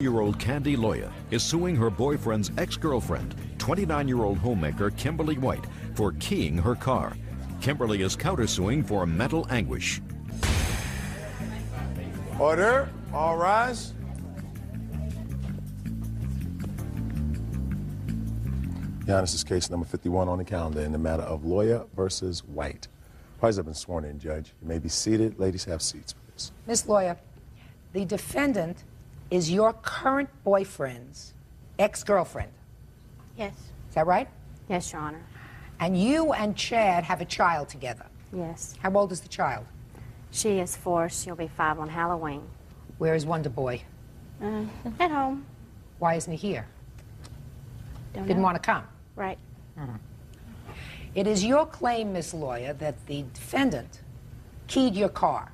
Year-old Candy Loya is suing her boyfriend's ex-girlfriend, 29-year-old homemaker Kimberly White, for keying her car. Kimberly is countersuing for mental anguish. Order. All rise. Your Honor, this is case number 51 on the calendar in the matter of Loya versus White. Parties have been sworn in, Judge. You may be seated. Ladies, have seats, please. Ms. Loya, the defendant is your current boyfriend's ex-girlfriend. Yes. Is that right? Yes, Your Honor. And you and Chad have a child together. Yes. How old is the child? She is 4. She'll be 5 on Halloween. Where is Wonder Boy? At home. Why isn't he here? Didn't want to come. Right. It is your claim, Ms. Loya, that the defendant keyed your car,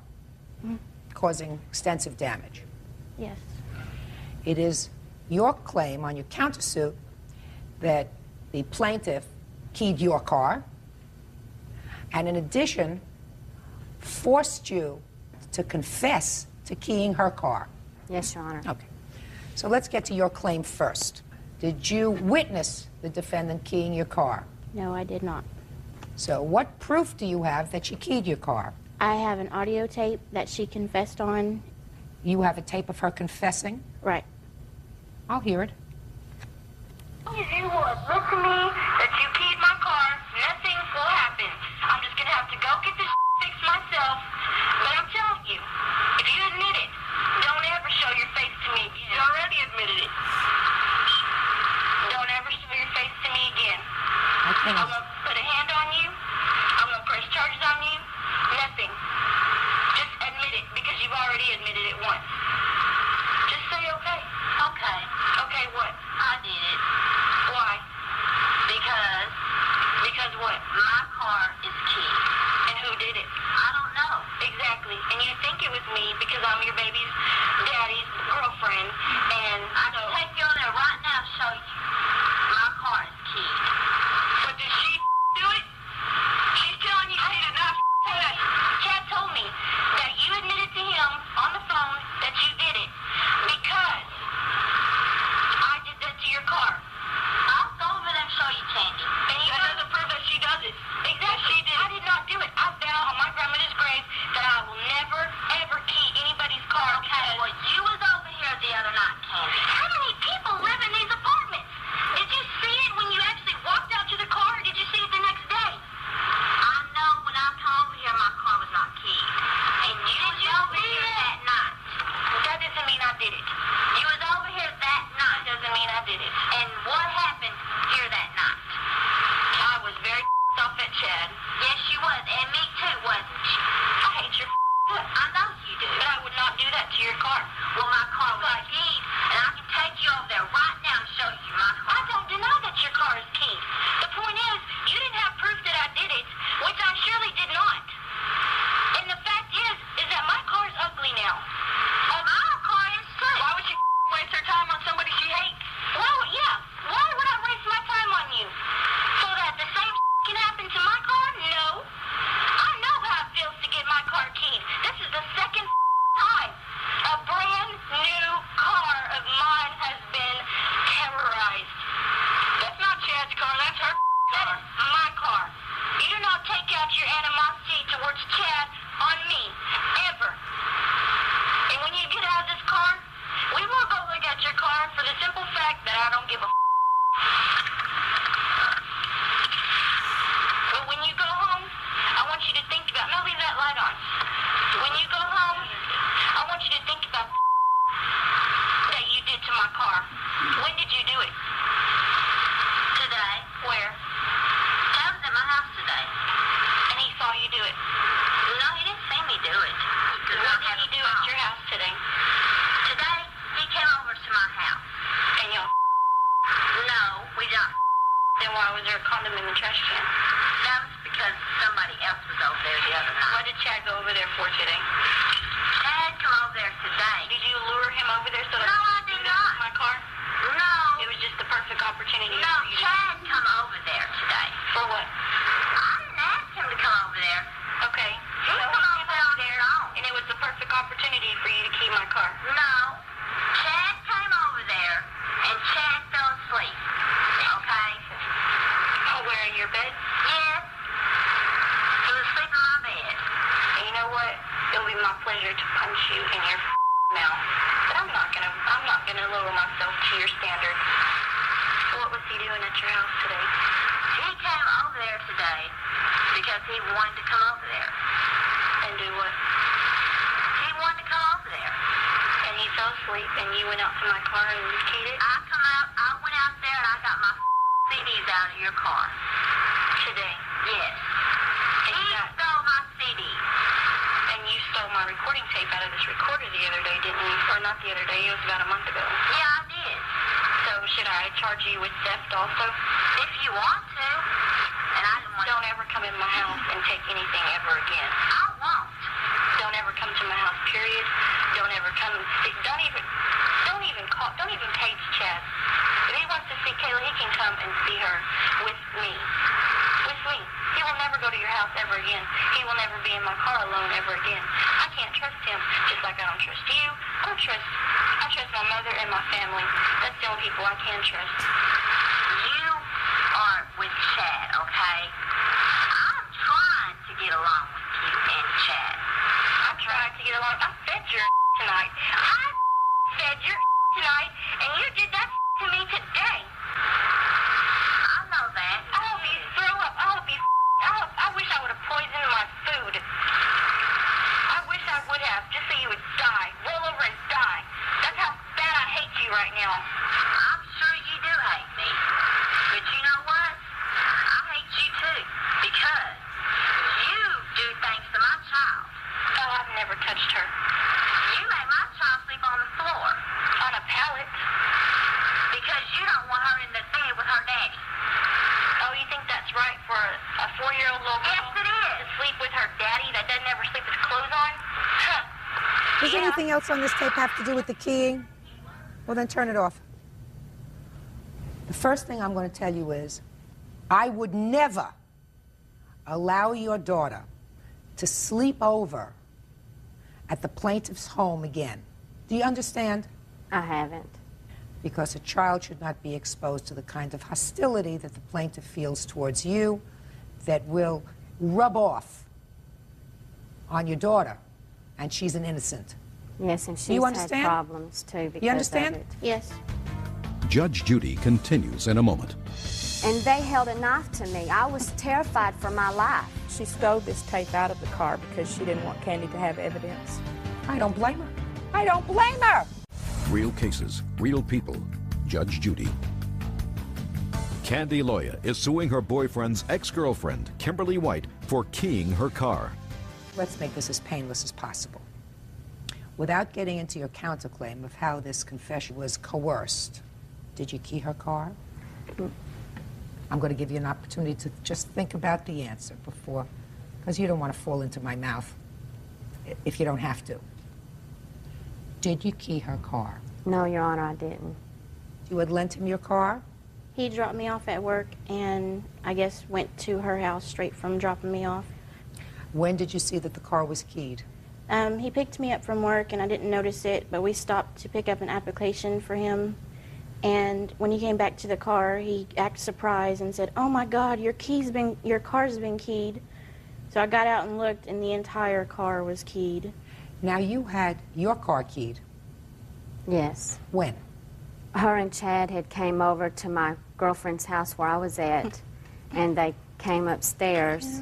causing extensive damage. Yes. It is your claim on your countersuit that the plaintiff keyed your car and, in addition, forced you to confess to keying her car. Yes, Your Honor. Okay. So let's get to your claim first. Did you witness the defendant keying your car? No, I did not. So what proof do you have that she keyed your car? I have an audio tape that she confessed on. You have a tape of her confessing? Right. I'll hear it. You will admit to me that you keyed my car, nothing will happen. I'm just gonna have to go get this fixed myself. But I'm telling you, if you admit it, don't ever show your face to me again. You already admitted it. Don't ever show your face to me again. I I'm cannot. gonna put a hand on you. I'm gonna press charges on you. Nothing. Just admit it, because you've already admitted it once. Just say okay. Okay. Okay, what? I did it. Why? Because what? My car is keyed. And who did it? I don't know. Exactly. And you think it was me because I'm your baby's daddy's girlfriend, and I can take you on there right now and show you. My car is keyed. But did she do it? She's telling you she did not do it. Chad told me that you admitted to him on the phone that you did it because I did that to your car. I'll go over there and show you, Candy. And you doesn't prove that she does it. Exactly. She did. I did not do it. I vow on my grandmother's grave that I will never, ever key anybody's car. Okay, well, you was over here the other night, Candy. How many people live in these apartments? Did you see it when you actually walked out to the car, or did you see it the next day? I know when I come over here, my car was not keyed. And you was over here that night. That doesn't mean I did it. You was over here that night. Doesn't mean I did it. And what happened here that night? I was very off at Chad. Yes, she was. And me too, wasn't she? I hate your guts. I know you do. But I would not do that to your car. Well, my car was keyed, and I can take you over there right now and show you my car. I don't deny that your car is keyed. The point is, you didn't have proof that I did it, which I surely did not. And the fact is that my car is ugly now. My car is too. Why would she waste her time on somebody she hates? Well, yeah. Why would I waste my time on you? So that the same can happen to my car? No. I know how it feels to get my car keyed. This is the second time a brand new car of mine has been terrorized. That's not Chad's car, that's her car. That is my car. You do not take out your animosity towards Chad on me, ever. And when you get out of this car, we will go look at your car for the simple fact that I don't give a But when you go home, I want you to think about, now leave that light on. When you go home, I want you to think about that you did to my car. When did you do it? Today. Where? I was at my house today. And he saw you do it? No, he didn't see me do it. What did he do at your house today? Today, he came over to my house. And you No, we don't. Then why was there a condom in the trash can? That was because somebody else was over there the other night. What did Chad go over there for today? Chad come over there today. Did you lure him over there so that I did not. My car? No. It was just the perfect opportunity. No, for you Chad come over there today. For what? I didn't ask him to come over there. Okay. He come over there on his own. And it was the perfect opportunity for you to key my car. No. Chad came over going to lower myself to your standards. What was he doing at your house today? He came over there today because he wanted to come over there. And do what? He wanted to come over there. And he fell asleep, and you went out to my car and you keyed it? I went out there and I got my CDs out of your car. Today? Yes. And he stole my CDs. And you stole my recording tape out of this recorder the other day, didn't you? Or not the other day, it was about a month ago. Yeah, I did. So should I charge you with theft also? If you want to. And I don't ever come in my house and take anything ever again. I won't. Don't ever come to my house, period. Don't ever come and see. Don't even call. Don't even page Chad. If he wants to see Kayla, he can come and see her with me. With me. He will never go to your house ever again. He will never be in my car alone ever again. I can't trust him, just like I don't trust you. I trust my mother and my family. That's the only people I can trust. You are with Chad, okay? I'm trying to get along with you and Chad. I tried to get along. I fed your tonight. I fed your tonight, and you did that to me today. I know that. I hope you throw up. I wish I would have poisoned my food. I wish I would have, just so you would die. Roll over and die. That's how bad I hate you right now. I'm sure you do hate me. But you know what? I hate you too. Because you do things to my child. Oh, I've never touched her. You made my child sleep on the floor. On a pallet. Because you don't want her in the bed with her daddy. Oh, you think that's right for a 4-year-old little girl? Yes, it is. To sleep with her daddy that doesn't ever sleep with clothes on? Huh. Does anything else on this tape have to do with the keying? Well, then turn it off. The first thing I'm going to tell you is, I would never allow your daughter to sleep over at the plaintiff's home again. Do you understand? I haven't. Because a child should not be exposed to the kind of hostility that the plaintiff feels towards you that will rub off on your daughter, and she's an innocent. Yes, and she's had problems too because you understand? of it. Yes. Judge Judy continues in a moment. And they held a knife to me. I was terrified for my life. She stole this tape out of the car because she didn't want Candy to have evidence. I don't blame her. I don't blame her! Real cases, real people. Judge Judy. Candy Loya is suing her boyfriend's ex-girlfriend, Kimberly White, for keying her car. Let's make this as painless as possible. Without getting into your counterclaim of how this confession was coerced, did you key her car? I'm going to give you an opportunity to just think about the answer before, because you don't want to fall into my mouth if you don't have to. Did you key her car? No, Your Honor, I didn't. You had lent him your car? He dropped me off at work and I guess went to her house straight from dropping me off. When did you see that the car was keyed? He picked me up from work and I didn't notice it, but we stopped to pick up an application for him. And when he came back to the car, he acted surprised and said, "Oh my God, your car's been keyed." So I got out and looked, and the entire car was keyed. Now, you had your car keyed. Yes. When? Her and Chad had came over to my girlfriend's house where I was at, and they came upstairs.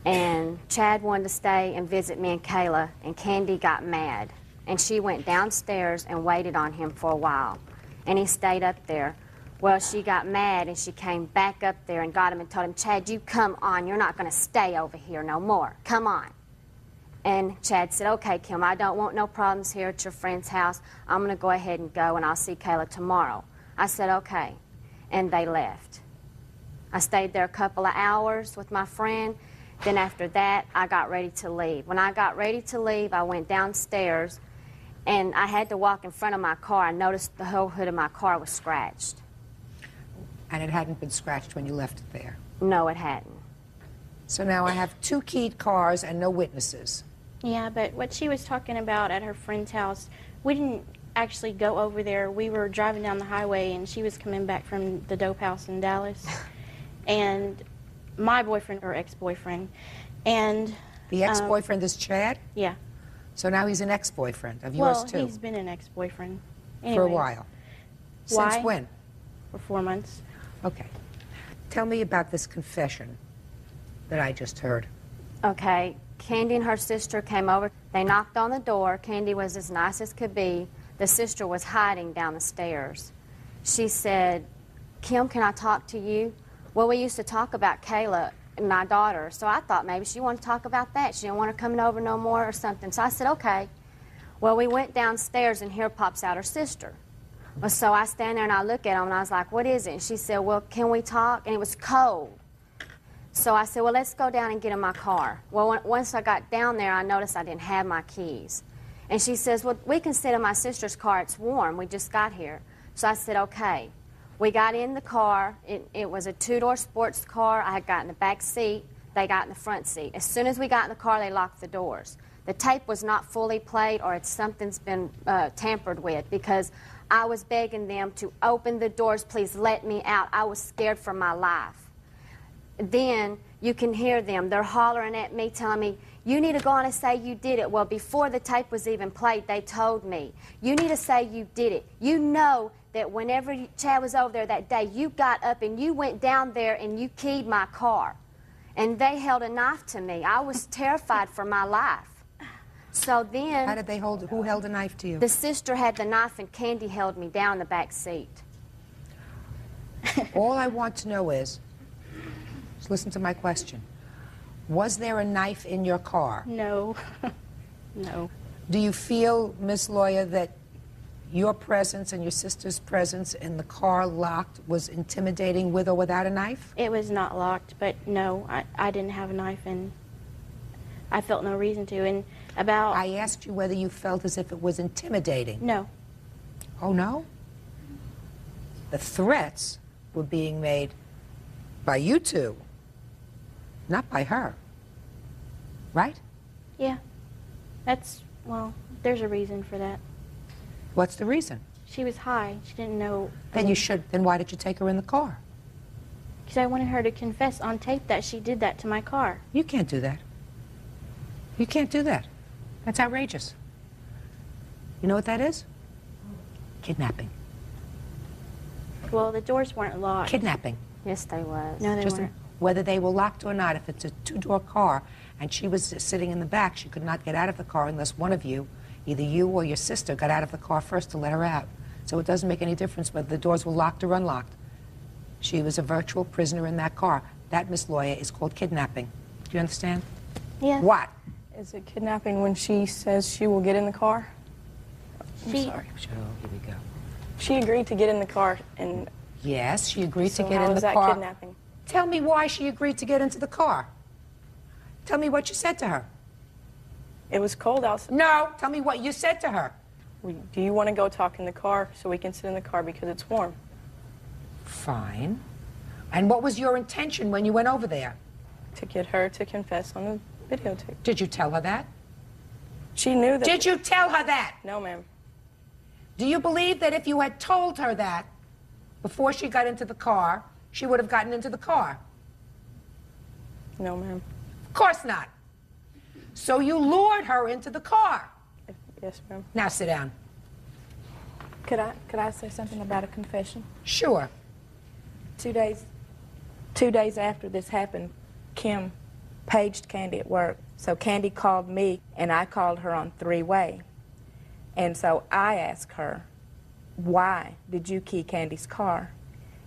And Chad wanted to stay and visit me and Kayla, and Candy got mad. And she went downstairs and waited on him for a while. And he stayed up there. Well, she got mad, and she came back up there and got him and told him, "Chad, you come on. You're not going to stay over here no more. Come on." And Chad said, "Okay, Kim, I don't want no problems here at your friend's house. I'm going to go ahead and go, and I'll see Kayla tomorrow." I said, "Okay." And they left. I stayed there a couple of hours with my friend. Then after that, I got ready to leave. When I got ready to leave, I went downstairs, and I had to walk in front of my car. I noticed the whole hood of my car was scratched. And it hadn't been scratched when you left it there? No, it hadn't. So now I have 2 keyed cars and no witnesses. Yeah, but what she was talking about at her friend's house, we didn't actually go over there. We were driving down the highway, and she was coming back from the dope house in Dallas. And my boyfriend, or ex-boyfriend, and... The ex-boyfriend is Chad? Yeah. So now he's an ex-boyfriend of yours, too? Well, he's been an ex-boyfriend. For a Anyways. while. Why? Since when? For 4 months. Okay. Tell me about this confession that I just heard. Okay, Candy and her sister came over. They knocked on the door. Candy was as nice as could be. The sister was hiding down the stairs. She said, Kim, can I talk to you? Well, we used to talk about Kayla, my daughter, so I thought maybe she wanted to talk about that. She didn't want her coming over no more or something. So I said, okay. Well, we went downstairs, and here pops out her sister. Well, so I stand there, and I look at them, and I was like, what is it? And she said, well, can we talk? And it was cold. So I said, well, let's go down and get in my car. Well, once I got down there, I noticed I didn't have my keys. And she says, well, we can sit in my sister's car. It's warm. We just got here. So I said, okay. We got in the car. It was a two-door sports car. I had got in the back seat. They got in the front seat. As soon as we got in the car, they locked the doors. The tape was not fully played, or something's been tampered with, because I was begging them to open the doors. Please let me out. I was scared for my life. Then you can hear them. They're hollering at me, telling me, you need to go on and say you did it. Well, before the tape was even played, they told me, you need to say you did it. You know that whenever Chad was over there that day, you got up and you went down there and you keyed my car. And they held a knife to me. I was terrified for my life. So then... How did they hold, who held a knife to you? The sister had the knife and Candy held me down the back seat. All I want to know is, just listen to my question. Was there a knife in your car? No. No. Do you feel, Miss Lawyer, that your presence and your sister's presence in the car locked was intimidating with or without a knife? It was not locked, but no, I didn't have a knife, and I felt no reason to. And about... I asked you whether you felt as if it was intimidating. No. Oh, no? The threats were being made by you two, not by her. Right? Yeah. That's, well, there's a reason for that. What's the reason? She was high. She didn't know. Then why did you take her in the car? Because I wanted her to confess on tape that she did that to my car. You can't do that. You can't do that. That's outrageous. You know what that is? Kidnapping. Well, the doors weren't locked. Kidnapping. Yes, they was. No, they weren't. Whether they were locked or not, if it's a two-door car and she was sitting in the back, she could not get out of the car unless one of you, either you or your sister, got out of the car first to let her out. So it doesn't make any difference whether the doors were locked or unlocked. She was a virtual prisoner in that car. That, Miss Lawyer, is called kidnapping. Do you understand? Yeah. What? Is it kidnapping when she says she will get in the car? I'm sorry. Here we go. She agreed to get in the car, and Yes, she agreed so to get how in is the that car. kidnapping? Tell me why she agreed to get into the car. Tell me what you said to her. It was cold outside. No, tell me what you said to her. Do you want to go talk in the car so we can sit in the car because it's warm? Fine. And what was your intention when you went over there? To get her to confess on the videotape. Did you tell her that? She knew that. Did you tell her that? No, ma'am. Do you believe that if you had told her that before she got into the car, she would have gotten into the car? No, ma'am. Of course not. So you lured her into the car. Yes, ma'am. Now sit down. Could I say something about a confession? Sure. 2 days after this happened, Kim paged Candy at work. So Candy called me, and I called her on three-way. And so I asked her, why did you key Candy's car?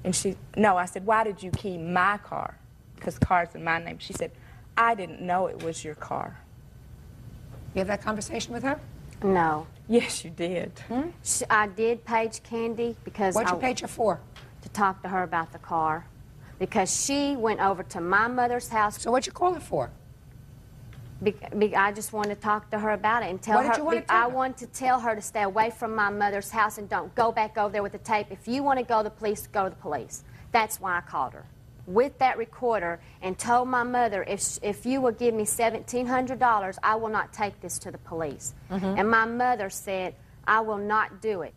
And I said, why did you key my car? Because car's in my name. She said, I didn't know it was your car. You have that conversation with her? No. Yes, you did. I did page Candy because What'd you page her for? to talk to her about the car, because she went over to my mother's house. So what'd you call her for? I just wanted to talk to her about it and tell What did her. you want to tell I her? wanted to tell her to stay away from my mother's house and don't go back over there with the tape. If you want to go to the police, go to the police. That's why I called her with that recorder and told my mother, if you will give me $1,700, I will not take this to the police. And my mother said, I will not do it.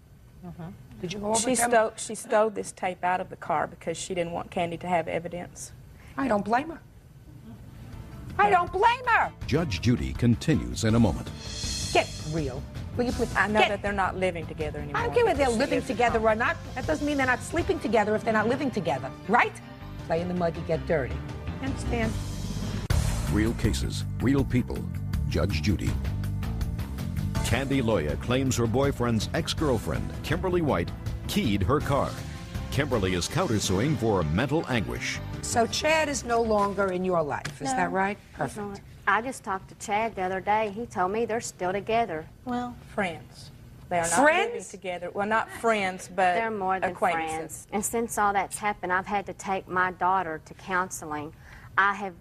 Did you go over She stole this tape out of the car because she didn't want Candy to have evidence. I don't blame her. I don't blame her. Judge Judy continues in a moment. Get real. Will you please? I know that they're not living together anymore. I don't care whether they're because she living lives at together home. or not. That doesn't mean they're not sleeping together if they're not living together, right? Play in the mud, you get dirty. You understand? Real cases, real people. Judge Judy. Candy Loya claims her boyfriend's ex-girlfriend, Kimberly White, keyed her car. Kimberly is countersuing for mental anguish. So Chad is no longer in your life, is that right? Perfect. I just talked to Chad the other day. He told me they're still together. Well, Friends. They are not Friends? living together. Well, not friends, but They're more than acquaintances. friends. And since all that's happened, I've had to take my daughter to counseling. I've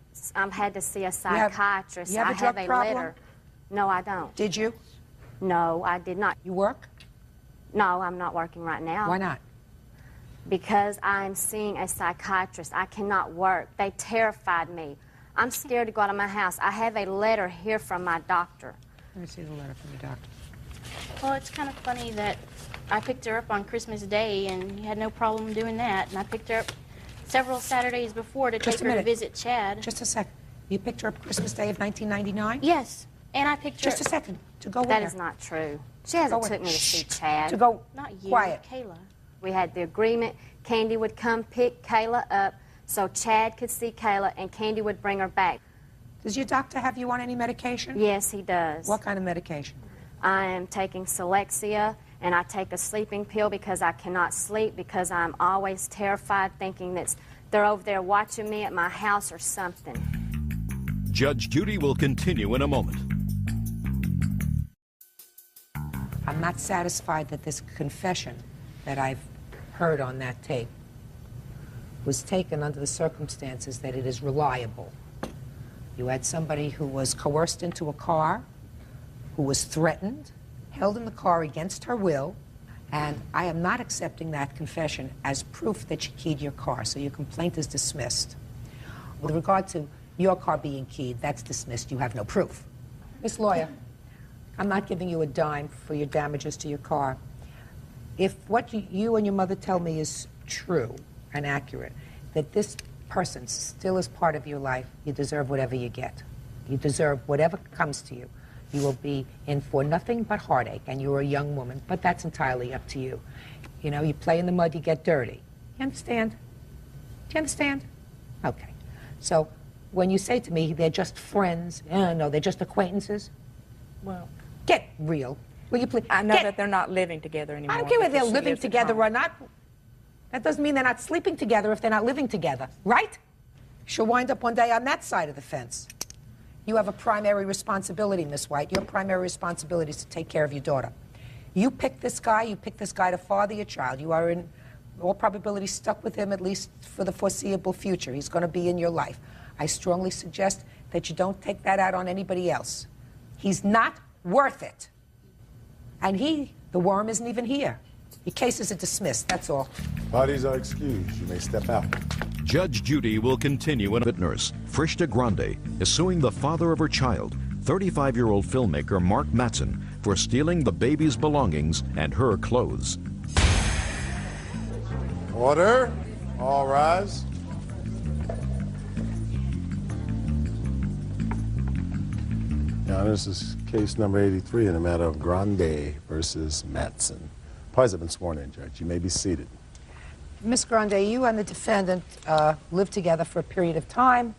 had to see a psychiatrist. you have a I drug have a problem? letter. No, I don't. Did you? No, I did not. You work? No, I'm not working right now. Why not? Because I'm seeing a psychiatrist. I cannot work. They terrified me. I'm scared to go out of my house. I have a letter here from my doctor. Let me see the letter from your doctor. well, it's kind of funny that I picked her up on Christmas Day, and you had no problem doing that. And I picked her up several Saturdays before to Just take a her to minute. visit Chad. Just a second. You picked her up Christmas Day of 1999? Yes, and I picked her. Just a second. To go That where? is not true. She hasn't Go took me to see Shh. Chad. To go Not you, quiet. Kayla. We had the agreement. Candy would come pick Kayla up so Chad could see Kayla, and Candy would bring her back. Does your doctor have you on any medication? Yes, he does. What kind of medication? I am taking Selexia, and I take a sleeping pill because I cannot sleep because I'm always terrified thinking that they're over there watching me at my house or something. Judge Judy will continue in a moment. I'm not satisfied that this confession that I've heard on that tape was taken under the circumstances that it is reliable. You had somebody who was coerced into a car, who was threatened, held in the car against her will, and I am not accepting that confession as proof that you keyed your car, so your complaint is dismissed. With regard to your car being keyed, that's dismissed. You have no proof. Miss Lawyer, I'm not giving you a dime for your damages to your car. If what you and your mother tell me is true and accurate, that this person still is part of your life, you deserve whatever you get. You deserve whatever comes to you. You will be in for nothing but heartache, and you're a young woman, but that's entirely up to you. You know, you play in the mud, you get dirty. You understand? Do you understand? Okay. So when you say to me they're just friends, no, they're just acquaintances, Well, get real. Will you please? I know that they're not living together anymore. I don't care whether they're because she living lives at together home. or not. That doesn't mean they're not sleeping together if they're not living together, right? She'll wind up one day on that side of the fence. You have a primary responsibility, Miss White. Your primary responsibility is to take care of your daughter. You pick this guy to father your child. You are in all probability stuck with him at least for the foreseeable future. He's going to be in your life. I strongly suggest that you don't take that out on anybody else. He's not worth it. And the worm isn't even here. Your cases are dismissed, that's all. Parties are excused. You may step out. Judge Judy will continue in a nurse. Frishta Grande is suing the father of her child, 35-year-old filmmaker Mark Mattson, for stealing the baby's belongings and her clothes. Order. All rise. Now, this is case number 83 in the matter of Grande versus Mattson. Parties have been sworn in, Judge. You may be seated. Miss Grande, you and the defendant lived together for a period of time,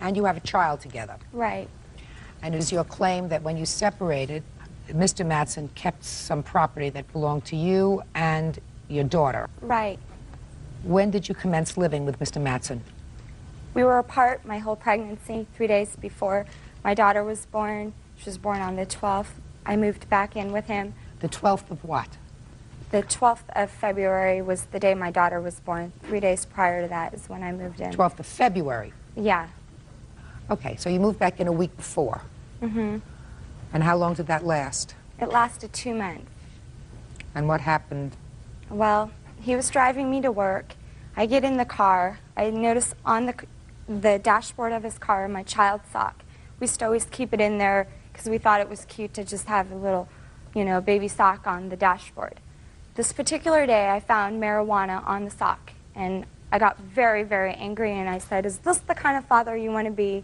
and you have a child together. Right. And it is your claim that when you separated, Mr. Mattson kept some property that belonged to you and your daughter. Right. When did you commence living with Mr. Mattson? We were apart my whole pregnancy, 3 days before my daughter was born. She was born on the 12th. I moved back in with him. The 12th of what? The 12th of February was the day my daughter was born. 3 days prior to that is when I moved in. 12th of February. Yeah. Okay, so you moved back in a week before. Mm-hmm. And how long did that last? It lasted 2 months. And what happened? Well, he was driving me to work. I get in the car. I notice on the dashboard of his car my child's sock. We used to always keep it in there because we thought it was cute to just have a little, baby sock on the dashboard. This particular day, I found marijuana on the sock, and I got very, very angry, and I said, "Is this the kind of father you want to be?"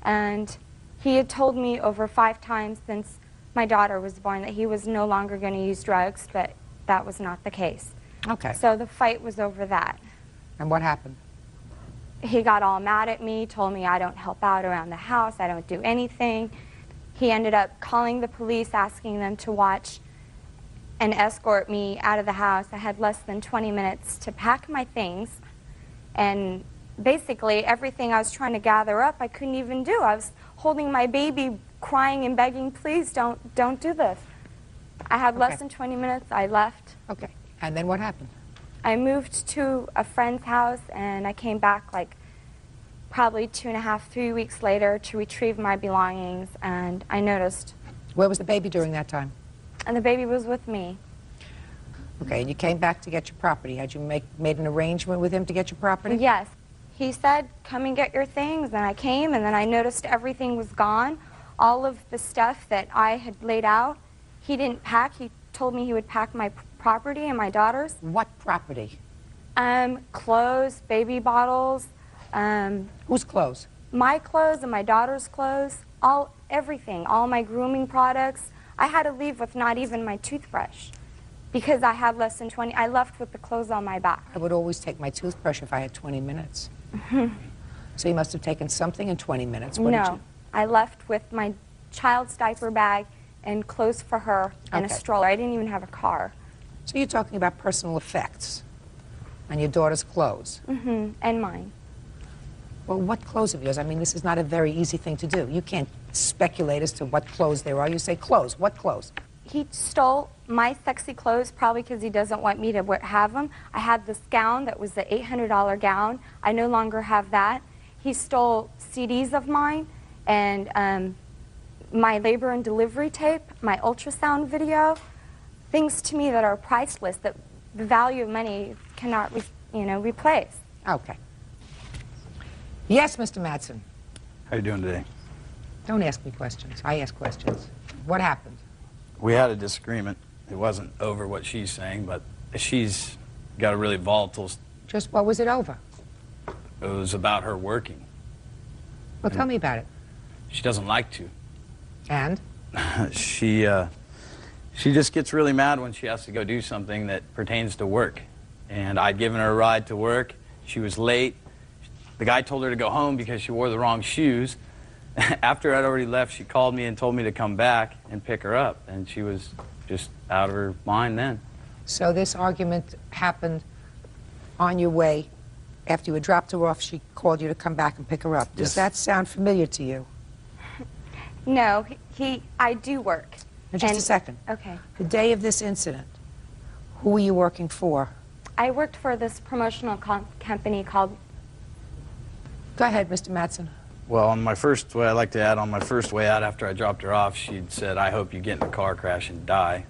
And he had told me over 5 times since my daughter was born, that he was no longer going to use drugs, but that was not the case. Okay. So the fight was over that. And what happened? He got all mad at me, told me I don't help out around the house, I don't do anything. He ended up calling the police, asking them to watch and escort me out of the house. I had less than 20 minutes to pack my things, and basically everything I was trying to gather up I couldn't even do. I was holding my baby, crying and begging, please don't do this. I had less than 20 minutes. I left. Okay. And then what happened? I moved to a friend's house, and I came back like probably 2.5, 3 weeks later to retrieve my belongings, and I noticed. Where was the baby during that time? And the baby was with me. Okay, and you came back to get your property. Had you made an arrangement with him to get your property? Yes. He said, come and get your things, and I came, and then I noticed everything was gone. All of the stuff that I had laid out, he didn't pack. He told me he would pack my property and my daughter's. What property? Clothes, baby bottles. Whose clothes? My clothes and my daughter's clothes, everything, all my grooming products. I had to leave with not even my toothbrush because I had less than 20. I left with the clothes on my back. I would always take my toothbrush if I had 20 minutes. So you must have taken something in 20 minutes. What did you? I left with my child's diaper bag and clothes for her and a stroller. I didn't even have a car. So you're talking about personal effects and your daughter's clothes. And mine. Well, what clothes of yours? I mean, this is not a very easy thing to do. You can't speculate as to what clothes there are. You say clothes. What clothes? He stole my sexy clothes probably because he doesn't want me to have them. I had this gown that was the $800 gown. I no longer have that. He stole CDs of mine and my labor and delivery tape, my ultrasound video, things to me that are priceless that the value of money cannot, replace. Okay. Yes, Mr. Madsen. How you doing today? Don't ask me questions. I ask questions. What happened? We had a disagreement. It wasn't over what she's saying, but she's got a really volatile... Just what was it over? It was about her working. Well, tell me about it. She doesn't like to. And? She just gets really mad when she has to go do something that pertains to work. And I'd given her a ride to work. She was late. The guy told her to go home because she wore the wrong shoes. After I'd already left, she called me and told me to come back and pick her up. And she was just out of her mind then. So this argument happened on your way. After you had dropped her off, she called you to come back and pick her up. Does that sound familiar to you? No, I do work. Now, just a second. Okay. The day of this incident, who were you working for? I worked for this promotional company called... Go ahead, Mr. Madsen. Well, on my first way, I'd like to add, on my first way out after I dropped her off, she'd said, I hope you get in a car crash and die.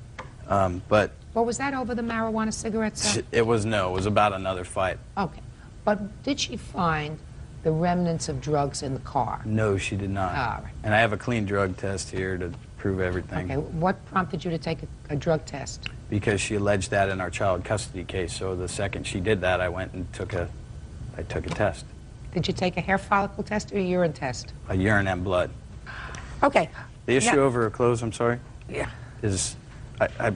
But... Well, was that over the marijuana cigarettes? It was about another fight. Okay. But did she find the remnants of drugs in the car? No, she did not. All right. And I have a clean drug test here to prove everything. Okay. What prompted you to take a drug test? Because she alleged that in our child custody case. So the second she did that, I went and took a test. Did you take a hair follicle test or a urine test? A urine and blood. Okay. The issue over her clothes, I'm sorry, is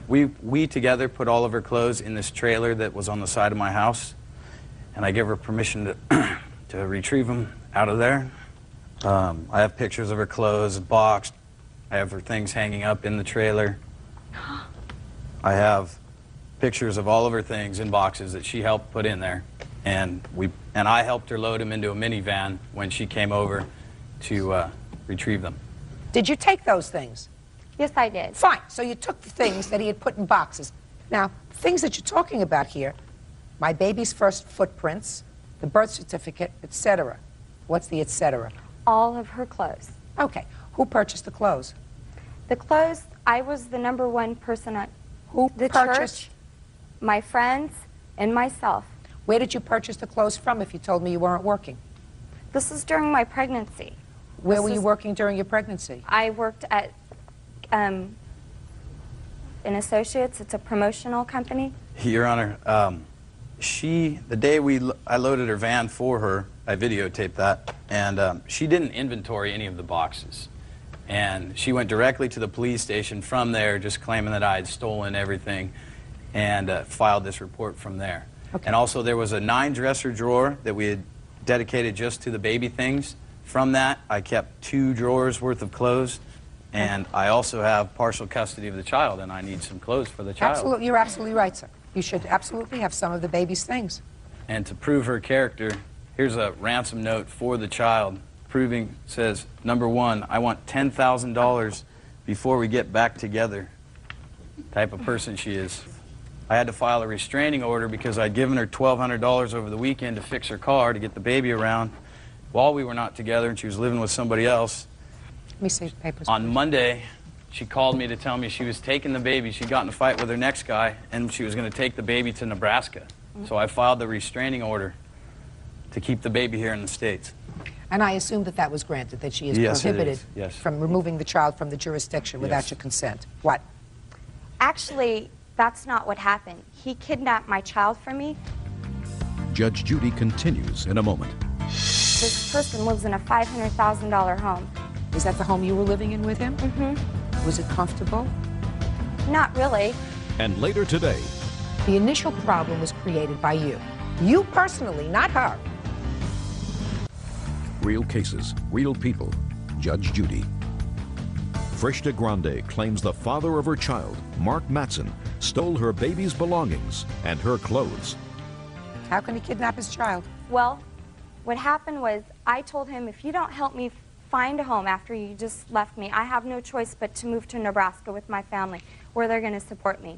we together put all of her clothes in this trailer that was on the side of my house, and I give her permission to retrieve them out of there. I have pictures of her clothes boxed. I have her things hanging up in the trailer. I have pictures of all of her things in boxes that she helped put in there. And I helped her load them into a minivan when she came over to retrieve them. Did you take those things? Yes, I did. Fine. So you took the things that he had put in boxes. Now, things that you're talking about here, my baby's first footprints, the birth certificate, etc. What's the etc.? All of her clothes. Okay. Who purchased the clothes? The clothes, I was the #1 person at the purchased? church, my friends, and myself. Where did you purchase the clothes from if you told me you weren't working? This was during my pregnancy. Where were you working during your pregnancy? I worked at an Associates. It's a promotional company. Your Honor, the day I loaded her van for her, I videotaped that, and she didn't inventory any of the boxes. And she went directly to the police station from there, just claiming that I had stolen everything, and filed this report from there. Okay. And also there was a 9-dresser drawer that we had dedicated just to the baby things. From that, I kept 2 drawers worth of clothes, and I also have partial custody of the child, and I need some clothes for the child. Absolutely, you're absolutely right, sir. You should absolutely have some of the baby's things. And to prove her character, here's a ransom note for the child, proving, says, number 1, I want $10,000 before we get back together. Type of person she is. I had to file a restraining order because I'd given her $1,200 over the weekend to fix her car to get the baby around while we were not together, and she was living with somebody else. Let me see the papers. On please. Monday, she called me to tell me she was taking the baby. She got in a fight with her next guy, and she was going to take the baby to Nebraska. So I filed the restraining order to keep the baby here in the States. And I assume that that was granted, that she is Yes, it prohibited is. Yes. from removing the child from the jurisdiction without Yes. your consent. What? Actually, that's not what happened. He kidnapped my child from me. Judge Judy continues in a moment. This person lives in a $500,000 home. Is that the home you were living in with him? Mm-hmm. Was it comfortable? Not really. And later today, The initial problem was created by you. You personally, not her. real cases, real people. Judge Judy. Frishta Grande claims the father of her child, Mark Matson, stole her baby's belongings and her clothes. How can he kidnap his child? Well, what happened was I told him, if you don't help me find a home after you just left me, I have no choice but to move to Nebraska with my family where they're going to support me.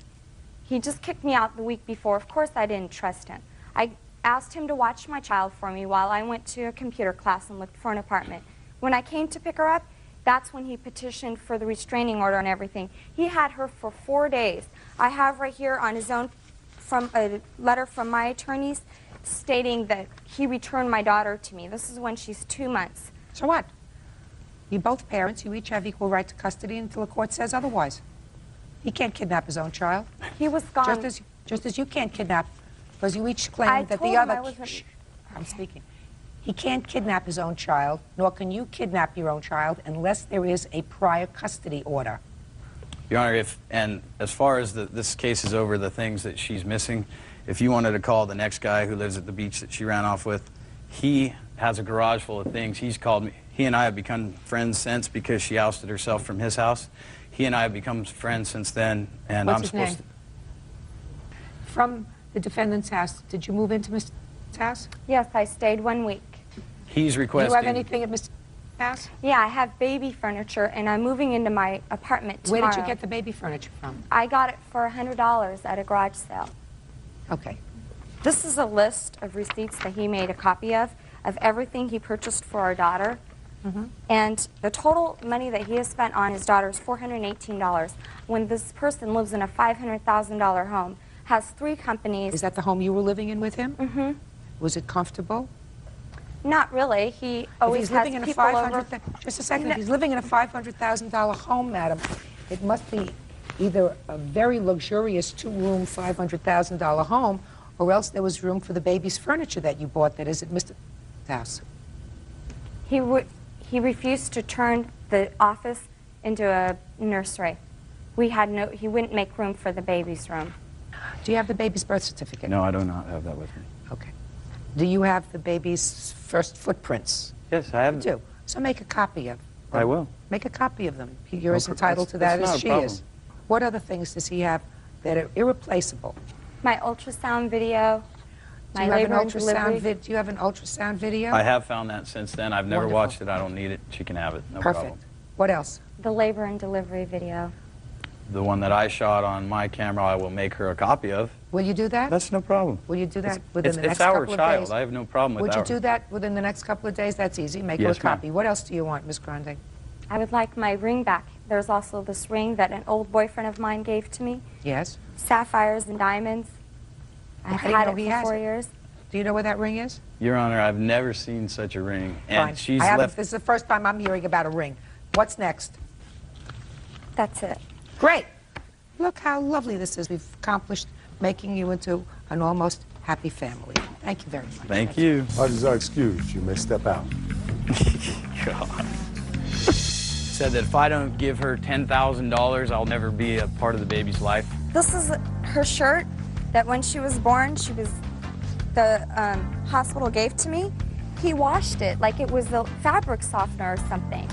He just kicked me out the week before. Of course, I didn't trust him. I asked him to watch my child for me while I went to a computer class and looked for an apartment. When I came to pick her up, that's when he petitioned for the restraining order and everything. He had her for 4 days. I have right here on his own from a letter from my attorneys stating that he returned my daughter to me. This is when she's 2 months. So what? You both parents, you each have equal right to custody until the court says otherwise. He can't kidnap his own child. He was gone. Just as you can't kidnap, because you each claim I that told the him other... I wasn't- Shh, I'm speaking. He can't kidnap his own child, nor can you kidnap your own child unless there is a prior custody order. Your Honor, and as far as this case is over, the things that she's missing, if you wanted to call the next guy who lives at the beach that she ran off with, he has a garage full of things. He's called me. He and I have become friends since because she ousted herself from his house. He and I have become friends since then, and What's I'm his supposed name? From the defendant's house, did you move into Mr. house? Yes, I stayed 1 week. He's Do requesting... you have anything at Mr. house? Yeah, I have baby furniture, and I'm moving into my apartment tomorrow. Where did you get the baby furniture from? I got it for $100 at a garage sale. Okay. This is a list of receipts that he made a copy of everything he purchased for our daughter. And the total money that he has spent on his daughter is $418. When this person lives in a $500,000 home, has 3 companies. Is that the home you were living in with him? Mm-hmm. Was it comfortable? Not really. He If always he's has living in a people over. just a second. If he's living in a $500,000 home, madam, it must be either a very luxurious 2-room $500,000 home, or else there was room for the baby's furniture that you bought that is at Mr. house. He refused to turn the office into a nursery. He wouldn't make room for the baby's room. Do you have the baby's birth certificate? No, I do not have that with me. Okay. Do you have the baby's first footprints? Yes, I have. You do. So make a copy of them. I will. Make a copy of them. You're as No, entitled to that that's as not a she problem. is. What other things does he have that are irreplaceable? My ultrasound video, Do my you have labor an and delivery. do you have an ultrasound video? I have found that since then. I've never Wonderful. watched it. I don't need it. She can have it. No Perfect. problem. What else? The labor and delivery video. The one that I shot on my camera, I will make her a copy of. Will you do that? That's no problem. Will you do that within the It's next our couple child. of days? I have no problem with Would you our... do that within the next couple of days? That's easy. Make her a Yes, ma'am. copy. What else do you want, Miss Grande? I would like my ring back. There's also this ring that an old boyfriend of mine gave to me. Yes. Sapphires and diamonds. I've How do you had know it he for has 4 it? years. Do you know where that ring is? Your Honor, I've never seen such a ring. And Fine. she's I haven't. left... This is the first time I'm hearing about a ring. What's next? That's it. Great. Look how lovely this is. We've accomplished making you into an almost happy family. Thank you very much. Thank you. Parties are excused. You may step out. God. said that if I don't give her $10,000, I'll never be a part of the baby's life. This is her shirt that when she was born, the hospital gave to me. He washed it like it was a fabric softener or something.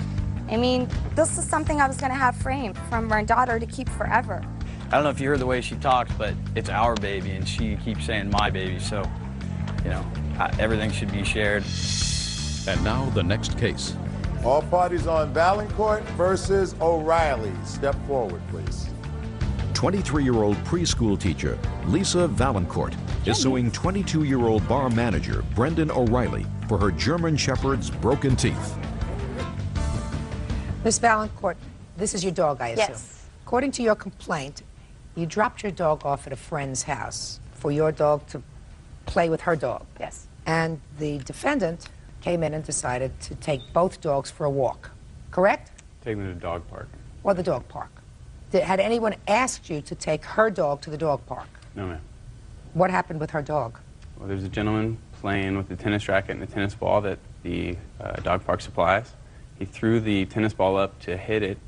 I mean, this is something I was going to have framed from my daughter to keep forever. I don't know if you heard the way she talks, but it's our baby, and she keeps saying my baby, so, you know, everything should be shared. And now the next case. All parties on Valancourt versus O'Reilly. Step forward, please. 23-year-old preschool teacher Lisa Valancourt is suing 22-year-old bar manager Brendan O'Reilly for her German Shepherd's broken teeth. Miss Valancourt, this is your dog, I assume. Yes. According to your complaint, you dropped your dog off at a friend's house for your dog to play with her dog. Yes. And the defendant came in and decided to take both dogs for a walk, correct? Take them to the dog park. Or the dog park. Had anyone asked you to take her dog to the dog park? No, ma'am. What happened with her dog? Well, there's a gentleman playing with the tennis racket and the tennis ball that the dog park supplies. He threw the tennis ball up to hit it,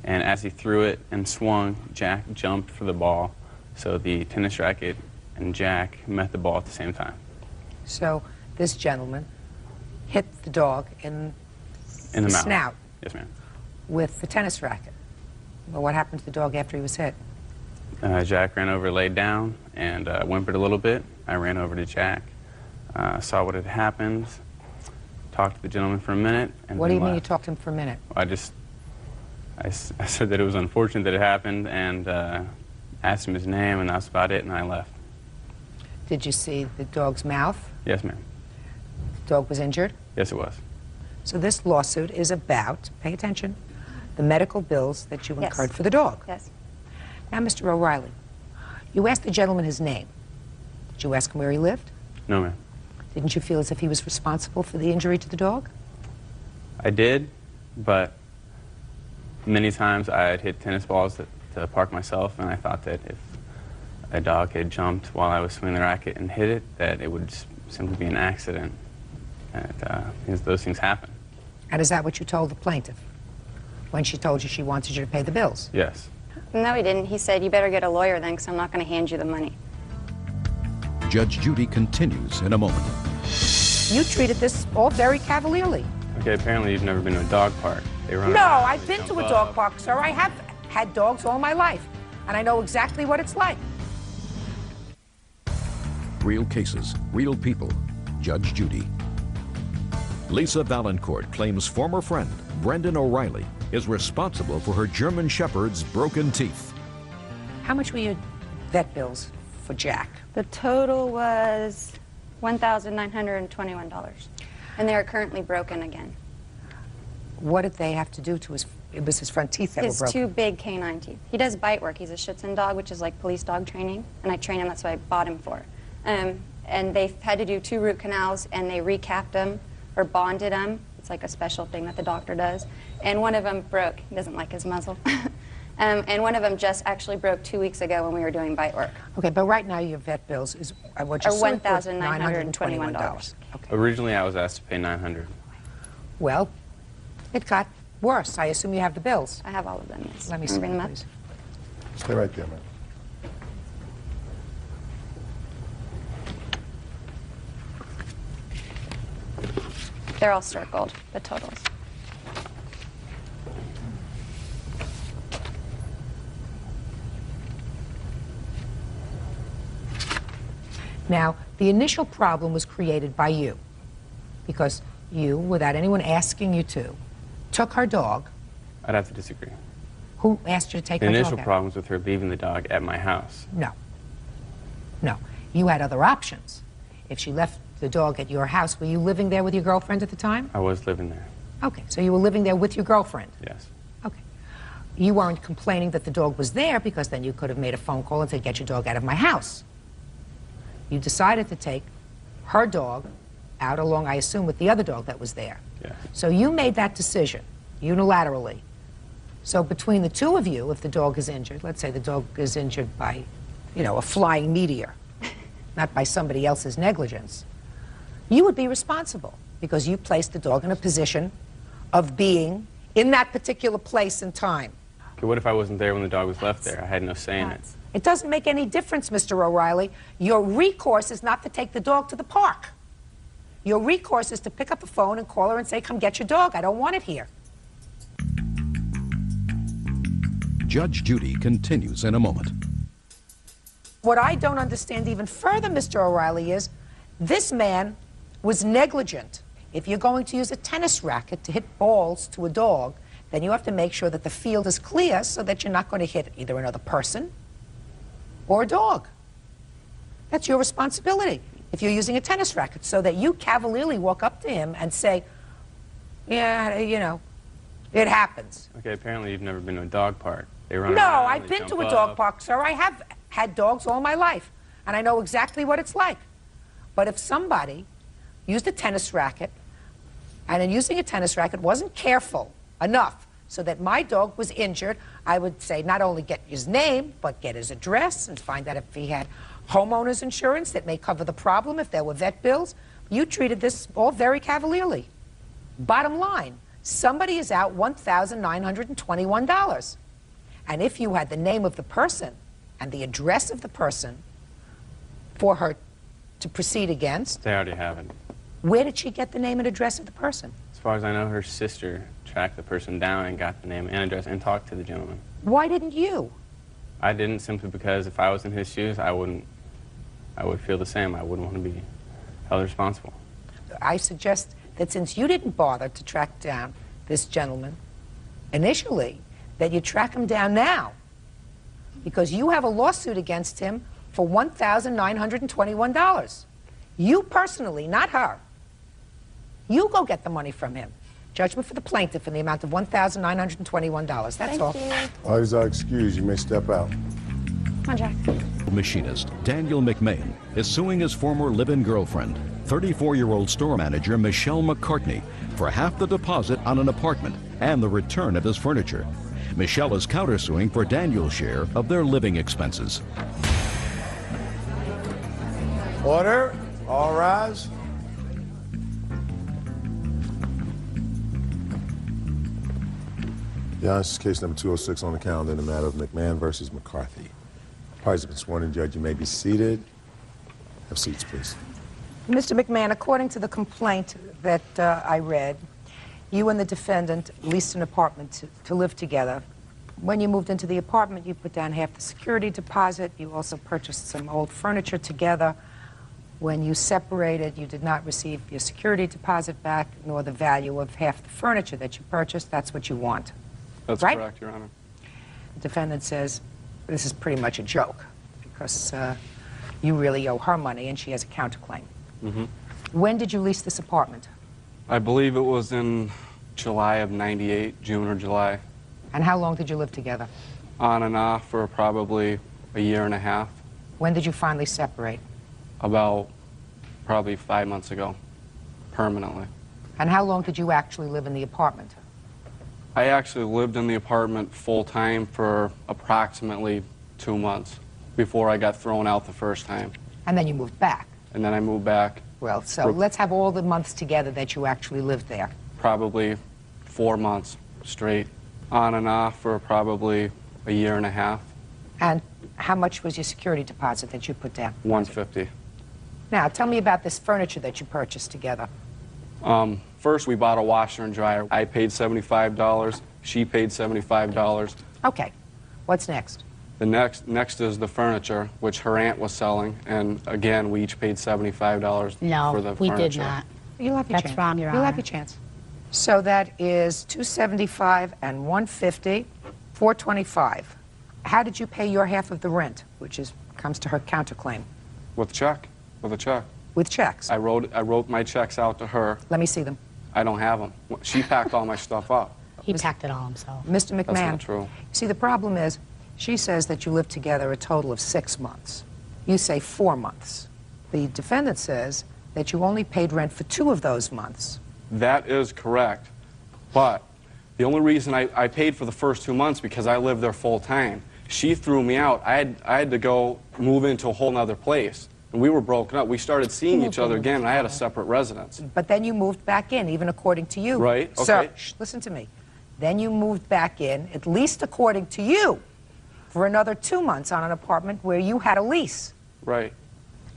and as he threw it and swung, Jack jumped for the ball, so the tennis racket and Jack met the ball at the same time. So this gentleman hit the dog in In the mouth. snout Yes, ma'am. with the tennis racket. Well, what happened to the dog after he was hit? Jack ran over, laid down, and whimpered a little bit. I ran over to Jack, saw what had happened, talked to the gentleman for a minute, and What do then you mean you left. talked to him for a minute? I said that it was unfortunate that it happened, and asked him his name, and that's about it, and I left. Did you see the dog's mouth? Yes, ma'am. The dog was injured? Yes, it was. So this lawsuit is about, pay attention, the medical bills that you Yes. incurred for the dog. Yes. Now, Mr. O'Reilly, you asked the gentleman his name. Did you ask him where he lived? No, ma'am. Didn't you feel as if he was responsible for the injury to the dog? I did, but many times I had hit tennis balls to the park myself, and I thought that if a dog had jumped while I was swinging the racket and hit it, that it would simply be an accident. And, because those things happen. And is that what you told the plaintiff when she told you she wanted you to pay the bills? Yes. No, he didn't. He said, you better get a lawyer then, because I'm not going to hand you the money. Judge Judy continues in a moment. You treated this all very cavalierly. Okay, apparently you've never been to a dog park. They run No, around, I've they been to jump a dog up. park, sir. I have had dogs all my life, and I know exactly what it's like. Real cases, real people. Judge Judy. Lisa Valancourt claims former friend Brendan O'Reilly is responsible for her German Shepherd's broken teeth. How much were your vet bills for Jack? The total was $1,921, and they are currently broken again. What did they have to do to his, it was his front teeth that His were broken? two big canine teeth. He does bite work. He's a Schutzhund dog, which is like police dog training, and I train him. That's what I bought him for. And they've had to do 2 root canals, and they recapped him or bonded him. It's like a special thing that the doctor does. And one of them broke. He doesn't like his muzzle. And one of them just actually broke 2 weeks ago when we were doing bite work. Okay, but right now your vet bills is what Are you're suing for, $1,921. Okay. Originally I was asked to pay $900. Well, it got worse. I assume you have the bills. I have all of them, yes. Let me Can see we bring them, them up? please. Stay right there, man. They're all circled, the totals. Now, the initial problem was created by you because you, without anyone asking you to, took her dog. I'd have to disagree. Who asked you to take The her initial dog out? problem was with her leaving the dog at my house. No. No. You had other options. If she left the dog at your house, were you living there with your girlfriend at the time? I was living there. Okay, so you were living there with your girlfriend. Yes. Okay. You weren't complaining that the dog was there because then you could have made a phone call and said, get your dog out of my house. You decided to take her dog out along, I assume, with the other dog that was there. Yes. So you made that decision unilaterally. So between the two of you, if the dog is injured, let's say the dog is injured by, you know, a flying meteor, not by somebody else's negligence, you would be responsible because you placed the dog in a position of being in that particular place and time. Okay, what if I wasn't there when the dog was left there? I had no say in it. It doesn't make any difference, Mr. O'Reilly. Your recourse is not to take the dog to the park. Your recourse is to pick up the phone and call her and say, come get your dog. I don't want it here. Judge Judy continues in a moment. What I don't understand even further, Mr. O'Reilly, is this man was negligent. If you're going to use a tennis racket to hit balls to a dog, then you have to make sure that the field is clear so that you're not going to hit either another person or a dog. That's your responsibility if you're using a tennis racket, so that you cavalierly walk up to him and say, yeah, you know, it happens. Okay, apparently you've never been to a dog park. They run No, around, I've they been to jump a dog up. park, sir. I have had dogs all my life, and I know exactly what it's like. But if somebody used a tennis racket, and in using a tennis racket wasn't careful enough so that my dog was injured, I would say not only get his name, but get his address and find out if he had homeowner's insurance that may cover the problem, if there were vet bills. You treated this all very cavalierly. Bottom line, somebody is out $1,921. And if you had the name of the person and the address of the person for her to proceed against, They already have it. where did she get the name and address of the person? As far as I know, her sister tracked the person down and got the name and address and talked to the gentleman. Why didn't you? I didn't, simply because if I was in his shoes, I would feel the same. I wouldn't want to be held responsible. I suggest that since you didn't bother to track down this gentleman initially, that you track him down now, because you have a lawsuit against him for $1,921. You personally, not her. You go get the money from him. Judgment for the plaintiff in the amount of $1,921. That's all. Parties are excused. You may step out. Come on, Jack. Machinist Daniel McMahon is suing his former live-in girlfriend, 34-year-old store manager Michelle McCartney, for half the deposit on an apartment and the return of his furniture. Michelle is countersuing for Daniel's share of their living expenses. Order. All rise. Your Honor, this is case number 206 on the calendar in the matter of McMahon versus McCarthy. Parties have been sworn in. Judge, you may be seated. Have seats, please. Mr. McMahon, according to the complaint that I read, you and the defendant leased an apartment to live together. When you moved into the apartment, you put down half the security deposit. You also purchased some old furniture together. When you separated, you did not receive your security deposit back, nor the value of half the furniture that you purchased. That's what you want. That's right? correct, Your Honor. The defendant says this is pretty much a joke because you really owe her money and she has a counterclaim. Mm-hmm. When did you lease this apartment? I believe it was in July of '98, June or July. And how long did you live together? On and off for probably a year and a half. When did you finally separate? About probably 5 months ago, permanently. And how long did you actually live in the apartment? I actually lived in the apartment full-time for approximately 2 months before I got thrown out the first time. And then you moved back? And then I moved back. Well, so let's have all the months together that you actually lived there. Probably 4 months straight, on and off for probably a year and a half. And how much was your security deposit that you put down? $150. Now, tell me about this furniture that you purchased together. First, we bought a washer and dryer. I paid $75. She paid $75. Okay. What's next? The next is the furniture, which her aunt was selling, and again, we each paid $75 for the furniture. No, we did not. You'll have your That's chance. wrong, Your You'll Honor. have your chance. So that is $275 and $150, $425. How did you pay your half of the rent, which comes to her counterclaim? With a check. With a check. With checks? I wrote my checks out to her. Let me see them. I don't have them. She packed all my stuff up. He packed it all himself. Mr. McMahon. That's not true. See, the problem is, she says that you lived together a total of 6 months. You say 4 months. The defendant says that you only paid rent for 2 of those months. That is correct. But the only reason I paid for the first 2 months because I lived there full time. She threw me out. I had to go move into a whole other place. And we were broken up. We started seeing each other again, and I had a separate residence. But then you moved back in, even according to you. Right, okay. Sir, listen to me. Then you moved back in, at least according to you, for another 2 months on an apartment where you had a lease. Right.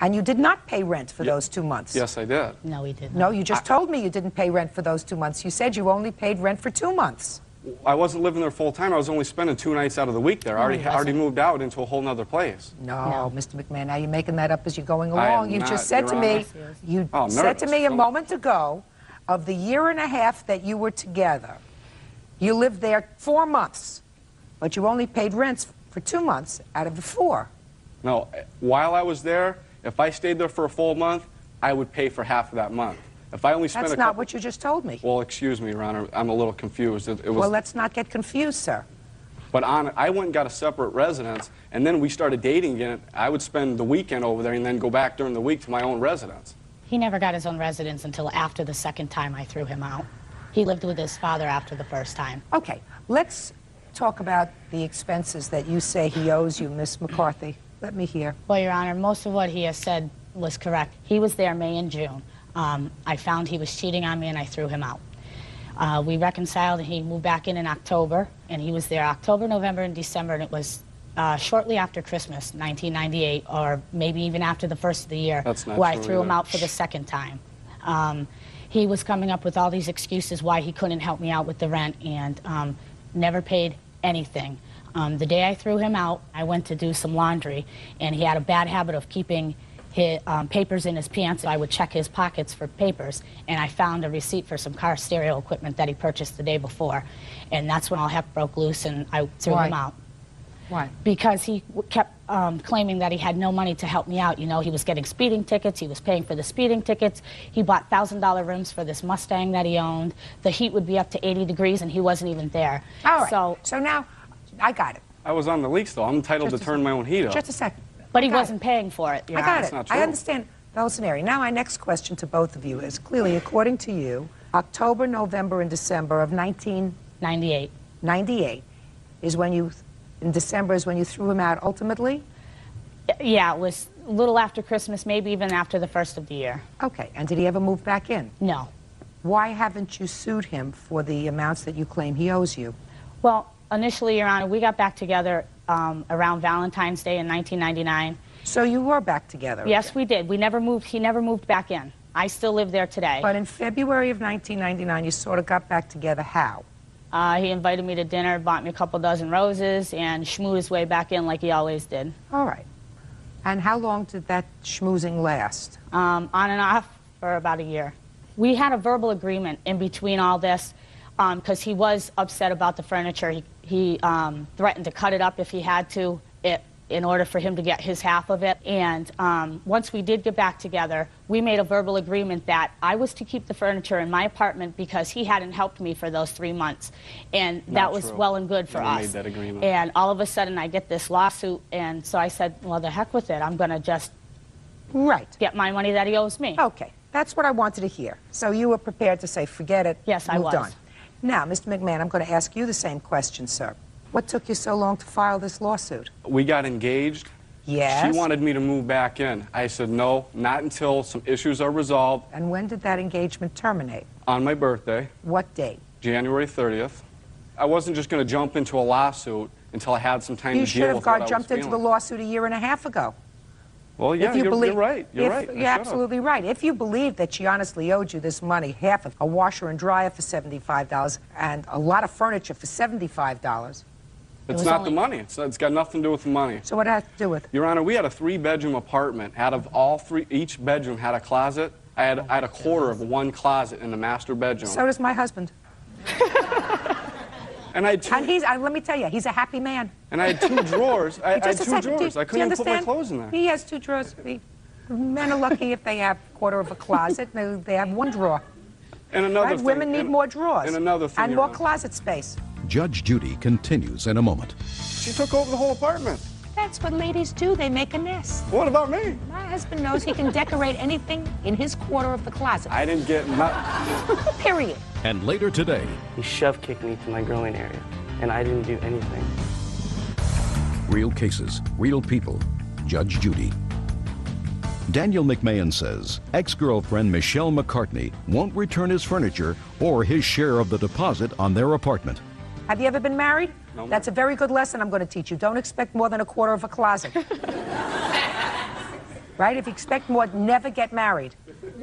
And you did not pay rent for those 2 months. Yes, I did. No, he didn't. No, you just told me you didn't pay rent for those 2 months. You said you only paid rent for 2 months. I wasn't living there full time. I was only spending 2 nights out of the week there. I already moved out into a whole nother place. No, Mr. McMahon, now you're making that up as you're going I am along. You not, just said Your to Honor. me, you Oh, I'm said to nervous. me a moment ago, of the year and a half that you were together, you lived there 4 months, but you only paid rent for 2 months out of the 4. No, while I was there, if I stayed there for a full month, I would pay for half of that month. If I only spent That's not what you just told me. Well, excuse me, Your Honor, I'm a little confused. It was. Well, let's not get confused, sir. But I went and got a separate residence, and then we started dating again. I would spend the weekend over there and then go back during the week to my own residence. He never got his own residence until after the second time I threw him out. He lived with his father after the first time. Okay, let's talk about the expenses that you say he owes you, Miss McCarthy. Let me hear. Well, Your Honor, most of what he has said was correct. He was there May and June. I found he was cheating on me and I threw him out. We reconciled and he moved back in October, and he was there October, November, and December, and it was shortly after Christmas, 1998, or maybe even after the first of the year, where I threw him out for the second time. He was coming up with all these excuses why he couldn't help me out with the rent, and never paid anything. The day I threw him out, I went to do some laundry, and he had a bad habit of keeping his papers in his pants. I would check his pockets for papers, and I found a receipt for some car stereo equipment that he purchased the day before, and that's when all heck broke loose and I threw him out. Why? Because he kept claiming that he had no money to help me out. You know, he was getting speeding tickets, he was paying for the speeding tickets, he bought $1,000 rims for this Mustang that he owned. The heat would be up to 80 degrees and he wasn't even there. All right, so now, I got it. I was on the lease, though. I'm entitled to turn my own heat up. Just a second. But he wasn't paying for it. I got it. I understand the whole scenario. Now, my next question to both of you is clearly, according to you, October, November, and December of 1998 is when you, in December is when you threw him out ultimately? Yeah, it was a little after Christmas, maybe even after the first of the year. Okay, and did he ever move back in? No. Why haven't you sued him for the amounts that you claim he owes you? Well, initially, Your Honor, we got back together around Valentine's Day in 1999. So you were back together? Yes, we did. We never moved. He never moved back in. I still live there today. But in February of 1999, you sort of got back together. How? He invited me to dinner, bought me a couple dozen roses, and schmoozed his way back in like he always did. All right. And how long did that schmoozing last? On and off for about a year. We had a verbal agreement in between all this, because he was upset about the furniture. He threatened to cut it up if he had to in order for him to get his half of it. And once we did get back together, we made a verbal agreement that I was to keep the furniture in my apartment because he hadn't helped me for those 3 months. And that was well and good for us. Made that agreement. And all of a sudden I get this lawsuit, and so I said, well, the heck with it. I'm going to just get my money that he owes me. Okay. That's what I wanted to hear. So you were prepared to say, forget it. Yes, I was. On. Now, Mr. McMahon, I'm going to ask you the same question, sir. What took you so long to file this lawsuit? We got engaged. Yes. She wanted me to move back in. I said, no, not until some issues are resolved. And when did that engagement terminate? On my birthday. What date? January 30th. I wasn't just going to jump into a lawsuit until I had some time to deal with what I was feeling. You should have jumped into the lawsuit a year and a half ago. Well, yeah, you're right. You're right. You're absolutely right. If you believe that she honestly owed you this money, half of a washer and dryer for $75 and a lot of furniture for $75. It's not the money. It's got nothing to do with the money. So what does it have to do with? Your Honor, we had a 3-bedroom apartment. Out of all 3, each bedroom had a closet. I had a quarter of one closet in the master bedroom. So does my husband. And I had 2. And let me tell you, he's a happy man. And I had 2 drawers. I had 2 drawers. I couldn't even put my clothes in there. He has 2 drawers. Men are lucky if they have a quarter of a closet. They have 1 drawer. And another thing. Women need more drawers. And another thing. And more closet space. Judge Judy continues in a moment. She took over the whole apartment. That's what ladies do. They make a nest. What about me? My husband knows he can decorate anything in his quarter of the closet. I didn't get Period. And later today, he shove-kicked me to my growing area, and I didn't do anything. real cases, real people. Judge Judy. Daniel McMahon says ex-girlfriend Michelle McCartney won't return his furniture or his share of the deposit on their apartment. Have you ever been married? No, That's a very good lesson I'm going to teach you. Don't expect more than a quarter of a closet. Right? If you expect more, never get married.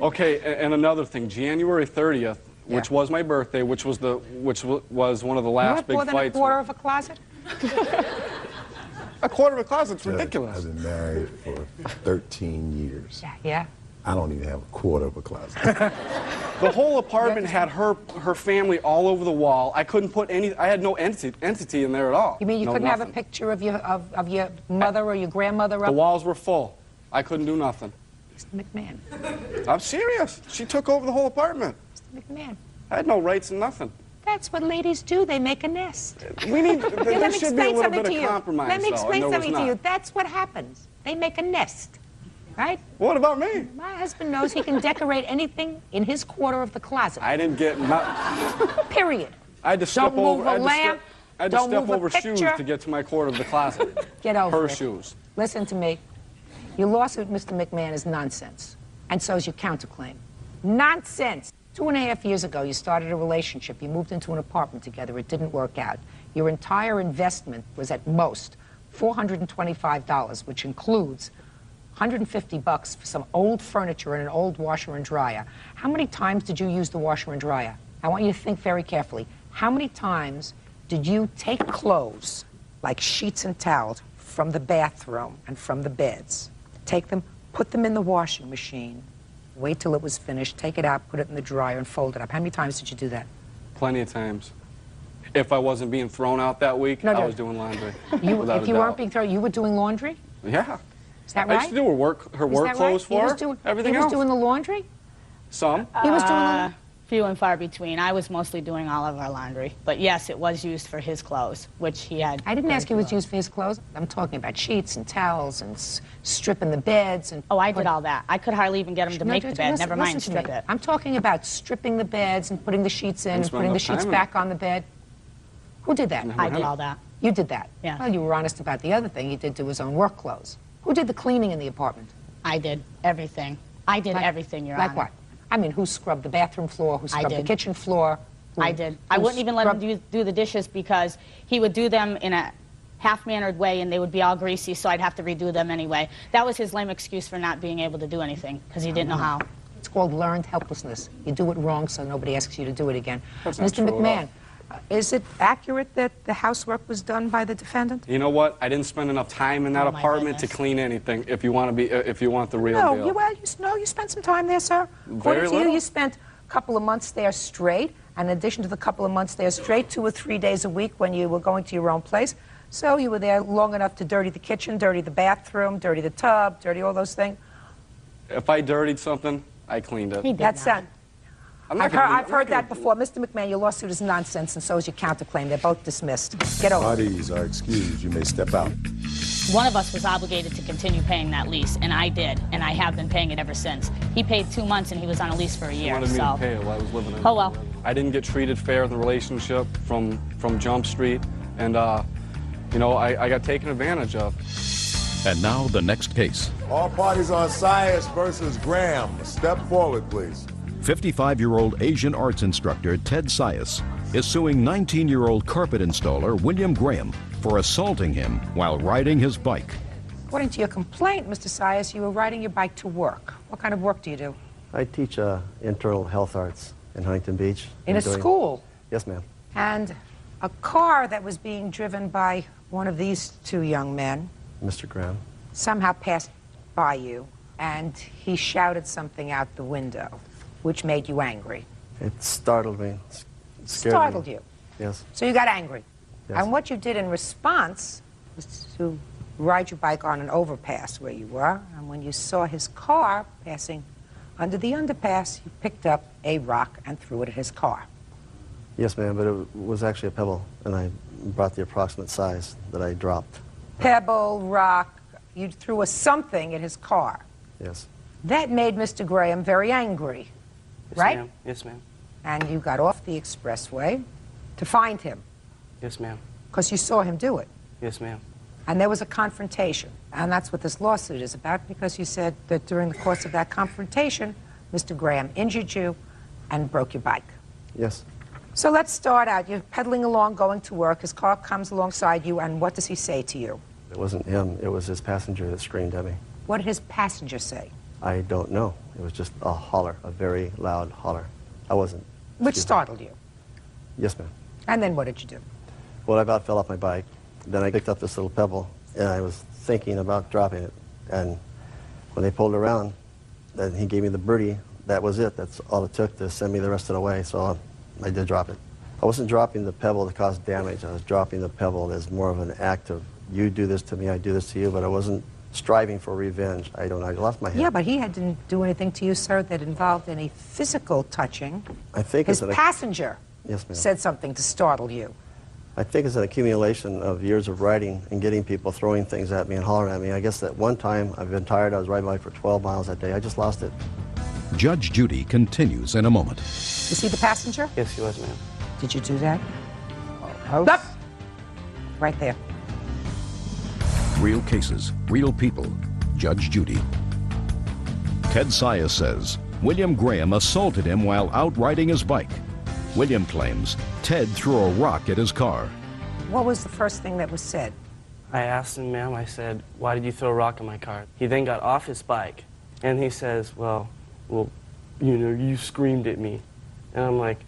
Okay, and another thing, January 30th, which was my birthday, which was one of the last big More than a fights. quarter of a closet? A quarter of a closet's ridiculous. I've been married for 13 years. Yeah. I don't even have a quarter of a closet. The whole apartment had her family all over the wall. I couldn't put any. I had no entity in there at all. You mean you No, couldn't have a nothing. picture of your mother or your grandmother The up? walls were full. I couldn't do nothing. Mr. McMahon. I'm serious. She took over the whole apartment. Mr. McMahon. I had no rights and nothing. That's what ladies do. They make a nest. We need. Let There me should be a explain little something bit to of you. compromise. Let me though, explain and there something was to you. not. That's what happens. They make a nest. Right? What about me? My husband knows he can decorate anything in his quarter of the closet. I didn't get Period. I had to step Don't over. move a lamp. I had to Don't step move a over shoes picture. to get to my quarter of the closet. Get over Her it. shoes. Listen to me. Your lawsuit, Mr. McMahon, is nonsense. And so is your counterclaim. Nonsense. 2.5 years ago, you started a relationship. You moved into an apartment together. It didn't work out. Your entire investment was at most $425, which includes $150 for some old furniture and an old washer and dryer. How many times did you use the washer and dryer? I want you to think very carefully. How many times did you take clothes, like sheets and towels, from the bathroom and from the beds, take them, put them in the washing machine, wait till it was finished, take it out, put it in the dryer, and fold it up? How many times did you do that? Plenty of times. If I wasn't being thrown out that week, No, I no. was doing laundry. If without you a weren't doubt. being thrown, you were doing laundry? Yeah. Is that I right? used to do her work Is that clothes right? for He was her. doing, Everything he was else. doing the laundry? Some. He was doing the Few and far between. I was mostly doing all of our laundry. But yes, it was used for his clothes, which he had. I didn't ask you it was used for his clothes. I'm talking about sheets and towels and stripping the beds and. Oh, I did all that. I could hardly even get him to make the bed. Never mind listen to strip me. it. I'm talking about stripping the beds and putting the sheets in and spend putting the enough sheets time in back on the bed. Who did that? I did all that. You did that? Yeah. Well, you were honest about the other thing. He did do his own work clothes. Who did the cleaning in the apartment? I did everything. I did everything, Your Like Honor. what? I mean, who scrubbed the bathroom floor? Who scrubbed the did. kitchen floor? I did. I wouldn't even let him do the dishes because he would do them in a half-mannered way and they would be all greasy, so I'd have to redo them anyway. That was his lame excuse for not being able to do anything because he didn't know how. It's called learned helplessness. You do it wrong so nobody asks you to do it again. That's not Mr. true at McMahon, is it accurate that the housework was done by the defendant? You know what? I didn't spend enough time in that Oh, my apartment to goodness. clean anything. If you want the real No, deal. you spent some time there, sir. Very According to you, little. you spent a couple of months there straight, and in addition to the couple of months there straight, 2 or 3 days a week when you were going to your own place. So you were there long enough to dirty the kitchen, dirty the bathroom, dirty the tub, dirty all those things. If I dirtied something, I cleaned it. He did That's not. it. I'm not I've gonna heard, be- I've I'm not heard gonna- that before. Mr. McMahon, your lawsuit is nonsense, and so is your counterclaim. They're both dismissed. Get over it. Parties are excused. You may step out. One of us was obligated to continue paying that lease, and I did, and I have been paying it ever since. He paid 2 months, and he was on a lease for a She year. wanted me So, to pay it while I was living in it. oh well. I didn't get treated fair in the relationship from Jump Street, and I got taken advantage of. And now the next case. All parties on Sias versus Graham. Step forward, please. 55-year-old Asian arts instructor Ted Sias is suing 19-year-old carpet installer William Graham for assaulting him while riding his bike. According to your complaint, Mr. Sias, you were riding your bike to work. What kind of work do you do? I teach internal health arts in Huntington Beach. In a school? Yes, ma'am. And a car that was being driven by one of these two young men Mr. Graham. somehow passed by you, and he shouted something out the window, which made you angry. It startled me. It scared Startled me. you. Yes. So you got angry. Yes. And what you did in response was to ride your bike on an overpass where you were, and when you saw his car passing under the underpass, you picked up a rock and threw it at his car. Yes, ma'am, but it was actually a pebble, and I brought the approximate size that I dropped. Pebble, rock, you threw a something at his car. Yes. That made Mr. Graham very angry, Yes, right? ma'am. Yes, ma'am. And you got off the expressway to find him, Yes, ma'am. because you saw him do it. Yes, ma'am. And there was a confrontation. And that's what this lawsuit is about, because you said that during the course of that confrontation, Mr. Graham injured you and broke your bike. Yes. So let's start out. You're pedaling along, going to work. His car comes alongside you, and what does he say to you? It wasn't him. It was his passenger that screamed at me. What did his passenger say? I don't know. It was just a holler, a very loud holler. I wasn't. Which startled you. Yes, ma'am. And then what did you do? Well, I about fell off my bike. Then I picked up this little pebble, and I was thinking about dropping it. And when they pulled around, then he gave me the birdie. That was it. That's all it took to send me the rest of the way. So I did drop it. I wasn't dropping the pebble to cause damage. I was dropping the pebble as more of an act of, you do this to me, I do this to you, but I wasn't striving for revenge. I lost my head. Yeah, but he didn't do anything to you, sir, that involved any physical touching. I think his passenger yes, ma'am. said something to startle you. I think it's an accumulation of years of riding and getting people throwing things at me and hollering at me. I guess that one time I've been tired. I was riding my bike for 12 miles that day. I just lost it. Judge Judy continues in a moment. You see the passenger? Yes, he was, ma'am. Did you do that? Up! Right there. Real cases, real people. Judge Judy. Ted Sias says William Graham assaulted him while out riding his bike. William claims Ted threw a rock at his car. What was the first thing that was said? I asked him, ma'am, I said, why did you throw a rock at my car? He then got off his bike, and he says, well, you know, you screamed at me. And I'm like,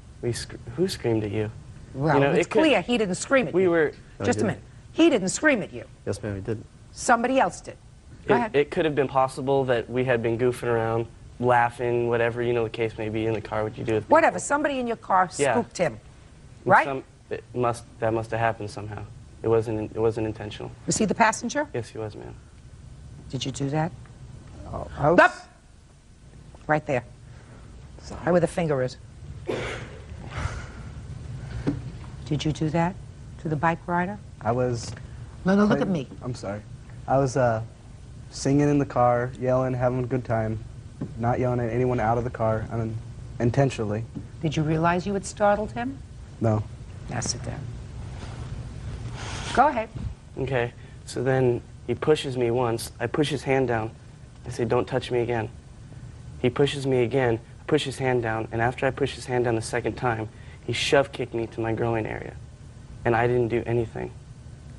who screamed at you? Well, you know, it's clear he didn't scream at you. Just a minute. He didn't scream at you. Yes, ma'am, he did. Somebody else did. Go ahead. It could have been possible that we had been goofing around, laughing, whatever, you know, the case may be in the car, what you do with whatever, somebody in your car spooked him, right? That must have happened somehow. It wasn't intentional. Was he the passenger? Yes, he was, ma'am. Did you do that? Up! Right there. Right where the finger is. Did you do that to the bike rider? I was... No, look at me. I'm sorry. I was singing in the car, yelling, having a good time, not yelling at anyone out of the car, I mean, intentionally. Did you realize you had startled him? No. Now sit down. Go ahead. Okay, so then he pushes me once. I push his hand down. I say, don't touch me again. He pushes me again, I push his hand down, and after I push his hand down the second time, he shove kicked me to my groin area, and I didn't do anything.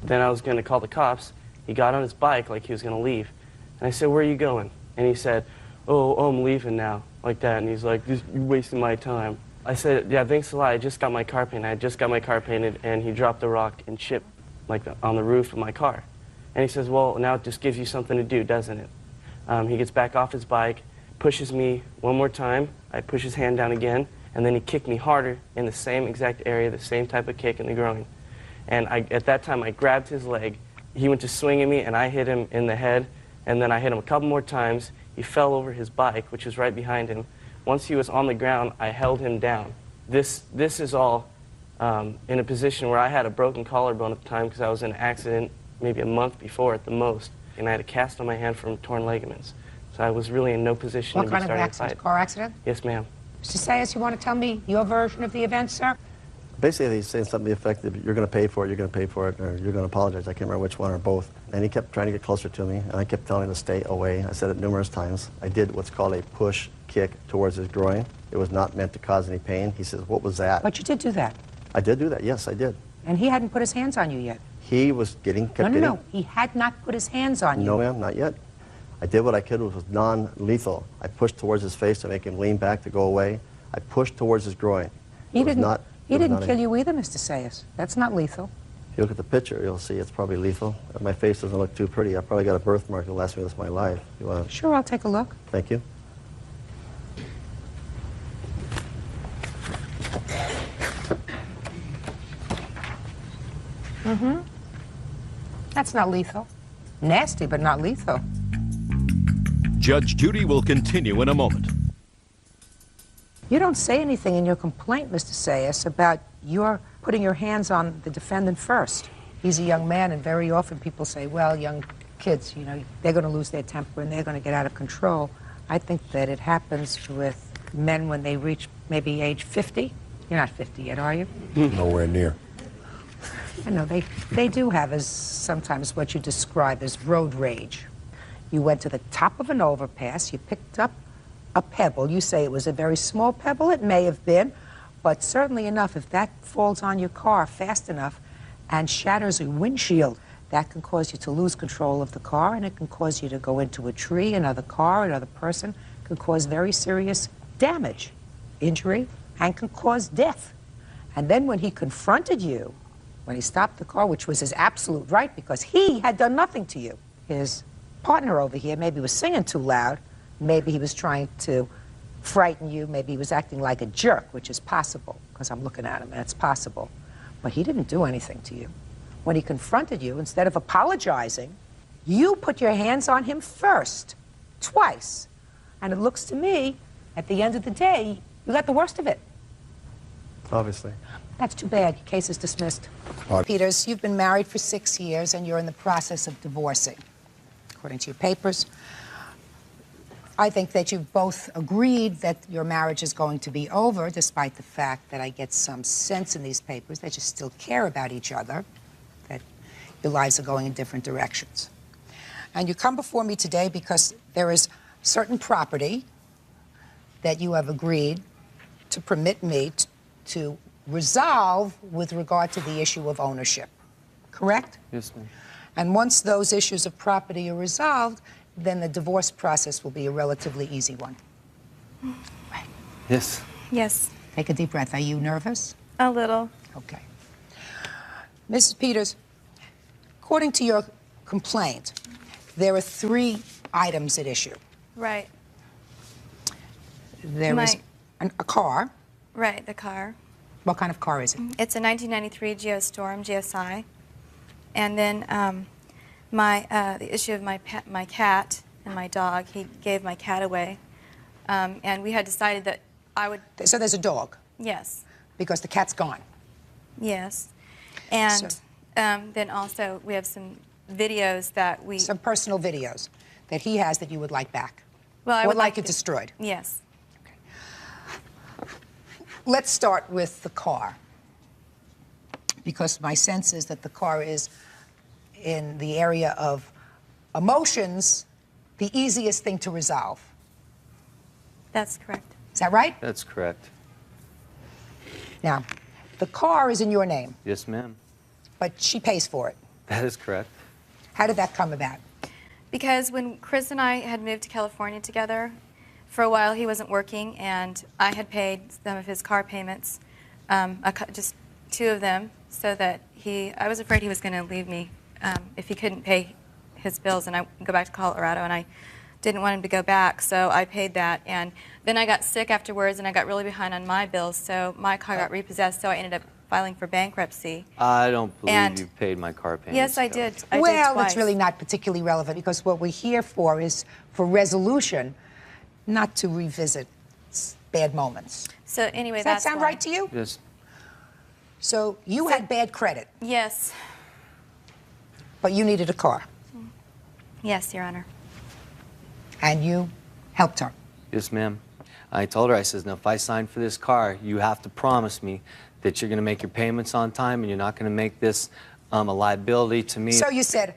Then I was going to call the cops. He got on his bike like he was going to leave, and I said, where are you going? And he said, oh, I'm leaving now, like that, and he's like, you're wasting my time. I said, yeah, thanks a lot, I just got my car painted. I just got my car painted, and he dropped the rock and chipped like on the roof of my car. And he says, well, now it just gives you something to do, doesn't it? He gets back off his bike, pushes me one more time, I push his hand down again, and then he kicked me harder in the same exact area, the same type of kick in the groin. And at that time, I grabbed his leg. He went to swing at me, and I hit him in the head, and then I hit him a couple more times. He fell over his bike, which was right behind him. Once he was on the ground, I held him down. This is all in a position where I had a broken collarbone at the time because I was in an accident maybe a month before at the most, and I had a cast on my hand from torn ligaments. So I was really in no position to be starting a fight. What kind of accident? Car accident? Yes, ma'am. Mr. Sayers, you want to tell me your version of the event, sir? Basically, he's saying something to the effect of, you're going to pay for it, you're going to pay for it, or you're going to apologize. I can't remember which one or both. And he kept trying to get closer to me, and I kept telling him to stay away. I said it numerous times. I did what's called a push kick towards his groin. It was not meant to cause any pain. He says, what was that? But you did do that. I did do that, yes, I did. And he hadn't put his hands on you yet. He was kept getting... No, he had not put his hands on you. No, ma'am, not yet. I did what I could, which was non-lethal. I pushed towards his face to make him lean back to go away. I pushed towards his groin. He didn't kill you either, Mr. Sayers. That's not lethal. If you look at the picture, you'll see it's probably lethal. My face doesn't look too pretty. I probably got a birthmark that'll last me the rest of my life. You want to... Sure, I'll take a look. Thank you. Mm-hmm. That's not lethal. Nasty, but not lethal. Judge Judy will continue in a moment. You don't say anything in your complaint, Mr. Sayers, about your putting your hands on the defendant first. He's a young man, and very often people say, well, young kids, you know, they're going to lose their temper and they're going to get out of control. I think that it happens with men when they reach maybe age 50. You're not 50 yet, are you? Nowhere near. I know, they do have as sometimes what you describe as road rage. You went to the top of an overpass, you picked up a pebble. You say it was a very small pebble. It may have been, But certainly enough, if that falls on your car fast enough and shatters a windshield, that can cause you to lose control of the car, and it can cause you to go into a tree, another car, another person, can cause very serious damage, injury, and can cause death. And then when he confronted you, when he stopped the car, which was his absolute right because he had done nothing to you, his partner over here maybe was singing too loud, maybe he was trying to frighten you, maybe he was acting like a jerk, which is possible, because I'm looking at him, and it's possible. But he didn't do anything to you. When he confronted you, instead of apologizing, you put your hands on him first, twice. And it looks to me, at the end of the day, you got the worst of it. Obviously. That's too bad. Your case is dismissed. Peters, you've been married for 6 years, and you're in the process of divorcing, according to your papers. I think that you've both agreed that your marriage is going to be over, despite the fact that I get some sense in these papers that you still care about each other, that your lives are going in different directions. And you come before me today because there is certain property that you have agreed to permit me to resolve with regard to the issue of ownership. Correct? Yes, ma'am. And once those issues of property are resolved, then the divorce process will be a relatively easy one. Right. Yes. Yes. Take a deep breath. Are you nervous? A little. Okay. Mrs. Peters, according to your complaint, there are 3 items at issue. Right. There is a car. Right, the car. What kind of car is it? It's a 1993 Geostorm, GSI. And then the issue of my cat and my dog, he gave my cat away. And we had decided that I would... So there's a dog? Yes. Because the cat's gone? Yes. And then also we have some videos that we... Some personal videos that he has that you would like back? Well, I would like it destroyed? Yes. Let's start with the car, because my sense is that the car is, in the area of emotions, the easiest thing to resolve. That's correct. Is that right? That's correct. Now, the car is in your name, Yes, ma'am. but she pays for it. That is correct. How did that come about? Because when Chris and I had moved to California together, for a while he wasn't working, and I had paid some of his car payments, just 2 of them, so that I was afraid he was going to leave me if he couldn't pay his bills and I go back to Colorado, and I didn't want him to go back, so I paid that. And then I got sick afterwards, and I got really behind on my bills, so my car got repossessed, so I ended up filing for bankruptcy. I don't believe you paid my car payments. Yes, I did. I Well, did twice. that's really not particularly relevant, because what we're here for is for resolution, not to revisit bad moments. So anyway, Does that that's sound why. right to you? Yes. So you had bad credit, Yes. but you needed a car, Yes, Your Honor. and you helped her. Yes, ma'am. I told her, I says, now if I sign for this car, you have to promise me that you're going to make your payments on time and you're not going to make this a liability to me. So you said,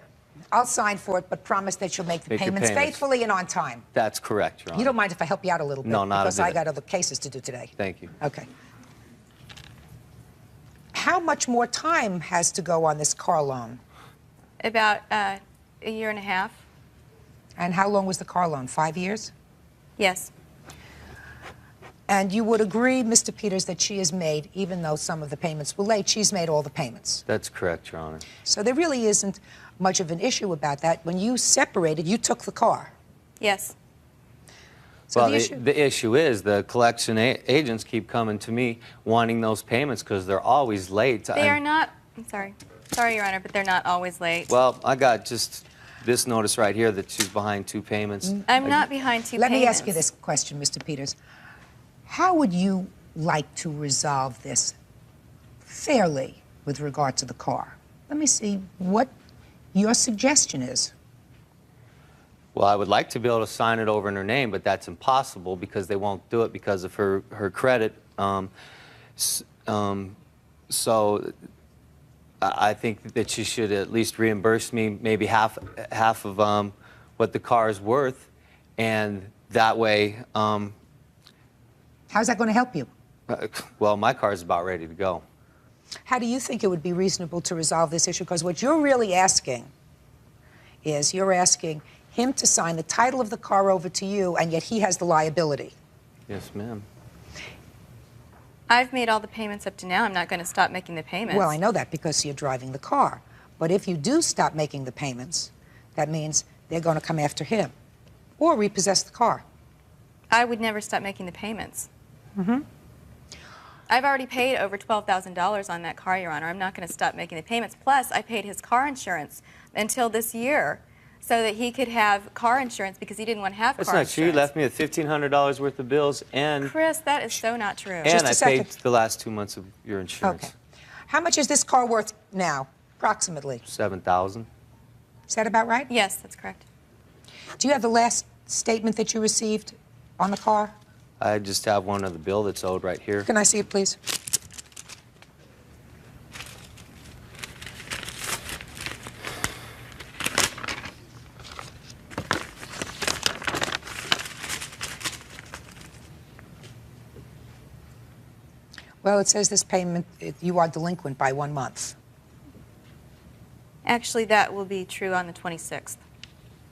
I'll sign for it, but promise that you'll make the payments faithfully and on time. That's correct, Your Honor. You don't mind if I help you out a little bit? No, not a because I bit. got other cases to do today. Thank you. Okay. How much more time has to go on this car loan? About a year and a half. And how long was the car loan? 5 years? Yes. And you would agree, Mr. Peters, that she has made, even though some of the payments were late, she's made all the payments. That's correct, Your Honor. So there really isn't much of an issue about that. When you separated, you took the car. Yes. So Well, the the issue is the collection agents keep coming to me wanting those payments because they're always late. They are not, I'm sorry. Sorry, Your Honor, but they're not always late. Well, I got just this notice right here that she's behind 2 payments. I'm not behind 2 Let payments. me ask you this question, Mr. Peters. How would you like to resolve this fairly with regard to the car? Let me see what your suggestion is. Well, I would like to be able to sign it over in her name, but that's impossible because they won't do it because of her credit. So I think that she should at least reimburse me maybe half of what the car is worth, and that way. How's that going to help you? Well, my car's about ready to go. How do you think it would be reasonable to resolve this issue? Because what you're really asking is you're asking him to sign the title of the car over to you, and yet he has the liability. Yes, ma'am. I've made all the payments up to now. I'm not going to stop making the payments. Well, I know that because you're driving the car. But if you do stop making the payments, that means they're going to come after him or repossess the car. I would never stop making the payments. Mm-hmm. I've already paid over $12,000 on that car, Your Honor. I'm not going to stop making the payments. Plus, I paid his car insurance until this year so that he could have car insurance because he didn't want to have That's car not insurance. true. You left me with $1,500 worth of bills, and Chris, that is so not true. and I paid the last 2 months of your insurance. Okay. How much is this car worth now, approximately? $7,000. Is that about right? Yes, that's correct. Do you have the last statement that you received on the car? I just have one of the bill that's owed right here. Can I see it, please? Well, it says this payment, you are delinquent by 1 month. Actually, that will be true on the 26th.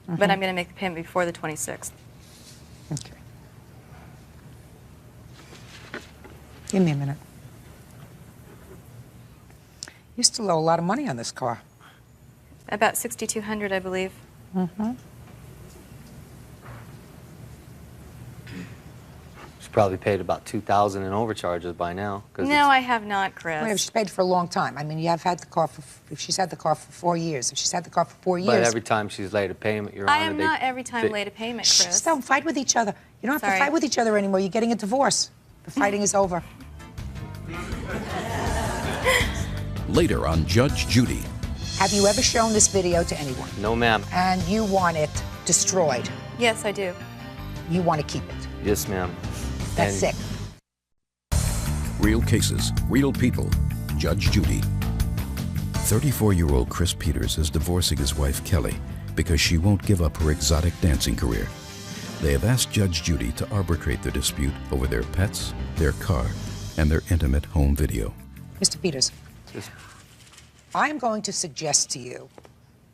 But I'm going to make the payment before the 26th. Okay. Give me a minute. You still owe a lot of money on this car. About $6,200, I believe. Mm-hmm. She's probably paid about $2,000 in overcharges by now. No, I have not, Chris. Wait, she's paid for a long time. I mean, you have had the car for, if she's had the car for 4 years, if she's had the car for 4 years. But every time she's late a payment, Your Honor, I am not every time late a payment, Chris. Just don't fight with each other. You don't have Sorry. to fight with each other anymore. You're getting a divorce. The fighting is over. Later on Judge Judy. Have you ever shown this video to anyone? No, ma'am. And you want it destroyed? Yes, I do. You want to keep it? Yes, ma'am. That's And it. Real cases, real people. Judge Judy. 34-year-old Chris Peters is divorcing his wife Kelly because she won't give up her exotic dancing career. They have asked Judge Judy to arbitrate the dispute over their pets, their car, and their intimate home video. Mr. Peters, I'm going to suggest to you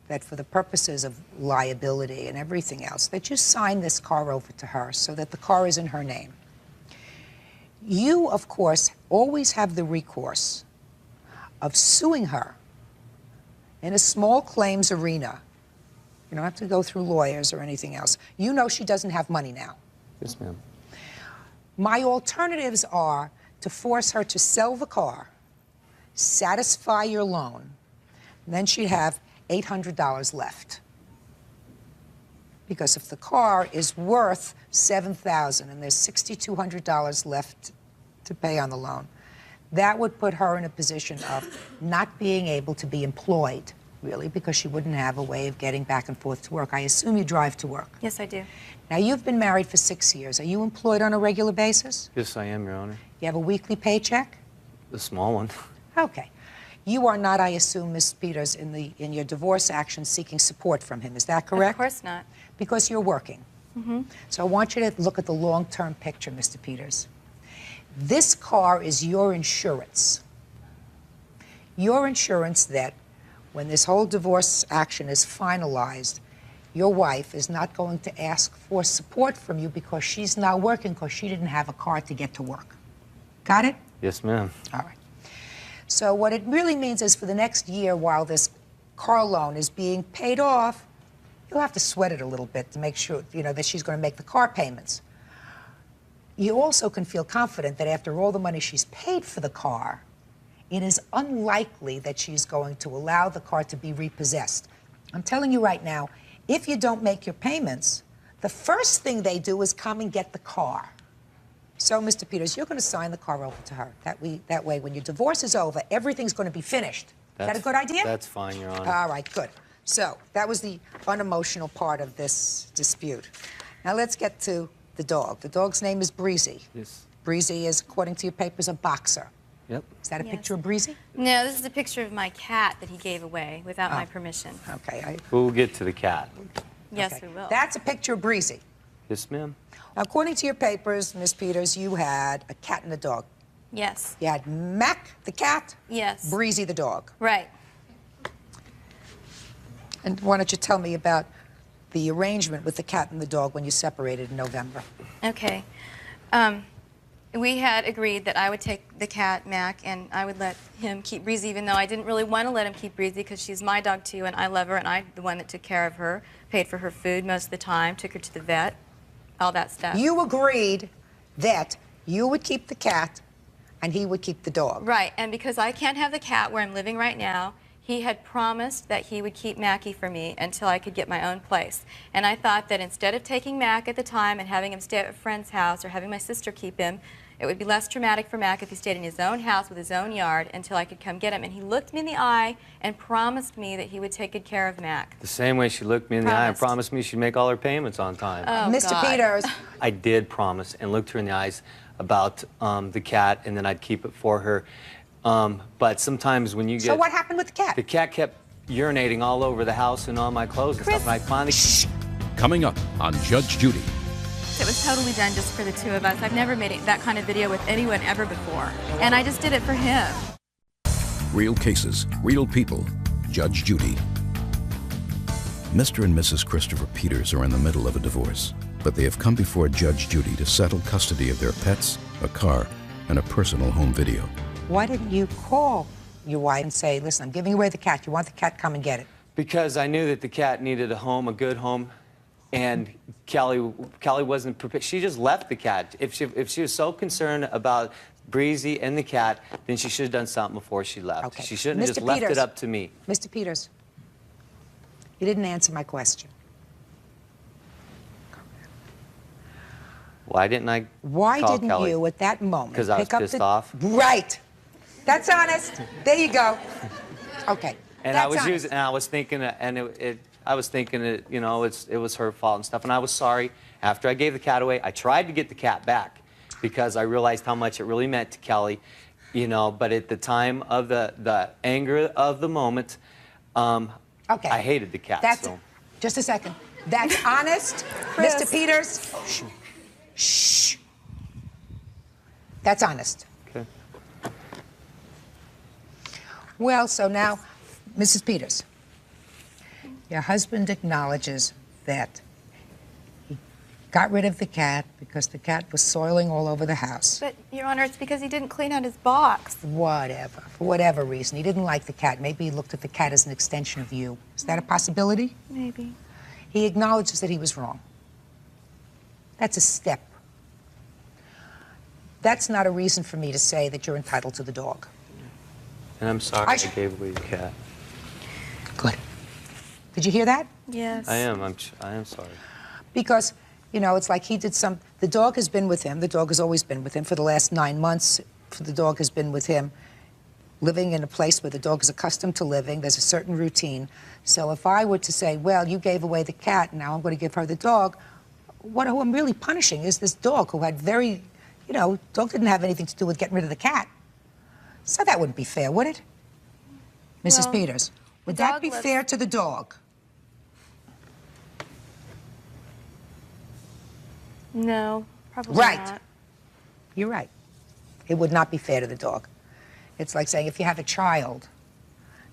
that for the purposes of liability and everything else, that you sign this car over to her so that the car is in her name. You, of course, always have the recourse of suing her in a small claims arena. You don't have to go through lawyers or anything else. You know she doesn't have money now. Yes, ma'am. My alternatives are to force her to sell the car, satisfy your loan, and then she'd have $800 left. Because if the car is worth $7,000 and there's $6,200 left to pay on the loan, that would put her in a position of not being able to be employed, really, because she wouldn't have a way of getting back and forth to work. I assume you drive to work. Yes, I do. Now, you've been married for 6 years. Are you employed on a regular basis? Yes, I am, Your Honor. You have a weekly paycheck? The small one. Okay. You are not, I assume, Ms. Peters, in your divorce action seeking support from him. Is that correct? Of course not. Because you're working. Mm-hmm. So I want you to look at the long-term picture, Mr. Peters. This car is your insurance. Your insurance that when this whole divorce action is finalized, your wife is not going to ask for support from you because she's not working because she didn't have a car to get to work. Got it? Yes, ma'am. All right. So what it really means is for the next year while this car loan is being paid off, you'll have to sweat it a little bit to make sure, you know, that she's going to make the car payments. You also can feel confident that after all the money she's paid for the car, it is unlikely that she's going to allow the car to be repossessed. I'm telling you right now, if you don't make your payments, the first thing they do is come and get the car. So, Mr. Peters, you're going to sign the car over to her. That way, when your divorce is over, everything's going to be finished. Is that a good idea? That's fine, Your Honor. All right, good. So, that was the unemotional part of this dispute. Now, let's get to the dog. The dog's name is Breezy. Yes. Breezy is, according to your papers, a boxer. Yep. Is that a Yes. picture of Breezy? No, this is a picture of my cat that he gave away without my permission. Okay. We'll get to the cat. Yes, Okay. we will. That's a picture of Breezy. Yes, ma'am. Now, according to your papers, Ms. Peters, you had a cat and a dog. Yes. You had Mac, the cat. Yes. Breezy, the dog. Right. And why don't you tell me about the arrangement with the cat and the dog when you separated in November? Okay. We had agreed that I would take the cat, Mac, and I would let him keep Breezy, even though I didn't really want to let him keep Breezy because she's my dog too, and I love her, and I'm the one that took care of her, paid for her food most of the time, took her to the vet, all that stuff. You agreed that you would keep the cat and he would keep the dog. Right, and because I can't have the cat where I'm living right now, he had promised that he would keep Mackie for me until I could get my own place. And I thought that instead of taking Mac at the time and having him stay at a friend's house or having my sister keep him, it would be less traumatic for Mac if he stayed in his own house with his own yard until I could come get him. And he looked me in the eye and promised me that he would take good care of Mac. The same way she looked me in the eye and promised me she'd make all her payments on time. Oh, Mr. God. Peters. I did promise and looked her in the eyes about the cat, and then I'd keep it for her. But sometimes when you get... So what happened with the cat? The cat kept urinating all over the house and on my clothes and stuff, and I finally... Coming up on Judge Judy. It was totally done just for the two of us. I've never made that kind of video with anyone ever before. And I just did it for him. Real cases, real people. Judge Judy. Mr. and Mrs. Christopher Peters are in the middle of a divorce, but they have come before Judge Judy to settle custody of their pets, a car, and a personal home video. Why didn't you call your wife and say, listen, I'm giving away the cat. You want the cat, come and get it? Because I knew that the cat needed a home, a good home, and Kelly wasn't prepared. She just left the cat. If she was so concerned about Breezy and the cat, then she should have done something before she left. Okay. She shouldn't have Mr. just left Peters. it up to me. Mr. Peters, you didn't answer my question. Why didn't I Why call didn't Kelly? you, at that moment, Because I was pick up pissed the... off. Right. That's honest. There you go. Okay. And That's I was honest. using, and I was thinking, I was thinking that, you know, it was her fault and stuff, and I was sorry. After I gave the cat away, I tried to get the cat back because I realized how much it really meant to Kelly, you know. But at the time of the anger of the moment, Okay. I hated the cat. That's so. just a second. That's honest, Mr. Peters. Shh. Shh. That's honest. Okay. Well, so now, Mrs. Peters, your husband acknowledges that he got rid of the cat because the cat was soiling all over the house. But, Your Honor, it's because he didn't clean out his box. Whatever. For whatever reason. He didn't like the cat. Maybe he looked at the cat as an extension of you. Is that a possibility? Maybe. He acknowledges that he was wrong. That's a step. That's not a reason for me to say that you're entitled to the dog. And I'm sorry I gave away the cat. Good. Did you hear that? Yes. I am sorry. Because, you know, it's like he did some... The dog has been with him. The dog has always been with him for the last 9 months. The dog has been with him, living in a place where the dog is accustomed to living. There's a certain routine. So if I were to say, well, you gave away the cat, and now I'm going to give her the dog, who I'm really punishing is this dog who had very... You know, dog didn't have anything to do with getting rid of the cat. So that wouldn't be fair, would it? Mrs. Well, Peters, would that be fair to the dog? No, probably Right. not. You're right. It would not be fair to the dog. It's like saying if you have a child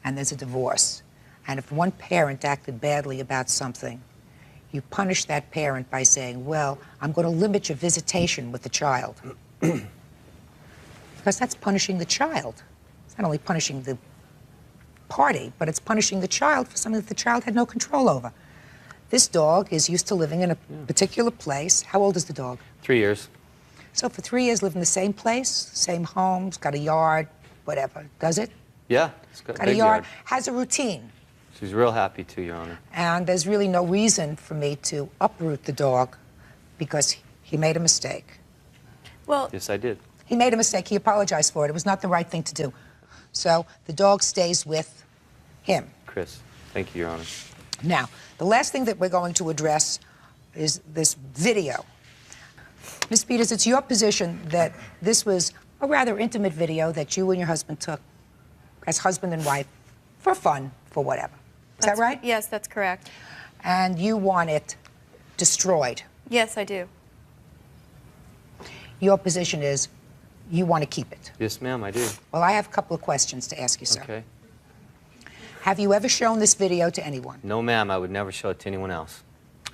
and there's a divorce, and if one parent acted badly about something, you punish that parent by saying, well, I'm going to limit your visitation with the child. Because that's punishing the child. It's not only punishing the party, but it's punishing the child for something that the child had no control over. This dog is used to living in a particular place. How old is the dog? 3 years. So for 3 years, lived in the same place, same homes, got a yard, whatever. Does it? Yeah, it's got a Got a big yard, yard. has a routine. She's real happy too, Your Honor. And there's really no reason for me to uproot the dog because he made a mistake. Well, Yes, I did. He made a mistake. He apologized for it. It was not the right thing to do. So the dog stays with him. Chris, thank you, Your Honor. Now, the last thing that we're going to address is this video. Ms. Peters, it's your position that this was a rather intimate video that you and your husband took as husband and wife for fun, for whatever. Is that right? Yes, that's correct. And you want it destroyed. Yes, I do. Your position is you want to keep it? Yes, ma'am, I do. Well, I have a couple of questions to ask you, sir. Okay. Have you ever shown this video to anyone? No, ma'am, I would never show it to anyone else.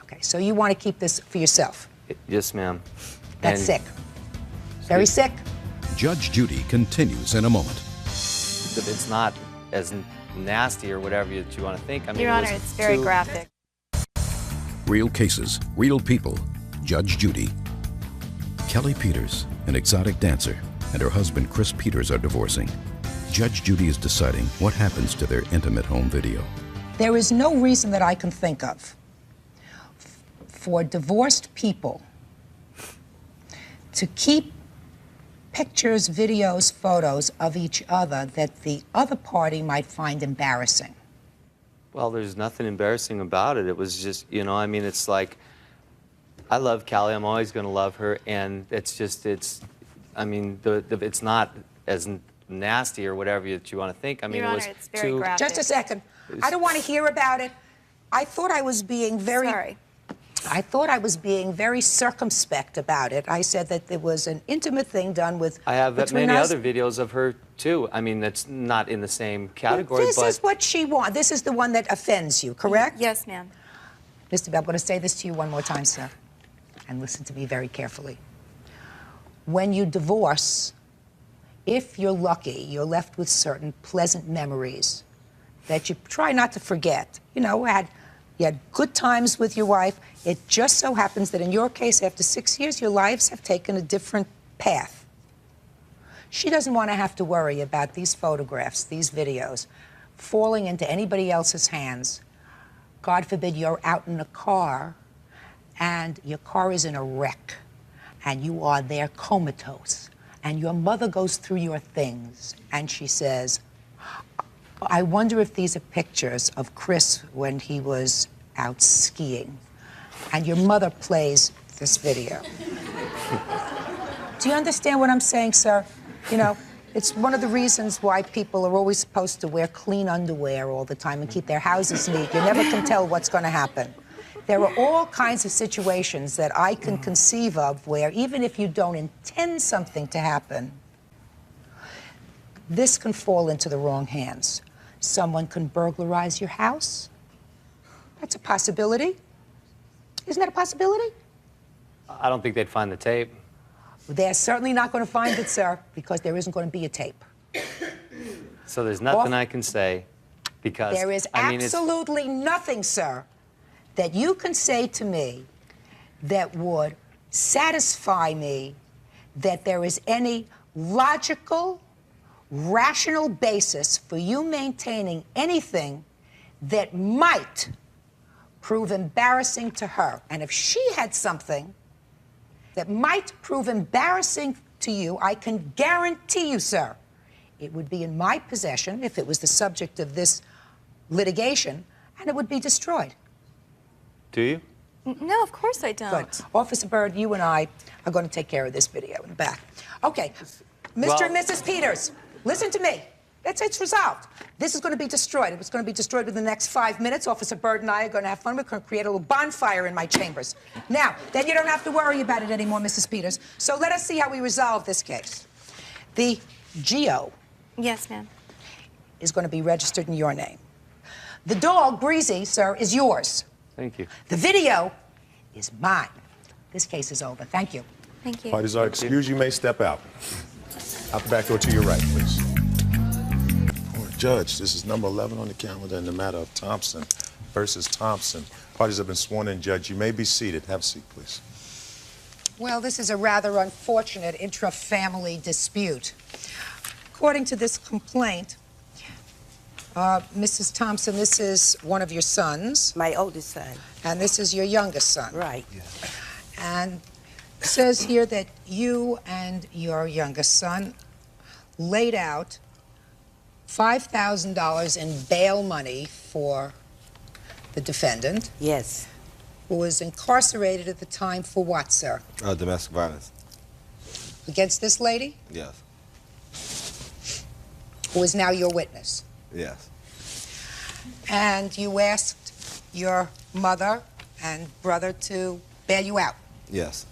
Okay, so you want to keep this for yourself? Yes, ma'am. That's And sick. Very sick. Judge Judy continues in a moment. It's not as nasty or whatever that you want to think. I mean, Your it Honor, was it's very too- graphic. Real cases, real people. Judge Judy. Kelly Peters, an exotic dancer, and her husband Chris Peters are divorcing. Judge Judy is deciding what happens to their intimate home video. There is no reason that I can think of for divorced people to keep pictures, videos, photos of each other that the other party might find embarrassing. Well, there's nothing embarrassing about it. It was just, you know, I mean, it's like, I love Callie. I'm always going to love her. And it's just, I mean, it's not as nasty or whatever that you want to think. I mean, Your it was Honor, it's very too... graphic. Just a second. I don't want to hear about it. I thought I was being very... Sorry. I thought I was being very circumspect about it. I said that there was an intimate thing done with... I have between many us. other videos of her, too. I mean, that's not in the same category, This but... is what she wants. This is the one that offends you, correct? Yes, ma'am. Mr. Bell, I'm going to say this to you one more time, sir, and listen to me very carefully. When you divorce, if you're lucky, you're left with certain pleasant memories that you try not to forget. You know, you had good times with your wife. It just so happens that in your case, after 6 years, your lives have taken a different path. She doesn't want to have to worry about these photographs, these videos, falling into anybody else's hands. God forbid you're out in a car and your car is in a wreck and you are there comatose and your mother goes through your things and she says, I wonder if these are pictures of Chris when he was out skiing. And your mother plays this video. Do you understand what I'm saying, sir? You know, it's one of the reasons why people are always supposed to wear clean underwear all the time and keep their houses neat. You never can tell what's going to happen. There are all kinds of situations that I can conceive of where even if you don't intend something to happen, this can fall into the wrong hands. Someone can burglarize your house. That's a possibility. Isn't that a possibility? I don't think they'd find the tape. They're certainly not going to find it, sir, because there isn't going to be a tape. So there's nothing I can say because... There is absolutely nothing, sir, that you can say to me that would satisfy me that there is any logical, rational basis for you maintaining anything that might prove embarrassing to her. And if she had something that might prove embarrassing to you, I can guarantee you, sir, it would be in my possession if it was the subject of this litigation, and it would be destroyed. Do you? No, of course I don't. Good. Officer Byrd, you and I are going to take care of this video in the back. Okay, Mr. and Mrs. Peters, listen to me. It's resolved. This is going to be destroyed. It's going to be destroyed within the next 5 minutes. Officer Byrd and I are going to have fun. We're going to create a little bonfire in my chambers. Now, then you don't have to worry about it anymore, Mrs. Peters. So let us see how we resolve this case. The Geo. Yes, ma'am. Is going to be registered in your name. The dog, Breezy, sir, is yours. Thank you. The video is mine. This case is over. Thank you. Thank you. Parties are excused. You may step out. Out the back door to your right, please. Judge, this is number 11 on the calendar in the matter of Thompson versus Thompson. Parties have been sworn in, Judge. You may be seated. Have a seat, please. Well, this is a rather unfortunate intra-family dispute. According to this complaint, Mrs. Thompson, this is one of your sons. My oldest son. And this is your youngest son. Right. And it says here that you and your youngest son laid out $5,000 in bail money for the defendant. Yes. Who was incarcerated at the time for what, sir? Domestic violence. Against this lady? Yes. Who is now your witness? Yes. And you asked your mother and brother to bail you out? Yes.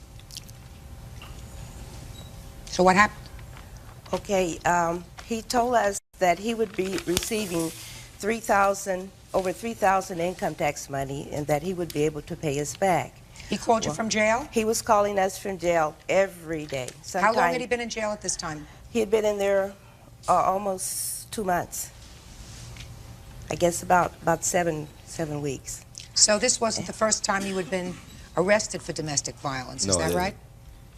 So what happened? Okay, he told us that he would be receiving over $3,000 income tax money and that he would be able to pay us back. He called you from jail? He was calling us from jail every day. How long had he been in jail at this time? He had been in there almost 2 months. I guess about 7 weeks. So this wasn't the first time you had been arrested for domestic violence, No, is I that didn't. right?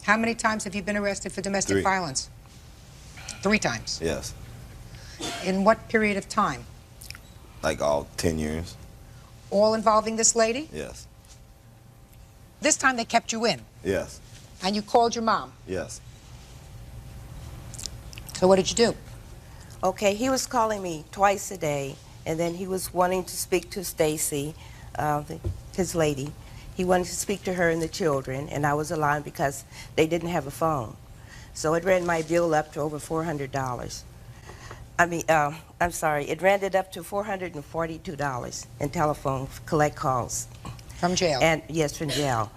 How many times have you been arrested for domestic 3. violence? 3 times. Yes. In what period of time? Like all 10 years. All involving this lady? Yes. This time they kept you in, Yes. and you called your mom. Yes. So what did you do? Okay, he was calling me twice a day, and then he was wanting to speak to Stacy, his lady. He wanted to speak to her and the children, and I was allowing because they didn't have a phone. So it ran my bill up to over $400. I mean, I'm sorry, it ran it up to $442 in telephone collect calls. From jail? And yes, from jail.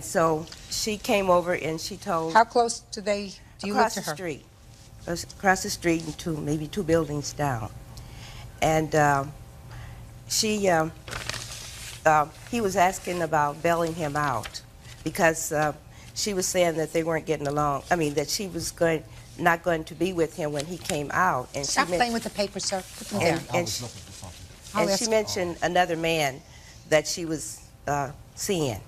So she came over and she told... How close do you live across to the her? street. Across the street and maybe 2 buildings down. And he was asking about bailing him out because she was saying that they weren't getting along. I mean, that she was not going to be with him when he came out. And Stop playing with the paper, sir. Put them down. And she mentioned another man that she was seeing.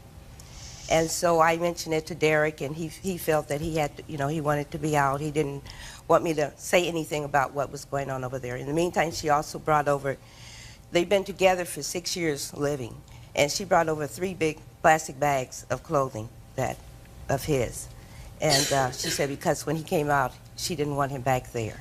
And so I mentioned it to Derek, and he felt that he had to, he wanted to be out. He didn't want me to say anything about what was going on over there. In the meantime, she also brought over, they've been together for 6 years living, and she brought over 3 big plastic bags of clothing of his. And she said because when he came out, she didn't want him back there.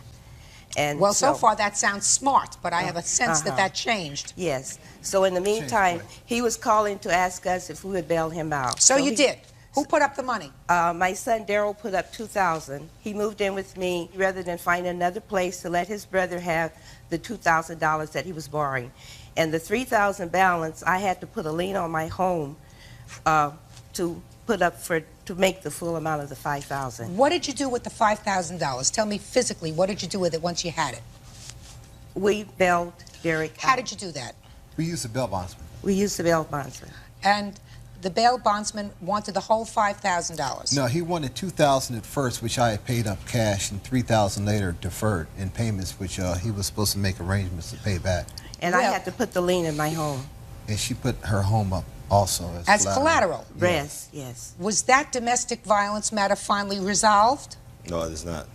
And Well, so far that sounds smart, but I have a sense that changed. Yes. So in the meantime, he was calling to ask us if we would bail him out. So you did? Who put up the money? My son Daryl put up $2,000. He moved in with me rather than find another place to let his brother have the $2,000 that he was borrowing. And the $3,000 balance, I had to put a lien on my home to make the full amount of the $5,000. What did you do with the $5,000? Tell me physically, what did you do with it once you had it? We bailed Derek out. How did you do that? We used the bail bondsman. We used the bail bondsman. And the bail bondsman wanted the whole $5,000? No, he wanted $2,000 at first, which I had paid up cash, and $3,000 later deferred in payments, which he was supposed to make arrangements to pay back. And I had to put the lien in my home. And she put her home up also As collateral? Yes, yes. Was that domestic violence matter finally resolved? No, it is not.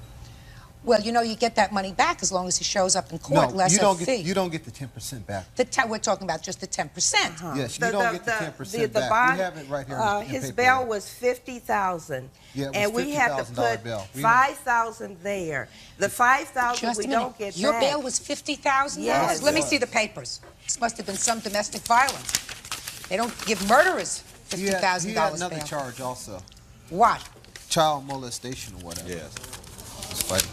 Well, you get that money back as long as he shows up in court, less a fee. You don't get the 10% back. We're talking about just the 10%. Yes, you don't get the 10% back. Bond, we have it right here. His bail was $50,000. Yeah, it was and we had to put $5,000 there. The $5,000 we don't get Your back. bail was $50,000? Yes. Let me see the papers. This must have been some domestic violence. They don't give murderers $50,000 He had another bail. charge also. What? Child molestation or whatever. Yes. It's fighting.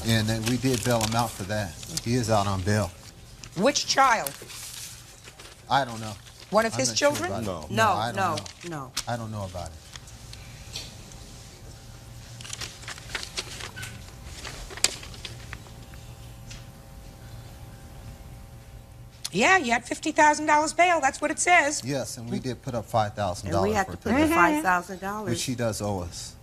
And then we did bail him out for that. He is out on bail. Which child? I don't know. One of I'm his not sure children? about it. No, I don't know. no. I don't know about it. Yeah, you had $50,000 bail. That's what it says. Yes, and we did put up $5,000 And we had for to it. put the $5,000. Which he does owe us.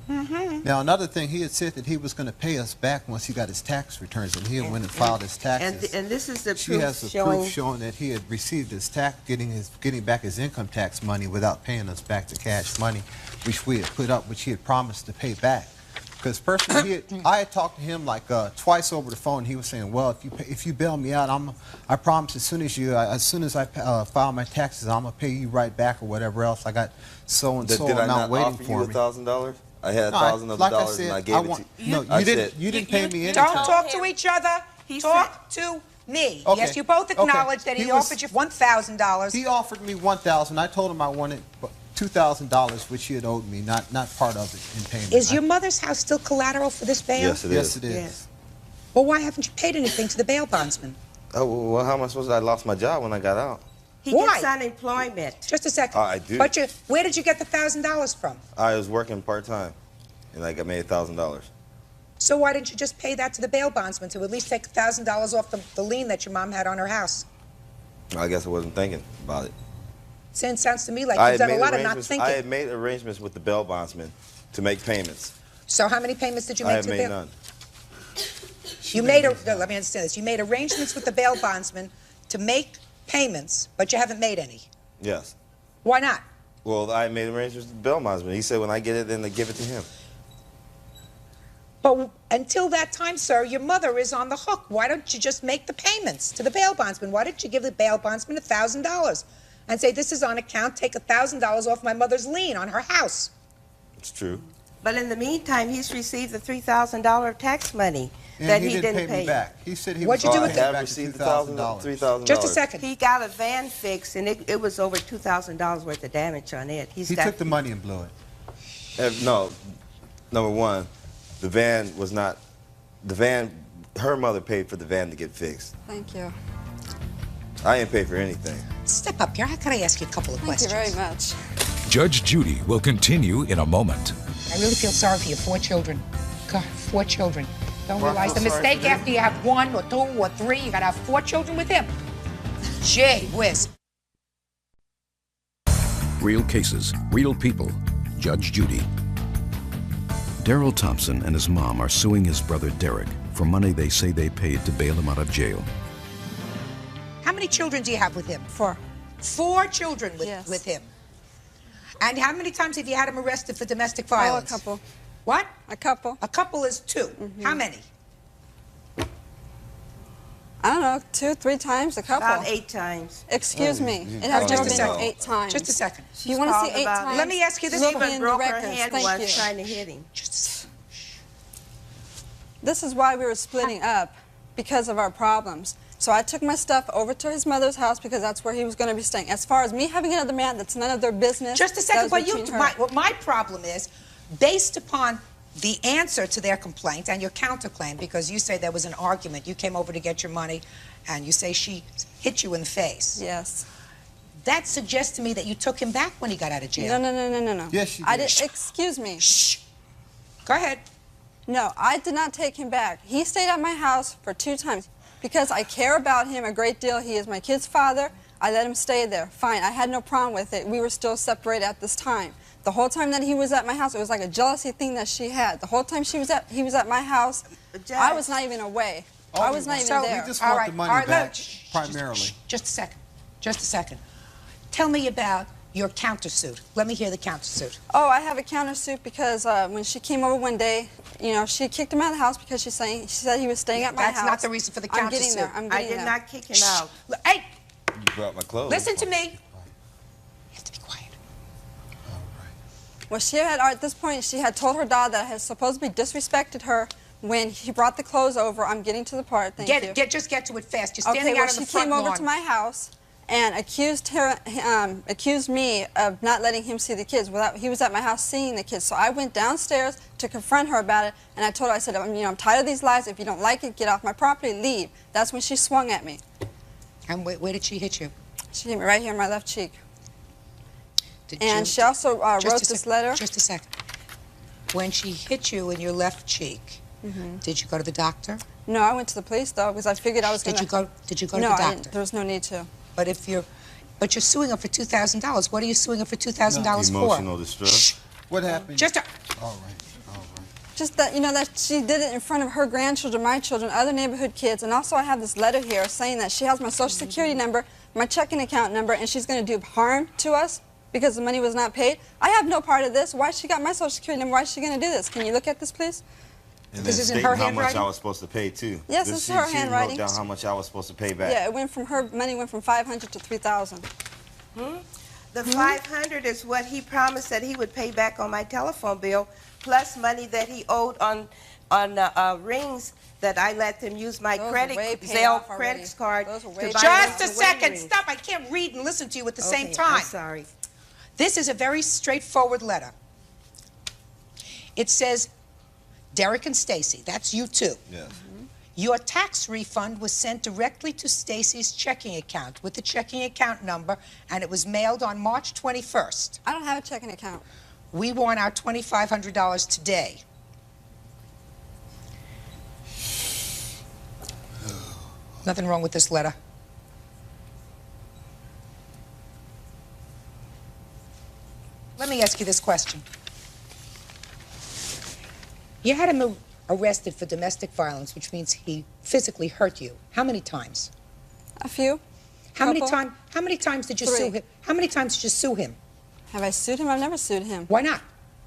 Now, another thing, he had said that he was going to pay us back once he got his tax returns, and he had went and filed his taxes. And this is the She proof has the proof showing that he had received his tax, getting back his income tax money without paying us back the cash money, which we had put up, which he had promised to pay back. Because personally, I had talked to him like twice over the phone. He was saying, "Well, if you bail me out, I promise as soon as I file my taxes, I'm gonna pay you right back or whatever else. I got so and so Did I amount not waiting offer for you me." $1,000? I had No, $1,000 of like I dollars said, and I gave it to you. No, you didn't pay me anything. Don't talk to each other. Talk to me. Okay. Yes, you both acknowledge that he offered you $1,000. He offered me $1,000. I told him I wanted $2,000, which he had owed me, not part of it in payment. Is your mother's house still collateral for this bail? Yes, it is. Yes, it is. Yes. Well, why haven't you paid anything to the bail bondsman? Oh, well, how am I supposed to? I lost my job when I got out. He gets unemployment. Just a second. I do. But where did you get the $1,000 from? I was working part-time and I got made $1,000. So why didn't you just pay that to the bail bondsman to at least take $1,000 off the lien that your mom had on her house? I guess I wasn't thinking about it. Sounds to me like you've done a lot of not thinking. I had made arrangements with the bail bondsman to make payments. So how many payments did you make to the bail? I have made none. You made let me understand this. You made arrangements with the bail bondsman to make payments, but you haven't made any. Yes. Why not? Well, I made arrangements with the bail bondsman. He said when I get it, then they give it to him. But until that time, sir, your mother is on the hook. Why don't you just make the payments to the bail bondsman? Why didn't you give the bail bondsman $1,000 and say, this is on account, take $1,000 off my mother's lien on her house? It's true. But in the meantime, he's received the $3,000 tax money that he didn't pay me back. He said he What'd was you do with going to it? pay back $3,000. Just a second. He got a van fixed, and it was over $2,000 worth of damage on it. He took the money and blew it. No, number one, the van was not, her mother paid for the van to get fixed. Thank you. I didn't pay for anything. Step up here. How can I ask you a couple of questions? Thank you very much. Judge Judy will continue in a moment. I really feel sorry for you. 4 children. God, 4 children. Don't realize the mistake after you have 1 or 2 or 3. You gotta have 4 children with him. Gee whiz. Real cases, real people. Judge Judy. Daryl Thompson and his mom are suing his brother Derek for money they say they paid to bail him out of jail. How many children do you have with him? 4. 4 children with him. And how many times have you had him arrested for domestic violence? Oh, a couple. What? A couple. A couple is 2. How many? I don't know, 2, 3 times, a couple. About 8 times. Excuse me. It has never been 8 times. Just a second. You want to see 8 times? Let me ask you this. Look Even in broke the her records. hand Thank once you. trying to hit him. Just a second. This is why we were splitting up, because of our problems. So I took my stuff over to his mother's house because that's where he was going to be staying. As far as me having another man, that's none of their business. Just a second. That was between her. What my problem is, based upon the answer to their complaint and your counterclaim, because you say there was an argument, you came over to get your money, and you say she hit you in the face. Yes. That suggests to me that you took him back when he got out of jail. No. Yes, you I did. did. Excuse me. Shh. Go ahead. No, I did not take him back. He stayed at my house for 2 times because I care about him a great deal. He is my kid's father. I let him stay there. Fine. I had no problem with it. We were still separated at this time. The whole time that he was at my house, it was like a jealousy thing that she had. The whole time he was at my house, I was not even away. I was not even there. We just want the money back, primarily. Just a second. Just a second. Tell me about your countersuit. Let me hear the countersuit. Oh, I have a countersuit because when she came over one day, you know, she kicked him out of the house because she said he was staying at my house. That's not the reason for the countersuit. I'm getting there. I'm getting there. I did not kick him out. Hey! You brought my clothes. Listen to me. Well, she had, at this point, she had told her dad that I had supposedly disrespected her when he brought the clothes over. I'm getting to the part. Thank you. Just get to it fast. You're standing okay, well, out on the front she came over lawn. to my house and accused me of not letting him see the kids. He was at my house seeing the kids. So I went downstairs to confront her about it, and I told her, I said, I'm tired of these lies. If you don't like it, get off my property, leave. That's when she swung at me. And where did she hit you? She hit me right here in my left cheek. She also wrote this letter. Just a second. When she hit you in your left cheek, did you go to the doctor? No, I went to the police though because I figured I was going to. Did you go to no, the I doctor? didn't. There was no need to. But you're suing her for $2,000. What are you suing her for $2,000 for? Emotional distress. What happened? All right. Just that, you know, that she did it in front of her grandchildren, my children, other neighborhood kids, and also I have this letter here saying that she has my social security number, my checking account number, and she's going to do harm to us because the money was not paid. I have no part of this. Why she got my social security number? Why is she going to do this? Can you look at this, please? And this then isn't stating her how much handwriting? I was supposed to pay too. Yes, it's her handwriting. She wrote down how much I was supposed to pay back. Yeah, it went from her money went from $500 to $3,000. The $500 is what he promised that he would pay back on my telephone bill, plus money that he owed on rings that I let them use my Zelle credit card. Just a second. Stop. I can't read and listen to you at the same time. I'm sorry. This is a very straightforward letter. It says, Derek and Stacy, that's you two. Yes. Your tax refund was sent directly to Stacy's checking account with the checking account number, and it was mailed on March 21st. I don't have a checking account. We want our $2,500 today. Nothing wrong with this letter. Let me ask you this question. You had him arrested for domestic violence, which means he physically hurt you. How many times? A few. How many times did you sue him? How many times did you sue him? Have I sued him? I've never sued him. Why not?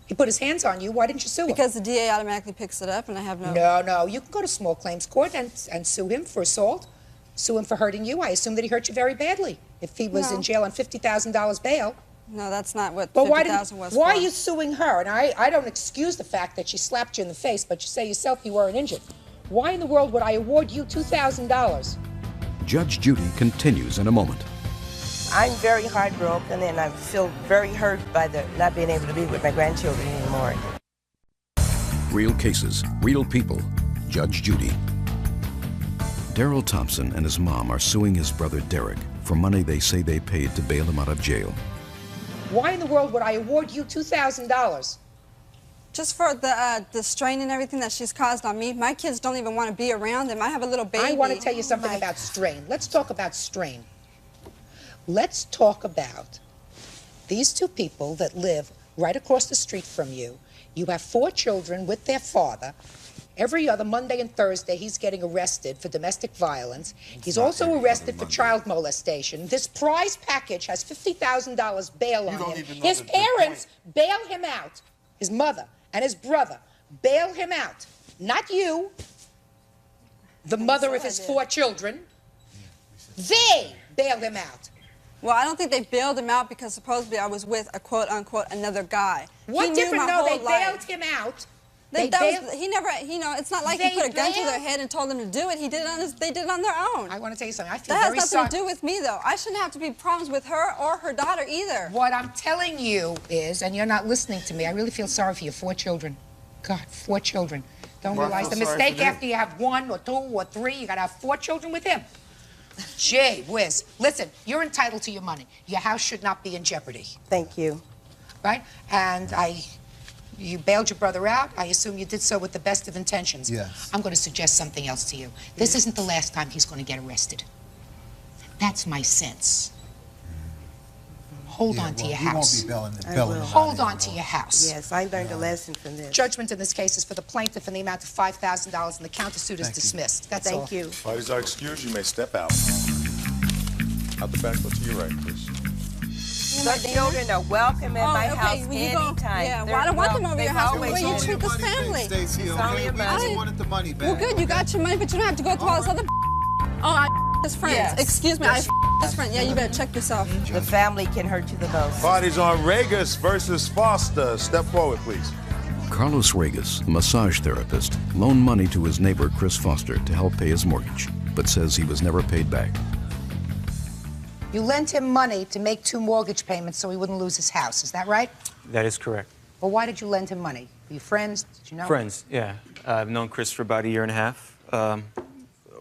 He put his hands on you. Why didn't you sue him? Because the DA automatically picks it up, and I have no... No. You can go to small claims court and sue him for assault, sue him for hurting you. I assume that he hurt you very badly if he was in jail on $50,000 bail. No, that's not what But $50,000 was why for. are you suing her? And I don't excuse the fact that she slapped you in the face, but you say yourself you weren't injured. Why in the world would I award you $2,000? Judge Judy continues in a moment. I'm very heartbroken, and I feel very hurt by the not being able to be with my grandchildren anymore. Real cases, real people. Judge Judy. Darrell Thompson and his mom are suing his brother Derek for money they say they paid to bail him out of jail. Why in the world would I award you $2,000? Just for the strain and everything that she's caused on me. My kids don't even want to be around them. I have a little baby. I want to tell you something about strain. Let's talk about strain. Let's talk about these two people that live right across the street from you. You have 4 children with their father. Every other Monday and Thursday, he's getting arrested for domestic violence. He's also arrested for child molestation. This prize package has $50,000 bail on him. His parents bail him out. His mother and his brother bail him out. Not you, the mother of his 4 children. They bail him out. Well, I don't think they bailed him out because supposedly I was with a quote-unquote another guy. What different? No, they bailed him out. He never, it's not like he put a gun to their head and told them to do it. He did it on they did it on their own. I want to tell you something. I feel that very has nothing to do with me, though. I shouldn't have to be problems with her or her daughter either. What I'm telling you is, and you're not listening to me, I really feel sorry for your 4 children. God, 4 children. Don't realize the mistake after you have 1 or 2 or 3. You got to have 4 children with him. Gee whiz. Listen, you're entitled to your money. Your house should not be in jeopardy. Thank you. Right? And you bailed your brother out. I assume you did so with the best of intentions. Yes. I'm going to suggest something else to you. This isn't the last time he's going to get arrested. That's my sense. Hold on to your house. He won't be bailing Hold on to your house. Yes, I learned a lesson from this. Judgment in this case is for the plaintiff in the amount of $5,000, and the countersuit is dismissed. That's all. Thank you. Parties are excused. You may step out. Out the back, go to your right, please. The children are welcome at my house anytime. Yeah, well, I don't want them over your house. The way you It's treat this only a family. money thing, Stacey, It's only a We money. just wanted the money back. Well, good, you got your money, but you don't have to go through all this other Oh, I his friends. Yes. Excuse me, I his friend. Yeah, you better check yourself. The family can hurt you the most. Parties on Regas versus Foster. Step forward, please. Carlos Regas, a massage therapist, loaned money to his neighbor Chris Foster to help pay his mortgage, but says he was never paid back. You lent him money to make 2 mortgage payments so he wouldn't lose his house. Is that right? That is correct. Well, why did you lend him money? Were you friends? Did you know him? Friends, yeah. I've known Chris for about 1.5 years.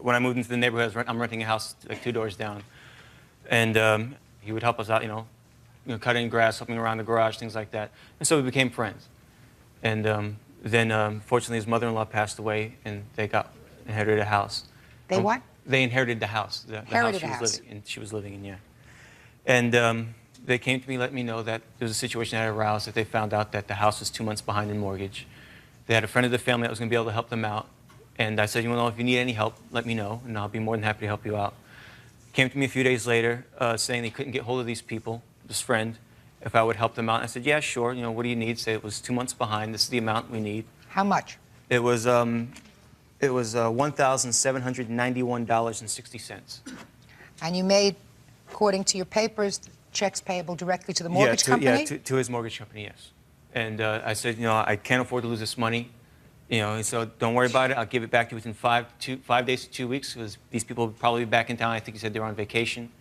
When I moved into the neighborhood, I'm renting a house like 2 doors down. And he would help us out, you know, cutting grass, helping around the garage, things like that. And so we became friends. And then, fortunately, his mother-in-law passed away, and they inherited a house. They what? They inherited the house. The Inherited house she was living in, yeah. And they came to me, let me know that there was a situation that had aroused, that they found out that the house was 2 months behind in mortgage. They had a friend of the family that was going to be able to help them out. And I said, you know, if you need any help, let me know, and I'll be more than happy to help you out. Came to me a few days later saying they couldn't get hold of these people, this friend, if I would help them out. And I said, yeah, sure. You know, what do you need? Say it was 2 months behind. This is the amount we need. How much? It was $1,791.60. And you made, according to your papers, checks payable directly to the mortgage company? Yeah, to his mortgage company, yes. And I said, you know, I can't afford to lose this money. You know, and so don't worry about it. I'll give it back to you within 5 days to 2 weeks, because these people will probably be back in town. I think he said they're on vacation.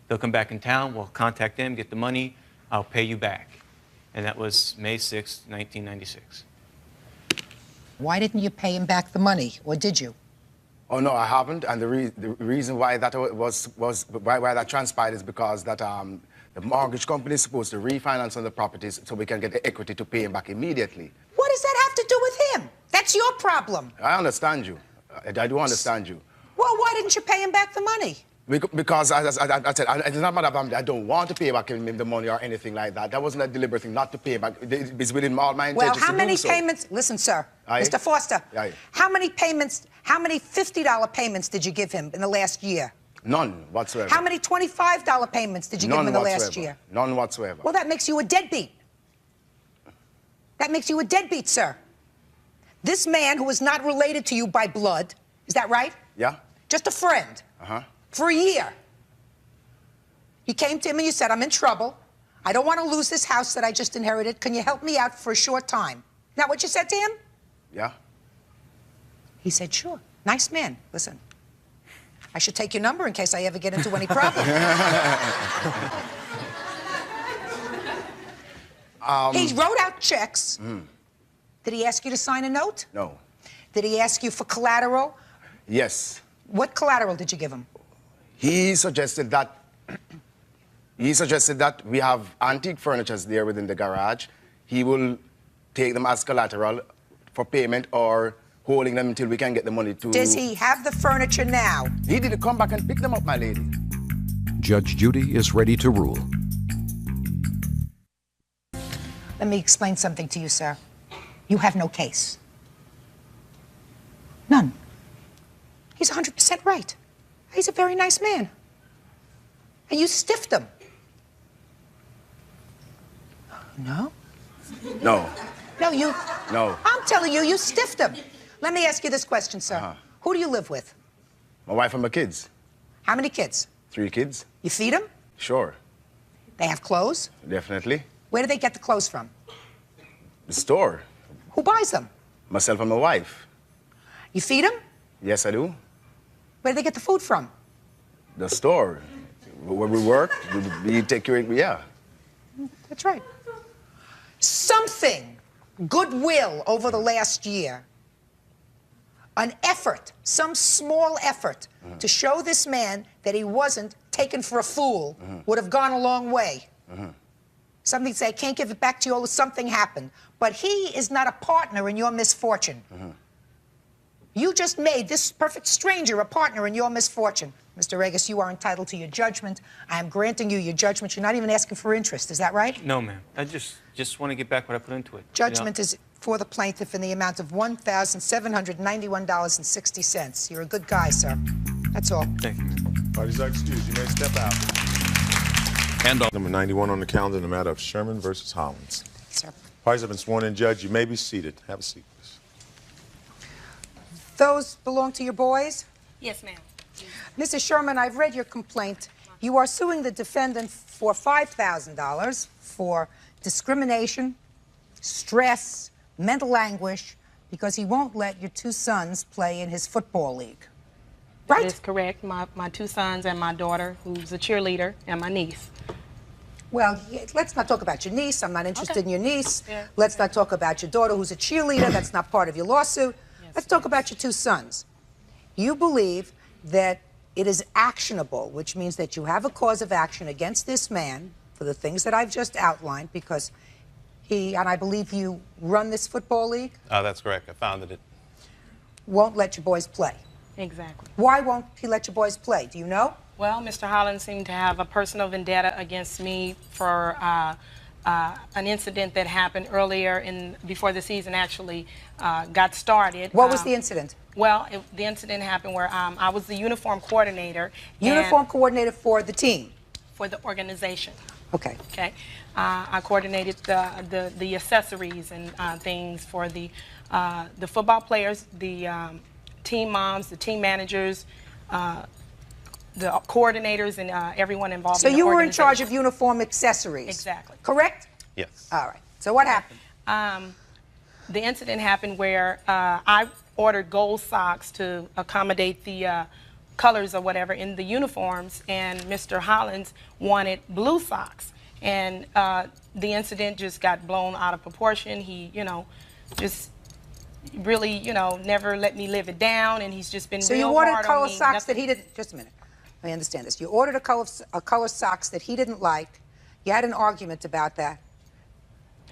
They'll come back in town. We'll contact them, get the money. I'll pay you back. And that was May 6, 1996. Why didn't you pay him back the money, or did you? Oh no, I haven't. And the reason why that why that transpired is because that The mortgage company is supposed to refinance on the properties so we can get the equity to pay him back immediately. What does that have to do with him? That's your problem. I understand you. I do understand you. Well, why didn't you pay him back the money? Because, as I said, it's not matter of I don't want to pay back him the money or anything like that. That wasn't a deliberate thing not to pay back. It's within all my intentions Well, how many to do payments? Listen, sir, Aye. Mr. Foster. Aye. How many payments? How many $50 payments did you give him in the last year? None whatsoever. How many $25 payments did you give him in the last year? None whatsoever. Well, that makes you a deadbeat. That makes you a deadbeat, sir. This man who is not related to you by blood, is that right? Yeah. Just a friend. For a year. You came to him and you said, I'm in trouble. I don't want to lose this house that I just inherited. Can you help me out for a short time? Is that what you said to him? Yeah. He said, sure. Nice man. Listen, I should take your number in case I ever get into any problem. He wrote out checks. Did he ask you to sign a note? No. Did he ask you for collateral? Yes. What collateral did you give him? He suggested that we have antique furniture there within the garage. He will take them as collateral for payment or holding them until we can get the money to... Does he have the furniture now? He didn't come back and pick them up, my lady. Judge Judy is ready to rule. Let me explain something to you, sir. You have no case. None. He's 100% right. He's a very nice man. And you stiffed him. No? No. No, you... No. I'm telling you, you stiffed him. Let me ask you this question, sir. Who do you live with? My wife and my kids. How many kids? 3 kids. You feed them? Sure. They have clothes? Definitely. Where do they get the clothes from? The store. Who buys them? Myself and my wife. You feed them? Yes, I do. Where do they get the food from? The store. Where we work, we take care of it, yeah. That's right. Something, goodwill over the last year, an effort, some small effort to show this man that he wasn't taken for a fool would have gone a long way. Something say, I can't give it back to you, or something happened. But he is not a partner in your misfortune. You just made this perfect stranger a partner in your misfortune. Mr. Regis, you are entitled to your judgment. I am granting you your judgment. You're not even asking for interest. Is that right? No, ma'am. I just want to get back what I put into it. Judgment is for the plaintiff in the amount of $1,791.60. You're a good guy, sir. That's all. Thank you, ma'am. Parties are excused. You may step out. And Number 91 on the calendar, the matter of Sherman versus Hollins. Sir. Parties have been sworn in, Judge. You may be seated. Have a seat, please. Those belong to your boys? Yes, ma'am. Mrs. Sherman, I've read your complaint. You are suing the defendant for $5,000 for discrimination, stress, mental anguish, because he won't let your 2 sons play in his football league. Right? That is correct. My 2 sons and my daughter, who's a cheerleader, and my niece. Well, let's not talk about your niece. I'm not interested in your niece. Yeah. Let's not talk about your daughter, who's a cheerleader. That's not part of your lawsuit. Let's talk about your 2 sons. You believe that it is actionable, which means that you have a cause of action against this man for the things that I've just outlined, because he, and I believe you run this football league, That's correct. I founded it. won't let your boys play. Exactly. Why won't he let your boys play? Do you know? Well, Mr. Hollins seemed to have a personal vendetta against me for an incident that happened earlier before the season actually got started. What was the incident? Well, the incident happened where I was the uniform coordinator. Uniform coordinator for the team? For the organization. Okay. Okay. I coordinated the accessories and things for the football players, the team moms, the team managers, the coordinators, and everyone involved So in the you were in organization. charge of uniform accessories? Exactly. Correct? Yes. All right. So what happened? The incident happened where I ordered gold socks to accommodate the colors or whatever in the uniforms, and Mr. Hollins wanted blue socks. And the incident just got blown out of proportion. He, just really, never let me live it down, and he's just been So real you ordered hard color on me. socks that he didn't, just a minute, let me understand this. You ordered a color socks that he didn't like, You had an argument about that.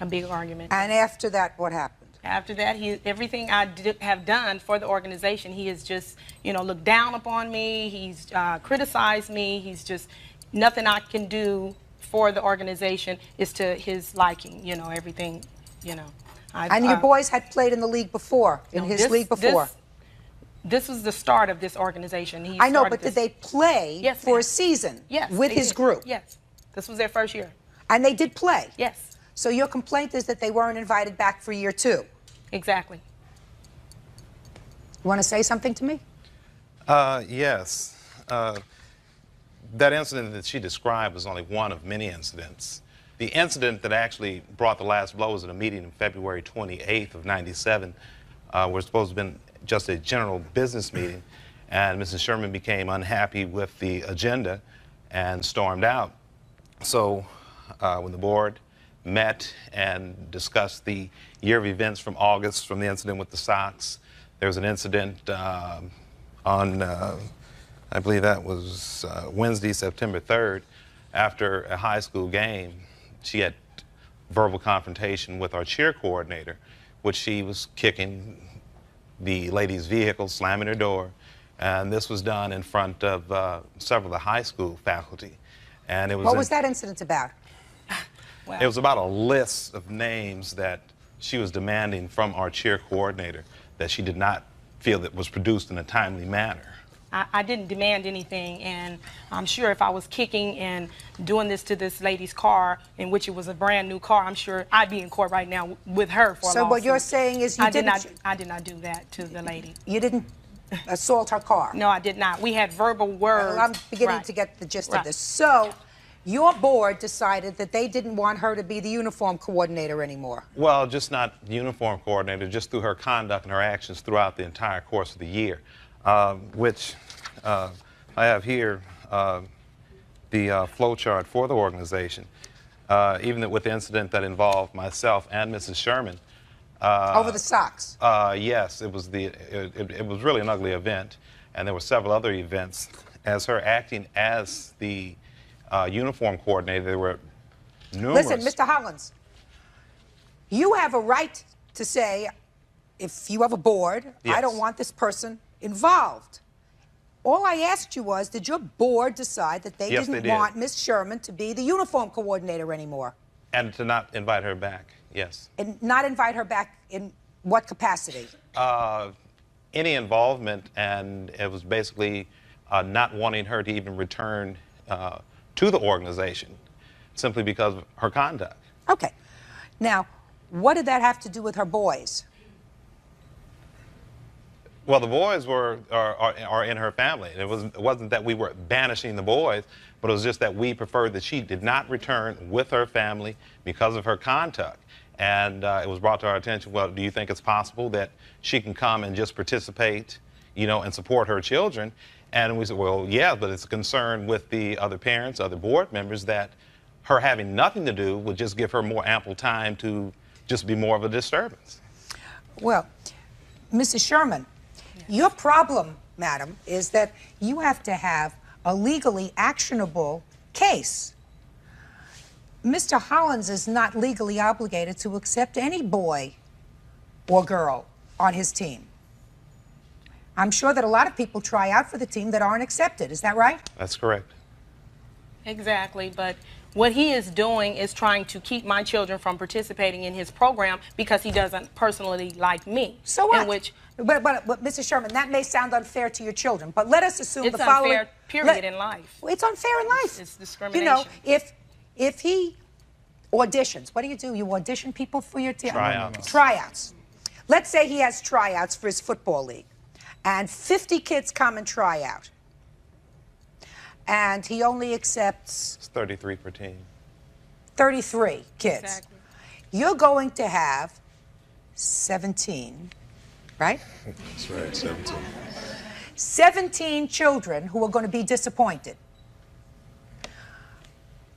A big argument. And after that, what happened? After that, everything I have done for the organization, he has just, you know, looked down upon me. He's criticized me. He's just, nothing I can do for the organization is to his liking, you know, everything, you know. And your boys had played in the league before, in his league before? This was the start of this organization. I know, but did they play for a season with his group? Yes. This was their first year. And they did play? Yes. So your complaint is that they weren't invited back for year 2? Exactly. You want to say something to me? Yes. That incident that she described was only one of many incidents. The incident that actually brought the last blow was at a meeting on February 28th of '97. We're supposed to have been just a general business meeting, and Mrs. Sherman became unhappy with the agenda and stormed out. So when the board met and discussed the year of events from August, from the incident with the Sox, there was an incident on, I believe that was Wednesday, September 3rd, after a high school game. She had verbal confrontation with our cheer coordinator, which she was kicking the lady's vehicle, slamming her door, and this was done in front of several of the high school faculty. And it was what was that incident about? It was about a list of names that she was demanding from our cheer coordinator that she did not feel that was produced in a timely manner. I didn't demand anything, and I'm sure if I was kicking and doing this to this lady's car, in which it was a brand new car, I'm sure I'd be in court right now with her for a lawsuit. So what you're saying is you didn't... I did not do that to the lady. You didn't assault her car? No, I did not. We had verbal words. Well, I'm beginning to get the gist of this. So your board decided that they didn't want her to be the uniform coordinator anymore. Well, just not uniform coordinator, just through her conduct and her actions throughout the entire course of the year, which I have here the flow chart for the organization. Even with the incident that involved myself and Mrs. Sherman. Over the Sox? Yes, it was really an ugly event, and there were several other events. As her acting as the uniform coordinator, there were numerous... Listen, Mr. Hollins, you have a right to say, if you have a board, I don't want this person involved. All I asked you was, did your board decide that they didn't want Miss Sherman to be the uniform coordinator anymore? And to not invite her back, yes. And not invite her back in what capacity? Any involvement, and it was basically not wanting her to even return to the organization, simply because of her conduct. Okay. Now, what did that have to do with her boys? Well, the boys are in her family. It wasn't that we were banishing the boys, but it was just that we preferred that she did not return with her family because of her conduct. And it was brought to our attention, well, do you think it's possible that she can come and just participate, you know, and support her children? And we said, well, yeah, but it's a concern with the other parents, other board members, that her having nothing to do would just give her more ample time to just be more of a disturbance. Well, Mrs. Sherman, your problem, madam, is that you have to have a legally actionable case. Mr. Hollins is not legally obligated to accept any boy or girl on his team. I'm sure that a lot of people try out for the team that aren't accepted. Is that right? That's correct. Exactly, but what he is doing is trying to keep my children from participating in his program because he doesn't personally like me. So what? In which, but Mrs. Sherman, that may sound unfair to your children, but let us assume the following. It's unfair, period, in life. It's unfair in life. It's discrimination. You know, if he auditions, what do? You audition people for your team? Tryouts. Tryouts. Let's say he has tryouts for his football league, and 50 kids come and try out. And he only accepts... It's 33 per team. 33 kids. Exactly. You're going to have 17, right? That's right, 17. 17 children who are going to be disappointed.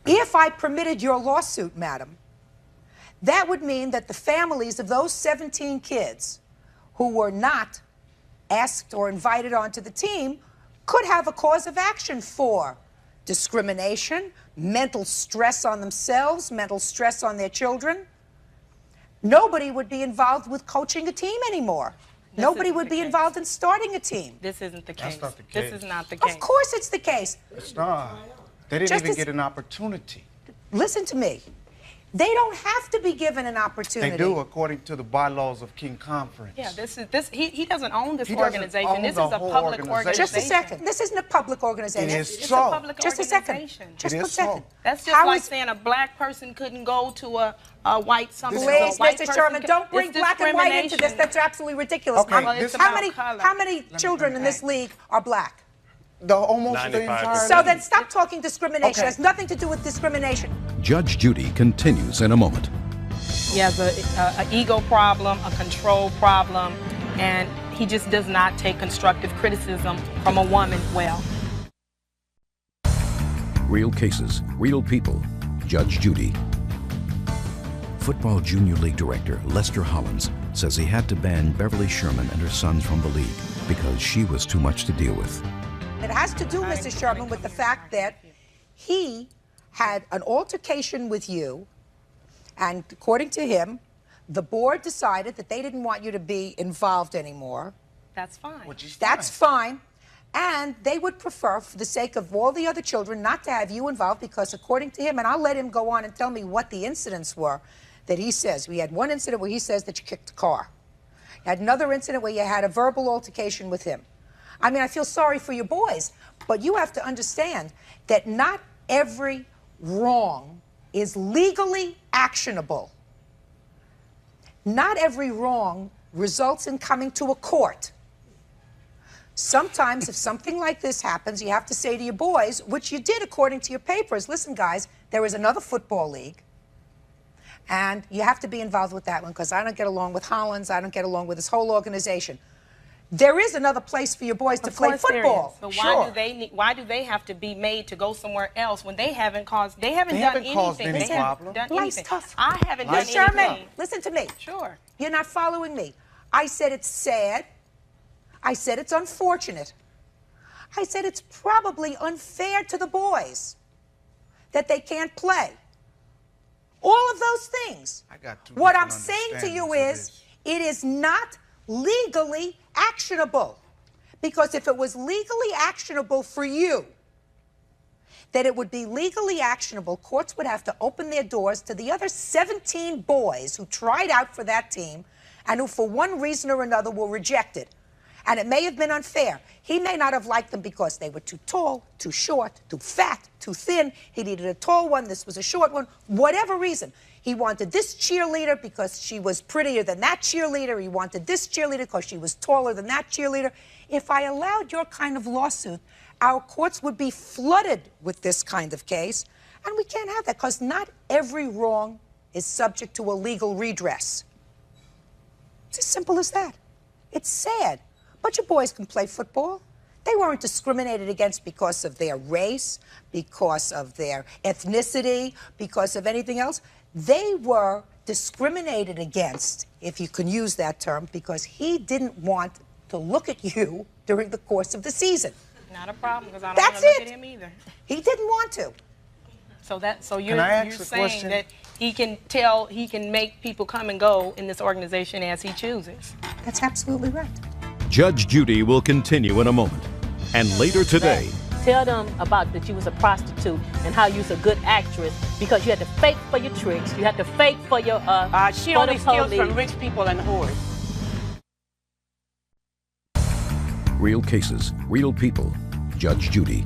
If I permitted your lawsuit, madam, that would mean that the families of those 17 kids who were not asked or invited onto the team could have a cause of action for discrimination, mental stress on themselves, mental stress on their children, nobody would be involved with coaching a team anymore. Nobody would be involved in starting a team. This isn't the case. That's not the case. This is not the case. Of course it's the case. It's not. They didn't even get an opportunity. Listen to me. They don't have to be given an opportunity. They do, according to the bylaws of King Conference. Yeah, he doesn't own this He doesn't organization. own This is the a whole public organization. organization. Just a second. This isn't a public organization. It is It's so. a public Just a second. organization. Just It a is second. so. That's just How like is- saying a black person couldn't go to a white something. Please, a white Mr. person Sherman, could- don't bring It's black and white into this. discrimination. That's absolutely ridiculous. Okay, Well, it's how about many color. how many children in this league are black? Almost the 95%. entire So then stop talking discrimination. Okay. It has nothing to do with discrimination. Judge Judy continues in a moment. He has an ego problem, a control problem, and he just does not take constructive criticism from a woman well. Real cases, real people. Judge Judy. Football Junior League Director Lester Hollins says he had to ban Beverly Sherman and her sons from the league because she was too much to deal with. It has to do, Mr. Sherman, with the fact that he had an altercation with you, and according to him, the board decided that they didn't want you to be involved anymore. That's fine. That's fine. And they would prefer, for the sake of all the other children, not to have you involved because according to him, and I'll let him go on and tell me what the incidents were that he says. We had one incident where he says that you kicked the car. You had another incident where you had a verbal altercation with him. I mean, I feel sorry for your boys, but you have to understand that not every wrong is legally actionable. Not every wrong results in coming to a court. Sometimes if something like this happens, you have to say to your boys, which you did according to your papers, listen, guys, there is another football league, and you have to be involved with that one because I don't get along with Hollins, I don't get along with this whole organization. There is another place for your boys to play football. So why do they have to be made to go somewhere else when they haven't done anything? They haven't done Life's anything. tough. I haven't done Sherman, anything. listen to me. Sure. You're not following me. I said it's sad. I said it's unfortunate. I said it's probably unfair to the boys that they can't play. All of those things. What I'm saying to you is, it is not legally actionable. Because if it was legally actionable for you, that it would be legally actionable, courts would have to open their doors to the other 17 boys who tried out for that team and who for one reason or another were rejected. And it may have been unfair. He may not have liked them because they were too tall, too short, too fat, too thin. He needed a tall one, this was a short one, whatever reason. He wanted this cheerleader because she was prettier than that cheerleader. He wanted this cheerleader because she was taller than that cheerleader. If I allowed your kind of lawsuit, our courts would be flooded with this kind of case. And we can't have that because not every wrong is subject to a legal redress. It's as simple as that. It's sad. But your boys can play football. They weren't discriminated against because of their race, because of their ethnicity, because of anything else. They were discriminated against, if you can use that term, because he didn't want to look at you during the course of the season. Not a problem, because I don't That's want to look it. at him either. He didn't want to. So you're I ask a saying question? that he can make people come and go in this organization as he chooses. That's absolutely right. Judge Judy will continue in a moment. And later today, Tell them about that you was a prostitute and how you was a good actress because you had to fake for your tricks. You had to fake for your She for only the steals police. from rich people and whores. real cases, real people. Judge Judy.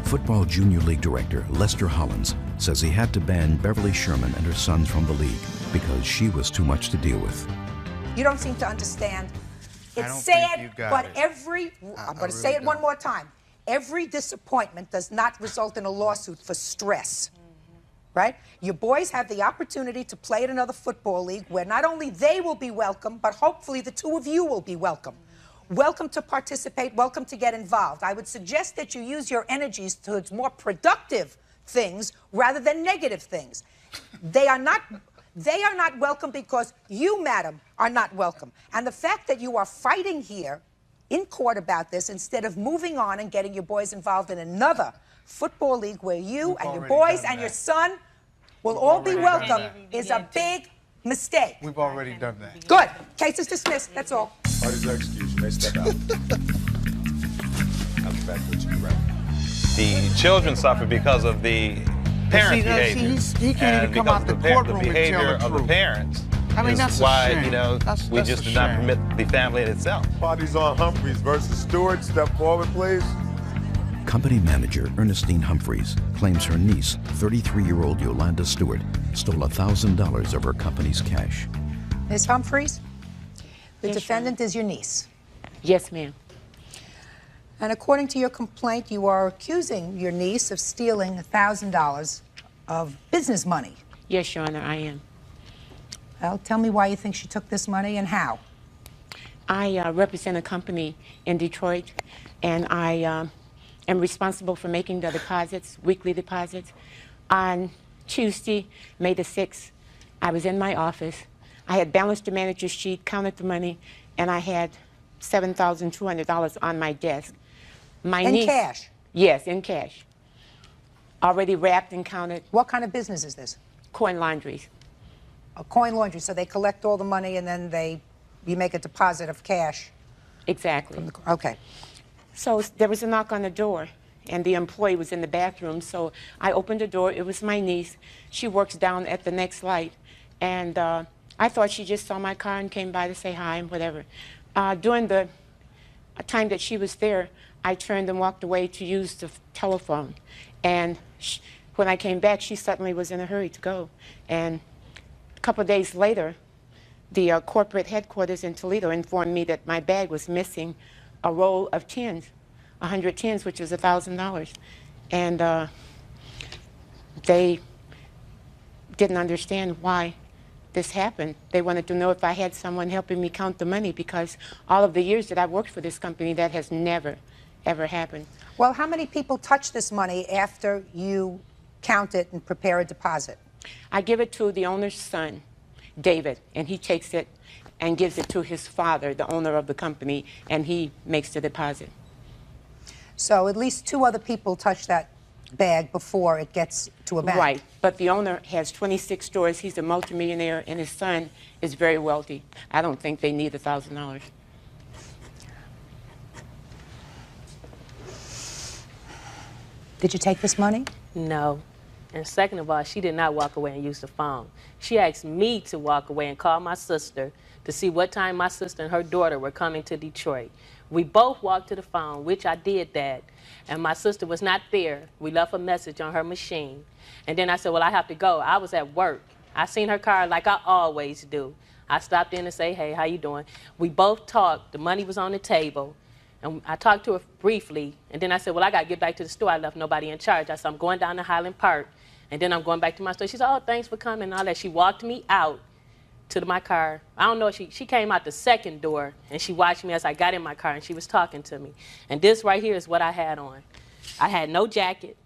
Football Junior League Director Lester Hollins says he had to ban Beverly Sherman and her sons from the league because she was too much to deal with. You don't seem to understand. I It's don't think sad, you got but it. I'm going to say it one more time. Every disappointment does not result in a lawsuit for stress. Right? Your boys have the opportunity to play at another football league where not only they will be welcome, but hopefully the two of you will be welcome. Welcome to participate, welcome to get involved. I would suggest that you use your energies towards more productive things rather than negative things. They are not welcome because you, madam, are not welcome. And the fact that you are fighting here in court about this instead of moving on and getting your boys involved in another football league where you and your boys and your son will all be welcome is a big mistake. We've already done that. Good. Case is dismissed. That's all. Parties are excused. You may step out. I'll be back with you. Right. The children suffer because of the parents' behavior. He can't even come out the courtroom the behavior and tell the of the parents. I mean, that's is a why, shame. you know, we that's just a did not shame. permit the family in itself. Parties on Humphreys versus Stewart. Step forward, please. Company manager Ernestine Humphreys claims her niece, 33-year-old Yolanda Stewart, stole $1,000 of her company's cash. Ms. Humphreys, the Yes, defendant is your niece. Yes, ma'am. And according to your complaint, you are accusing your niece of stealing $1,000 of business money. Yes, Your Honor, I am. Well, tell me why you think she took this money and how. I represent a company in Detroit, and I am responsible for making the deposits, weekly deposits. On Tuesday, May the 6th, I was in my office. I had balanced the manager's sheet, counted the money, and I had $7,200 on my desk. My In niece, cash? Yes, in cash. Already wrapped and counted. What kind of business is this? Coin laundries. A coin laundry, so they collect all the money and then you make a deposit of cash. Exactly. Okay. So there was a knock on the door, and the employee was in the bathroom. So I opened the door. It was my niece. She works down at the next light. And I thought she just saw my car and came by to say hi and whatever. During the time that she was there, I turned and walked away to use the telephone. And when I came back, she suddenly was in a hurry to go. And a couple of days later, the corporate headquarters in Toledo informed me that my bag was missing a roll of tins, 100 tins, which was $1,000. And they didn't understand why this happened. They wanted to know if I had someone helping me count the money, because all of the years that I've worked for this company, that has never, ever happened. Well, how many people touch this money after you count it and prepare a deposit? I give it to the owner's son, David, and he takes it and gives it to his father, the owner of the company, and he makes the deposit. So at least 2 other people touch that bag before it gets to a bank. Right, but the owner has 26 stores. He's a multimillionaire, and his son is very wealthy. I don't think they need $1,000. Did you take this money? No. And second of all, she did not walk away and use the phone. She asked me to walk away and call my sister to see what time my sister and her daughter were coming to Detroit. We both walked to the phone, which I did that, and my sister was not there. We left a message on her machine. And then I said, well, I have to go. I was at work. I seen her car like I always do. I stopped in to say, hey, how you doing? We both talked. The money was on the table. And I talked to her briefly, and then I said, well, I got to get back to the store. I left nobody in charge. I said, I'm going down to Highland Park, and then I'm going back to my store. She said, oh, thanks for coming and all that. She walked me out to my car. I don't know, she came out the second door, and she watched me as I got in my car, and she was talking to me. And this right here is what I had on. I had no jacket.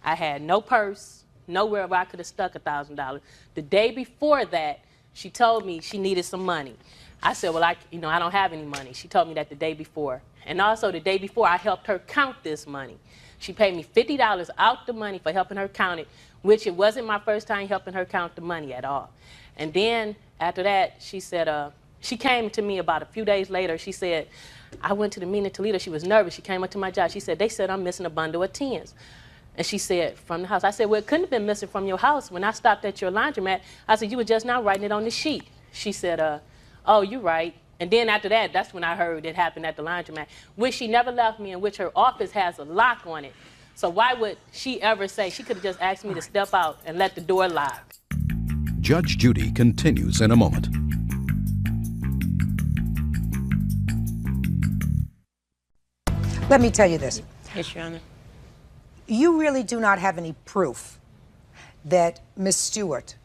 I had no purse, nowhere where I could have stuck $1,000. The day before that, she told me she needed some money. I said, well, I don't have any money. She told me that the day before. And also the day before, I helped her count this money. She paid me $50 out the money for helping her count it, which it wasn't my first time helping her count the money at all. And then after that, she said, she came to me about a few days later. She said, I went to the meeting in Toledo. She was nervous. She came up to my job. She said, they said I'm missing a bundle of tins. And she said, from the house. I said, well, it couldn't have been missing from your house. When I stopped at your laundromat, I said, you were just now writing it on the sheet. She said, oh, you're right. And then after that, that's when I heard it happened at the laundromat, which she never left me, in which her office has a lock on it. So why would she ever say, she could have just asked me to step out and let the door lock. Judge Judy continues in a moment. Let me tell you this. Yes, Your Honor. You really do not have any proof that Miss Stewart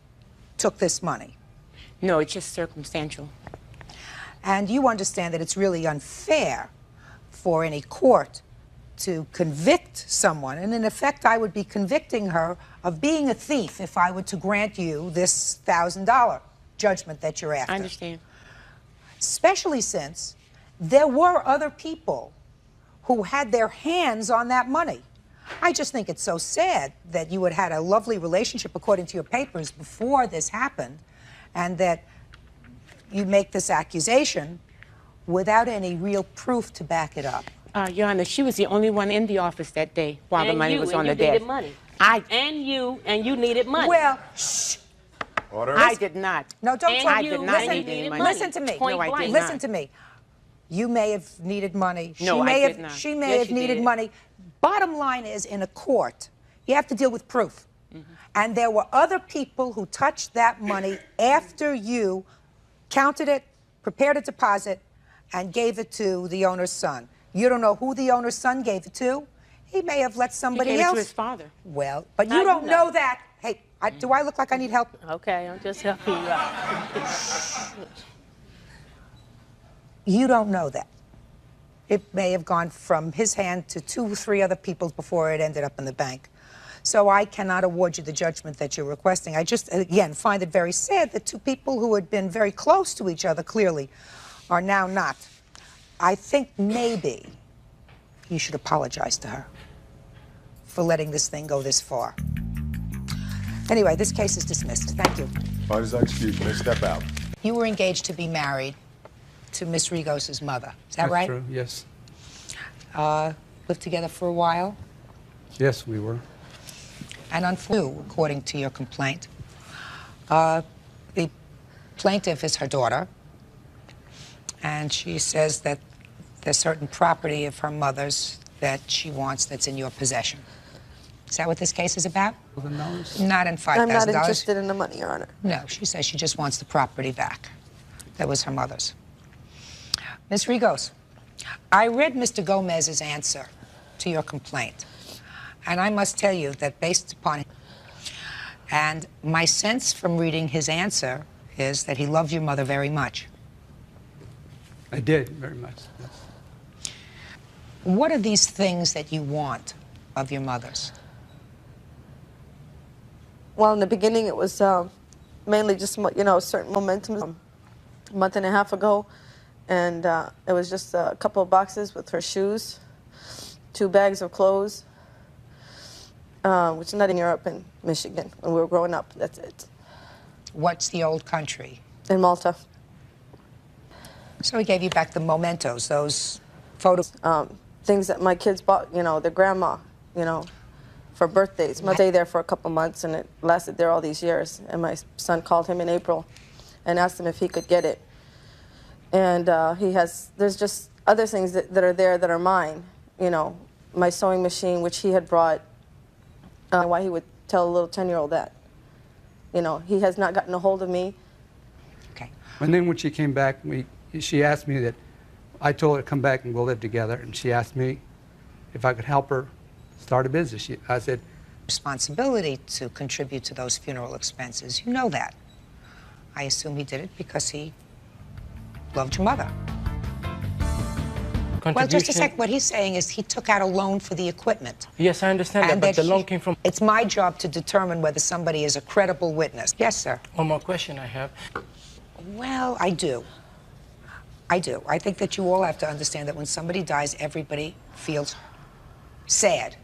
took this money. No, it's just circumstantial. And you understand that it's really unfair for any court to convict someone. And in effect, I would be convicting her of being a thief if I were to grant you this $1,000 judgment that you're after. I understand. Especially since there were other people who had their hands on that money. I just think it's so sad that you had had a lovely relationship, according to your papers, before this happened, and that you make this accusation without any real proof to back it up. Your Honor, she was the only one in the office that day while the money was on the desk. Money. And you needed money. Well, shh. Order. I did not. No, don't talk. I did not need any money. Listen to me. No, I did Listen not. to me. You may have needed money. No, I did not. She may have needed money. Bottom line is, in a court, you have to deal with proof. And there were other people who touched that money after you counted it, prepared a deposit, and gave it to the owner's son. You don't know who the owner's son gave it to. He may have let somebody He gave else. it to his father. Well, but you don't know that. Hey, do I look like I need help? Okay, I'm just helping you out. You don't know that. It may have gone from his hand to 2 or 3 other people's before it ended up in the bank. So I cannot award you the judgment that you're requesting. I just, again, find it very sad that 2 people who had been very close to each other, clearly, are now not. I think maybe you should apologize to her for letting this thing go this far. Anyway, this case is dismissed. Thank you. Parties are excused. May step out. You were engaged to be married to Miss Rigos' mother. Is that right? That's true, yes. Lived together for a while? Yes, we were. And unfortunately, according to your complaint, the plaintiff is her daughter, and she says that there's certain property of her mother's that she wants that's in your possession. Is that what this case is about? Not in $5,000. I'm not interested in the money, Your Honor. No, she says she just wants the property back. That was her mother's. Ms. Rigos, I read Mr. Gomez's answer to your complaint, and I must tell you that based upon it, and my sense from reading his answer is that he loved your mother very much. I did, very much. Yes. What are these things that you want of your mother's? Well, in the beginning, it was mainly just, you know, certain momentum. A month and a half ago, and it was just a couple of boxes with her shoes, 2 bags of clothes, which is not in Europe and Michigan when we were growing up. That's it. What's the old country? In Malta. So he gave you back the mementos, those photos. Things that my kids bought, you know, their grandma, you know, for birthdays. I stayed there for a couple months, and it lasted there all these years. And my son called him in April and asked him if he could get it. And there's just other things that are there that are mine. You know, my sewing machine, which he had brought. Why he would tell a little 10-year-old that. You know, he has not gotten a hold of me. Okay. And then when she came back, she asked me that, I told her to come back and we'll live together, and she asked me if I could help her start a business. I said, responsibility to contribute to those funeral expenses. You know that. I assume he did it because he loved your mother. Well, just a second. What he's saying is he took out a loan for the equipment. Yes, I understand that, but the loan came from... It's my job to determine whether somebody is a credible witness. Yes, sir. One more question I have. Well, I do. I do. I think that you all have to understand that when somebody dies, everybody feels sad.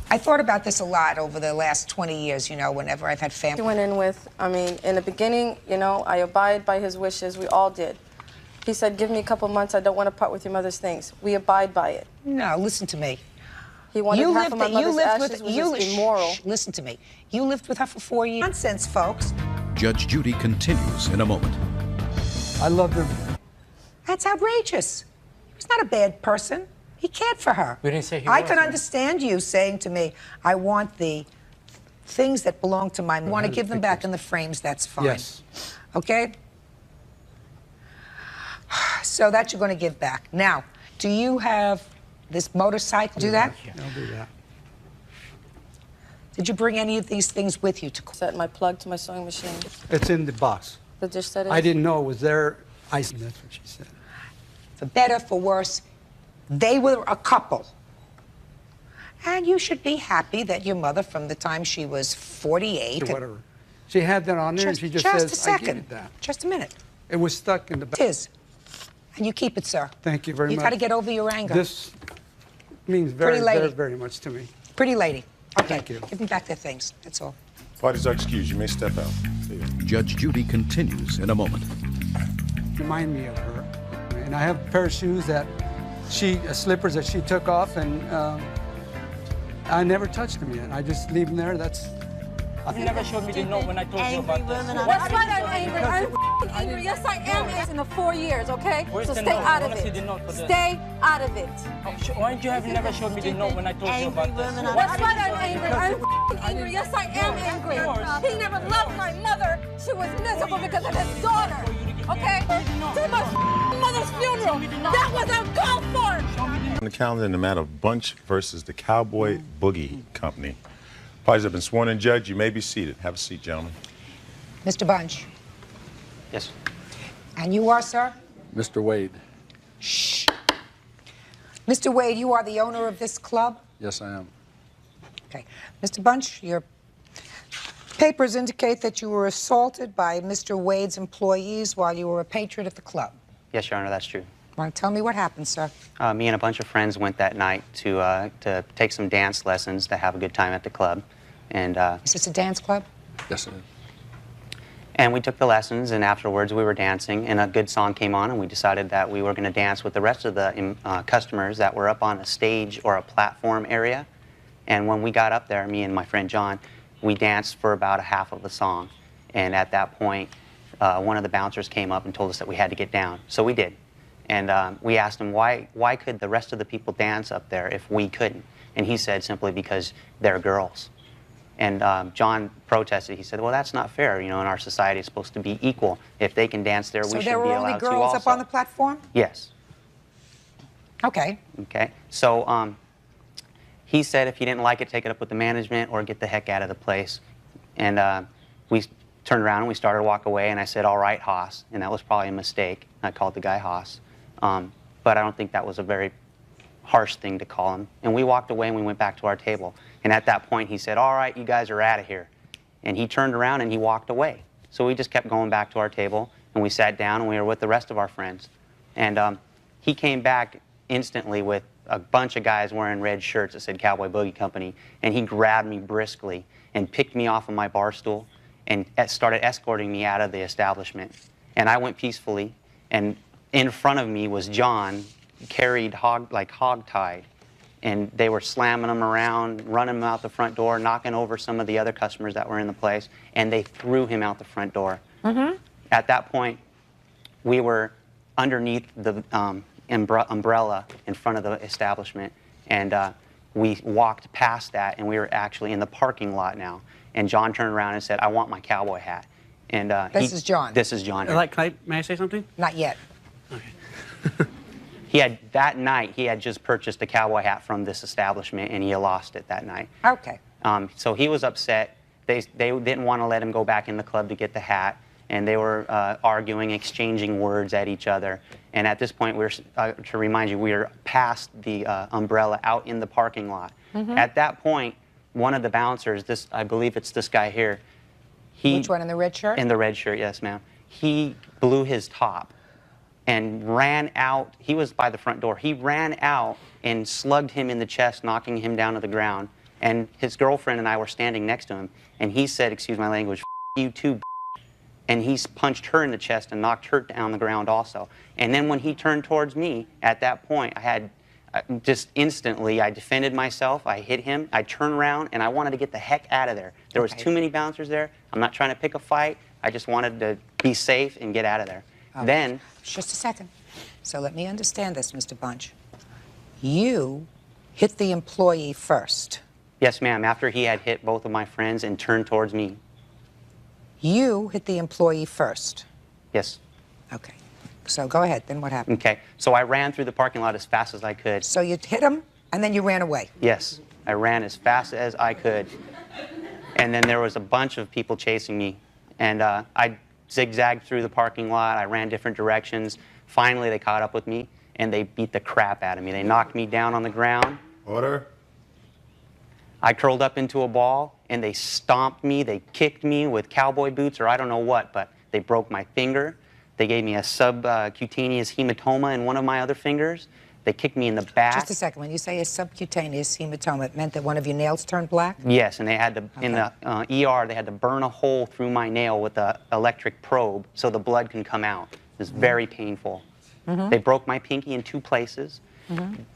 I thought about this a lot over the last 20 years, you know, whenever I've had family. He went in with, I mean, in the beginning, you know, I abide by his wishes. We all did. He said, give me a couple months. I don't want to part with your mother's things. We abide by it. No, listen to me. He wanted half of my mother's ashes, which is immoral. Listen to me. You lived with her for 4 years. Nonsense, folks. Judge Judy continues in a moment. I loved her. That's outrageous. He was not a bad person. He cared for her. We didn't say he I was, could right? understand you saying to me, I want the things that belong to my mom. Want to give them back in the frames, that's fine. Yes. Okay? So that you're going to give back. Now, do you have this motorcycle? Do that? I'll do that. Did you bring any of these things with you to court? Set my plug to my sewing machine. It's in the box. The dish set is? I didn't know it was there. That's what she said. For better, for worse, they were a couple. And you should be happy that your mother, from the time she was 48... Or whatever. She had that on there, and she just says, a second. I gave it that. Just a minute. It was stuck in the back. It is. And you keep it, sir. Thank you very much. You got to get over your anger. This means very, Pretty lady. very, very much to me. Pretty lady. Okay. Thank you. Give them back their things. That's all. Parties are excused. You may step out. See you. Judge Judy continues in a moment. Remind me of her. And I have a pair of shoes that slippers that she took off, and I never touched them yet. I just leave them there. You never showed me the note when I told you about this. That's why I'm angry. I'm angry. Yes, I am in the 4 years, okay? Where's So the stay note? out I of wanna see it. the note for this. Stay out of it. Why did you have never showed me the note when I told you about this? That's why I'm angry. I'm angry. Yes, I am angry. He never loved my mother. She was miserable because of his daughter, okay? To my mother's funeral. That was uncalled for. On the calendar in the matter of Bunch versus the Cowboy Boogie Company. Parties have been sworn in. Judge, you may be seated. Have a seat, gentlemen. Mr. Bunch. Yes. And you are, sir? Mr. Wade. Shh. Mr. Wade, you are the owner of this club? Yes, I am. Okay. Mr. Bunch, your papers indicate that you were assaulted by Mr. Wade's employees while you were a patron at the club. Yes, Your Honor, that's true. Want to tell me what happened, sir? Me and a bunch of friends went that night to take some dance lessons to have a good time at the club. And, Is this a dance club? yes, sir. And we took the lessons, and afterwards we were dancing, and a good song came on, and we decided that we were going to dance with the rest of the customers that were up on a stage or a platform area. And when we got up there, me and my friend John, we danced for about a half of the song. And at that point, one of the bouncers came up and told us that we had to get down. So we did. And we asked him, why could the rest of the people dance up there if we couldn't? And he said, simply because they're girls. And John protested. He said, well, that's not fair. You know, in our society, it's supposed to be equal. If they can dance there, we should be allowed to also. So there were only girls up on the platform? Yes. Okay. Okay. So he said if he didn't like it, take it up with the management or get the heck out of the place. And we turned around and we started to walk away, and I said, all right, Haas. And that was probably a mistake. I called the guy Haas. But I don't think that was a very harsh thing to call him. And we walked away and we went back to our table. And at that point, he said, all right, you guys are out of here. And he turned around and he walked away. So we just kept going back to our table, and we sat down and we were with the rest of our friends. And he came back instantly with a bunch of guys wearing red shirts that said Cowboy Boogie Company. And he grabbed me briskly and picked me off of my bar stool and started escorting me out of the establishment. And I went peacefully, and in front of me was John, carried hog-tied. And they were slamming him around, running him out the front door, knocking over some of the other customers that were in the place, and they threw him out the front door. Mm-hmm. At that point, we were underneath the umbrella in front of the establishment, and we walked past that, and we were actually in the parking lot now. And John turned around and said, I want my cowboy hat. And This is John. This is John. May I say something? Not yet. That night, he had just purchased a cowboy hat from this establishment, and he lost it that night. Okay. So he was upset. They didn't want to let him go back in the club to get the hat, and they were arguing, exchanging words at each other. And at this point, to remind you, we were past the umbrella out in the parking lot. Mhm. At that point, one of the bouncers, I believe it's this guy here. Which one, in the red shirt? In the red shirt, yes, ma'am. He blew his top and ran out. He was by the front door. He ran out and slugged him in the chest, knocking him down to the ground. And his girlfriend and I were standing next to him, and he said, excuse my language, F you too, and he punched her in the chest and knocked her down the ground also. And then when he turned towards me, at that point, I had just instantly, I defended myself, I hit him, I turned around, and I wanted to get the heck out of there. There was too many bouncers there. I'm not trying to pick a fight. I just wanted to be safe and get out of there. Okay. Then... Just a second. So let me understand this, Mr. Bunch. You hit the employee first. Yes, ma'am, after he had hit both of my friends and turned towards me. You hit the employee first. Yes. Okay. So go ahead, then what happened? Okay, so I ran through the parking lot as fast as I could. So you hit him, and then you ran away? Yes, I ran as fast as I could. And then there was a bunch of people chasing me. And I zigzagged through the parking lot. I ran different directions. Finally, they caught up with me, and they beat the crap out of me. They knocked me down on the ground. Order. I curled up into a ball, and they stomped me. They kicked me with cowboy boots or I don't know what, but they broke my finger. They gave me a subcutaneous hematoma in one of my other fingers. They kicked me in the back. Just a second. When you say a subcutaneous hematoma, it meant that one of your nails turned black? Yes, and they had to, in the ER, they had to burn a hole through my nail with an electric probe so the blood can come out. It was very painful. They broke my pinky in 2 places.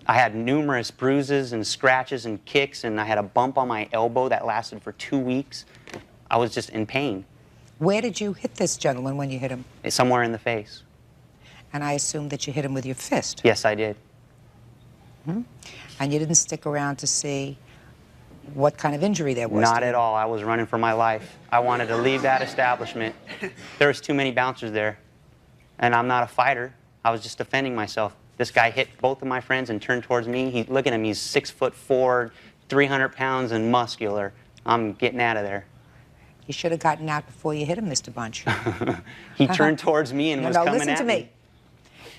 I had numerous bruises and scratches and kicks, and I had a bump on my elbow that lasted for 2 weeks. I was just in pain. Where did you hit this gentleman when you hit him? Somewhere in the face. And I assume that you hit him with your fist. Yes, I did. And you didn't stick around to see what kind of injury there was? Not at all. I was running for my life. I wanted to leave that establishment. There was too many bouncers there. And I'm not a fighter. I was just defending myself. This guy hit both of my friends and turned towards me. Look at him. He's 6'4", 300 pounds and muscular. I'm getting out of there. You should have gotten out before you hit him, Mr. Bunch. He turned towards me and was coming listen at to me. me.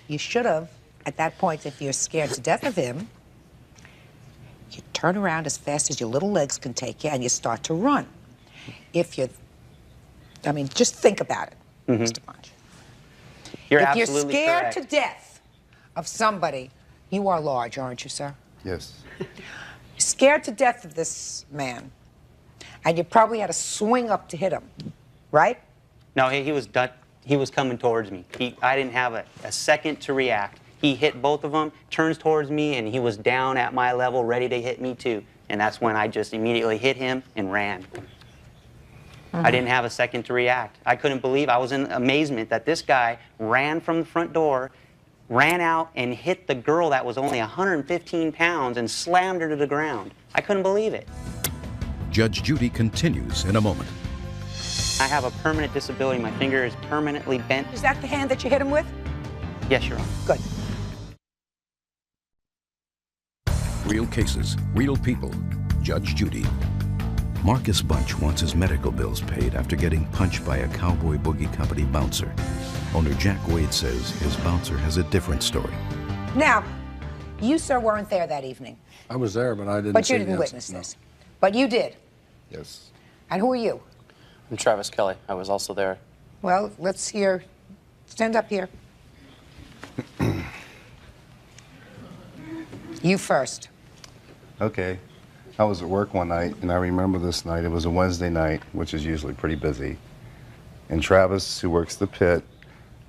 You should have, at that point, if you're scared to death of him, you turn around as fast as your little legs can take you and you start to run. If you're, I mean, just think about it, Mr. Bunch. You're if absolutely you're scared correct. to death of somebody, you are large, aren't you, sir? Yes. You're scared to death of this man, and you probably had to swing up to hit him, right? No, he was coming towards me. I didn't have a second to react. He hit both of them, turns towards me, and he was down at my level, ready to hit me too. And that's when I just immediately hit him and ran. I didn't have a second to react. I couldn't believe, I was in amazement that this guy ran from the front door, ran out and hit the girl that was only 115 pounds and slammed her to the ground. I couldn't believe it. Judge Judy continues in a moment. I have a permanent disability. My finger is permanently bent. Is that the hand that you hit him with? Yes, Your Honor. Good. Real cases, real people. Judge Judy. Marcus Bunch wants his medical bills paid after getting punched by a Cowboy Boogie Company bouncer. Owner Jack Wade says his bouncer has a different story. Now, you, sir, weren't there that evening. I was there, but I didn't But see you the didn't incident, witness no. this. But you did. Yes. And who are you? I'm Travis Kelly. I was also there. Well, let's hear. Stand up here. You first. Okay. I was at work one night, and I remember this night. It was a Wednesday night, which is usually pretty busy. And Travis, who works the pit,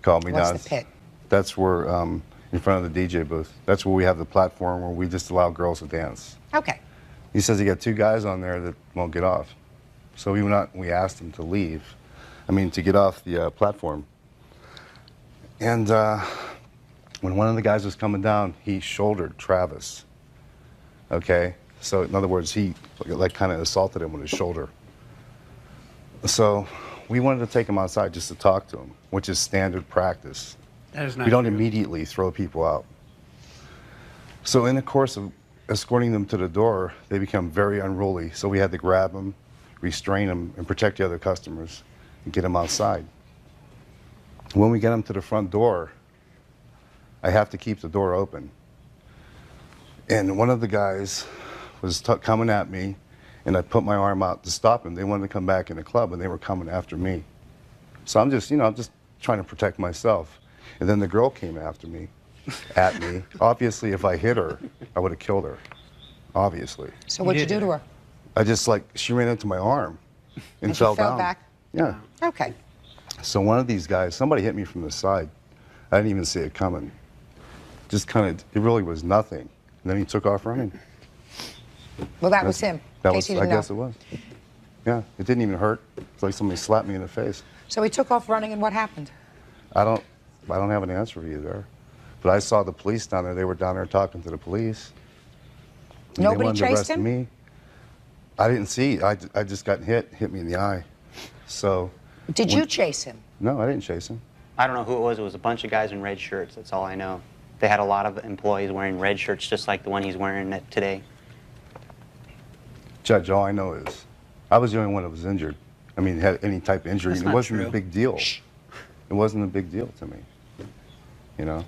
called me down. What's the pit? That's where, in front of the DJ booth. That's where we have the platform where we just allow girls to dance. Okay. He says he got 2 guys on there that won't get off. So we went out and we asked them to leave. To get off the platform. And when one of the guys was coming down, he shouldered Travis. Okay? So in other words, he kind of assaulted him with his shoulder. So we wanted to take him outside just to talk to him, which is standard practice. That is not We don't true. immediately throw people out. So in the course of escorting them to the door, they become very unruly. So we had to grab them, restrain them, and protect the other customers and get them outside. When we get them to the front door, I have to keep the door open. And one of the guys was coming at me, and I put my arm out to stop him. They wanted to come back in the club, and they were coming after me. So I'm just, I'm just trying to protect myself. And then the girl came after me, at me. Obviously, if I hit her, I would have killed her. Obviously. So what'd you do to her? I just she ran into my arm and She fell fell down. back? Yeah. Okay. So one of these guys, somebody hit me from the side. I didn't even see it coming. Just it really was nothing. And then he took off running. Well, that was him. That in was, case you I didn't guess know. it was. Yeah, it didn't even hurt. It's like somebody slapped me in the face. So he took off running, and what happened? I don't have an answer for you there. But I saw the police down there. They were down there talking to the police. And Nobody they wanted to chased arrest him? me. I didn't see. I just got hit me in the eye. So. Did you chase him? No, I didn't chase him. I don't know who it was. It was a bunch of guys in red shirts. That's all I know. They had a lot of employees wearing red shirts, just like the one he's wearing today. Judge, all I know is I was the only one that was injured. Had any type of injury. That's And it not wasn't true. a big deal. It wasn't a big deal to me.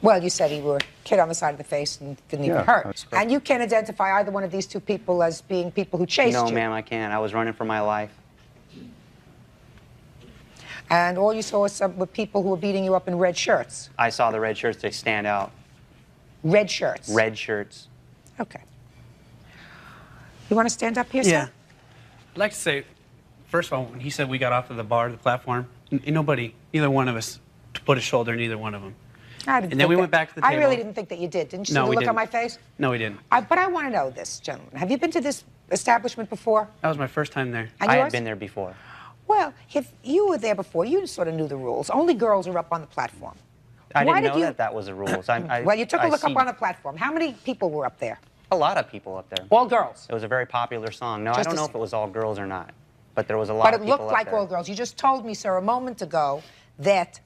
Well, you said he were hit on the side of the face and didn't even Yeah, hurt. that's correct. And you can't identify either one of these 2 people as being people who chased No, you. ma'am, I can't. I was running for my life. And all you saw was were people who were beating you up in red shirts. I saw the red shirts. They stand out. Red shirts? Red shirts. Okay. You want to stand up here, Yeah. sir? I'd like to say, first of all, when he said we got off of the bar, the platform, nobody, neither one of us put a shoulder in either one of them. I didn't And then think we that- went back to the I table. really didn't think that you did. Didn't you No, see the we look on didn't. my face? No, we didn't. But I want to know this, gentlemen. Have you been to this establishment before? That was my first time there. And I yours? had been there before. Well, if you were there before, you sort of knew the rules. Only girls are up on the platform. I Why didn't did know you- that was the rules. Well, you took a look see up on the platform. How many people were up there? a lot of people up there. All girls? It was a very popular song. No, I Just don't a know s- if it was all girls or not, but there was a lot But of it people looked up like there. all girls. You just told me, sir, a moment ago that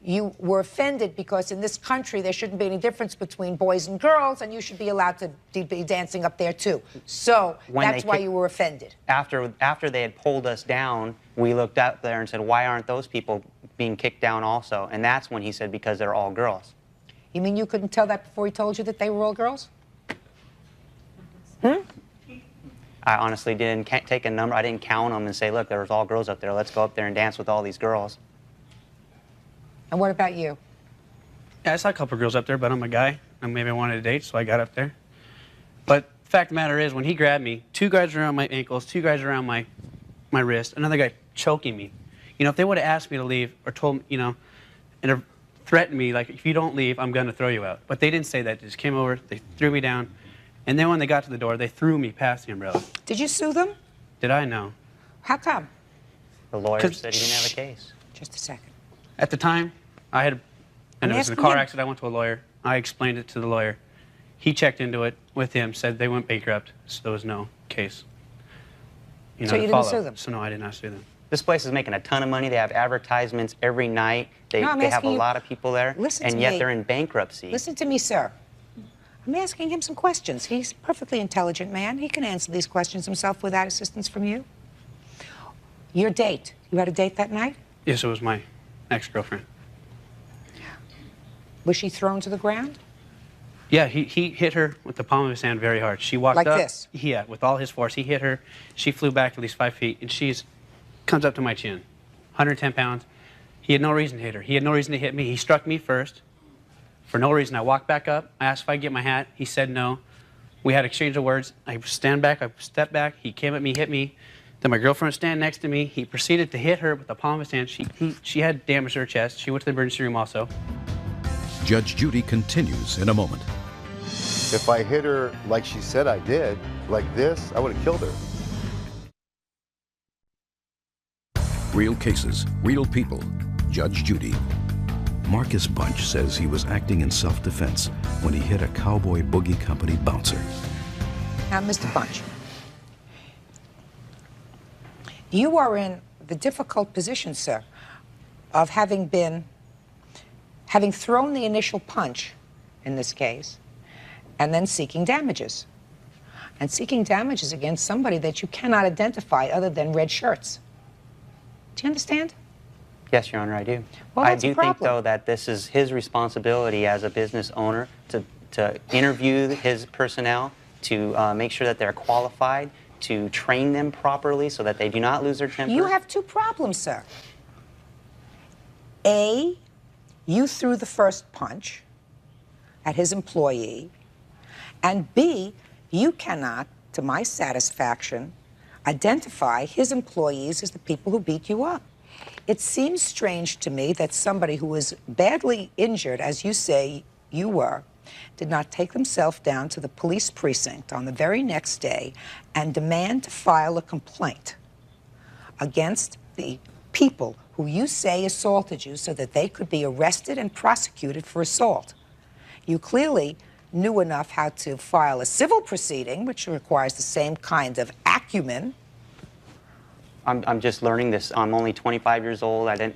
you were offended because in this country there shouldn't be any difference between boys and girls, and you should be allowed to be dancing up there too. So When that's they why kick- you were offended. After they had pulled us down, we looked up there and said, why aren't those people being kicked down also? And that's when he said, because they're all girls. You mean you couldn't tell that before he told you that they were all girls? I honestly didn't take a number. I didn't count them and say, look, there was all girls up there. Let's go up there and dance with all these girls. And what about you? Yeah, I saw a couple of girls up there, but I'm a guy, and maybe I wanted a date, so I got up there. But the fact of the matter is, when he grabbed me, 2 guys around my ankles, 2 guys around my wrist, another guy choking me. You know, if they would have asked me to leave or told me, you know, and threatened me, like, if you don't leave, I'm going to throw you out. But they didn't say that. They just came over, they threw me down, and then when they got to the door, they threw me past the umbrella. Did you sue them? Did I know? How come? The lawyer 'Cause- said he didn't have a case. Just a second. At the time, I had, and it was in a asking car him- accident. I went to a lawyer. I explained it to the lawyer. He checked into it with him, said they went bankrupt, so there was no case. So to you didn't follow. sue them? So no, I did not sue them. This place is making a ton of money. They have advertisements every night. They, No, I'm they have a asking you- lot of people there, Listen and to yet me. they're in bankruptcy. Listen to me, sir. I'm asking him some questions. He's a perfectly intelligent man. He can answer these questions himself without assistance from you. Your date. You had a date that night? Yes, it was my ex-girlfriend. Was she thrown to the ground? Yeah, he hit her with the palm of his hand very hard. She walked Like up. this? Yeah, with all his force. He hit her. She flew back at least 5 feet, and comes up to my chin. 110 pounds. He had no reason to hit her. He had no reason to hit me. He struck me first for no reason. I walked back up. I asked if I could get my hat. He said no. We had an exchange of words. I stand back. I step back. He came at me, hit me. Then my girlfriend was standing next to me. He proceeded to hit her with the palm of his hand. She had damage to her chest. She went to the emergency room also. Judge Judy continues in a moment. If I hit her like she said I did, like this, I would have killed her. Real cases, real people. Judge Judy. Marcus Bunch says he was acting in self-defense when he hit a Cowboy Boogie Company bouncer. Now, Mr. Bunch, you are in the difficult position, sir, of having thrown the initial punch, in this case, and then seeking damages. And seeking damages against somebody that you cannot identify other than red shirts. Do you understand? Yes, Your Honor, I do. Well, I that's a do think, problem. though, that this is his responsibility as a business owner to interview his personnel, to make sure that they're qualified, to train them properly so that they do not lose their temper. You have 2 problems, sir. A, you threw the first punch at his employee, and B, you cannot, to my satisfaction, identify his employees as the people who beat you up. It seems strange to me that somebody who was badly injured, as you say you were, did not take themselves down to the police precinct on the very next day and demand to file a complaint against the people who you say assaulted you so that they could be arrested and prosecuted for assault. You clearly knew enough how to file a civil proceeding, which requires the same kind of acumen. I'm just learning this. I'm only 25 years old. I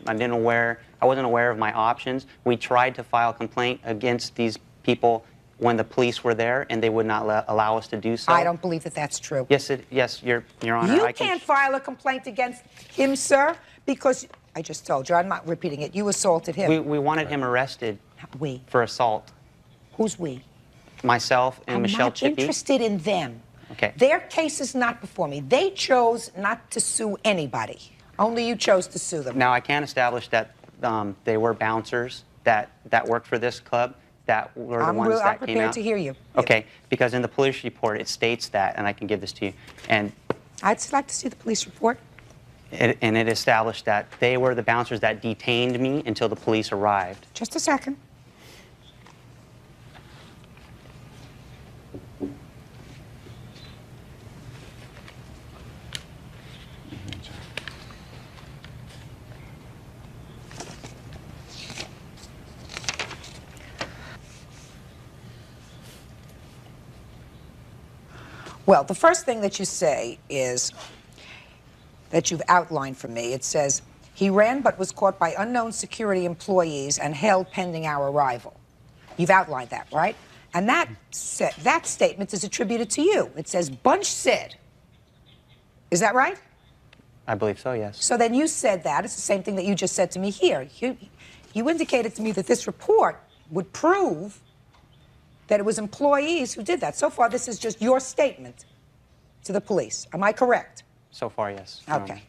wasn't aware of my options. We tried to file a complaint against these people when the police were there, and they would not allow us to do so. I don't believe that that's true. Yes, Your Honor. You can't file a complaint against him, sir, because I just told you, I'm not repeating it, you assaulted him. We wanted him arrested for assault. Who's we? Myself and I'm Michelle not Chippy. interested in them. Okay. Their case is not before me. They chose not to sue anybody. Only you chose to sue them. Now, I can establish that they were bouncers that worked for this club. that were the I'm ones that came prepared out? to hear you. Okay, because in the police report it states that, and I can give this to you, and I'd like to see the police report. it established that they were the bouncers that detained me until the police arrived. Just a second. Well, the first thing that you say is that you've outlined for me. It says, he ran but was caught by unknown security employees and held pending our arrival. You've outlined that, right? And that statement is attributed to you. It says, Bunch said. Is that right? I believe so, yes. So then you said that. It's the same thing that you just said to me here. You indicated to me that this report would prove that it was employees who did that. So far, this is just your statement to the police. Am I correct? So far, yes. Okay.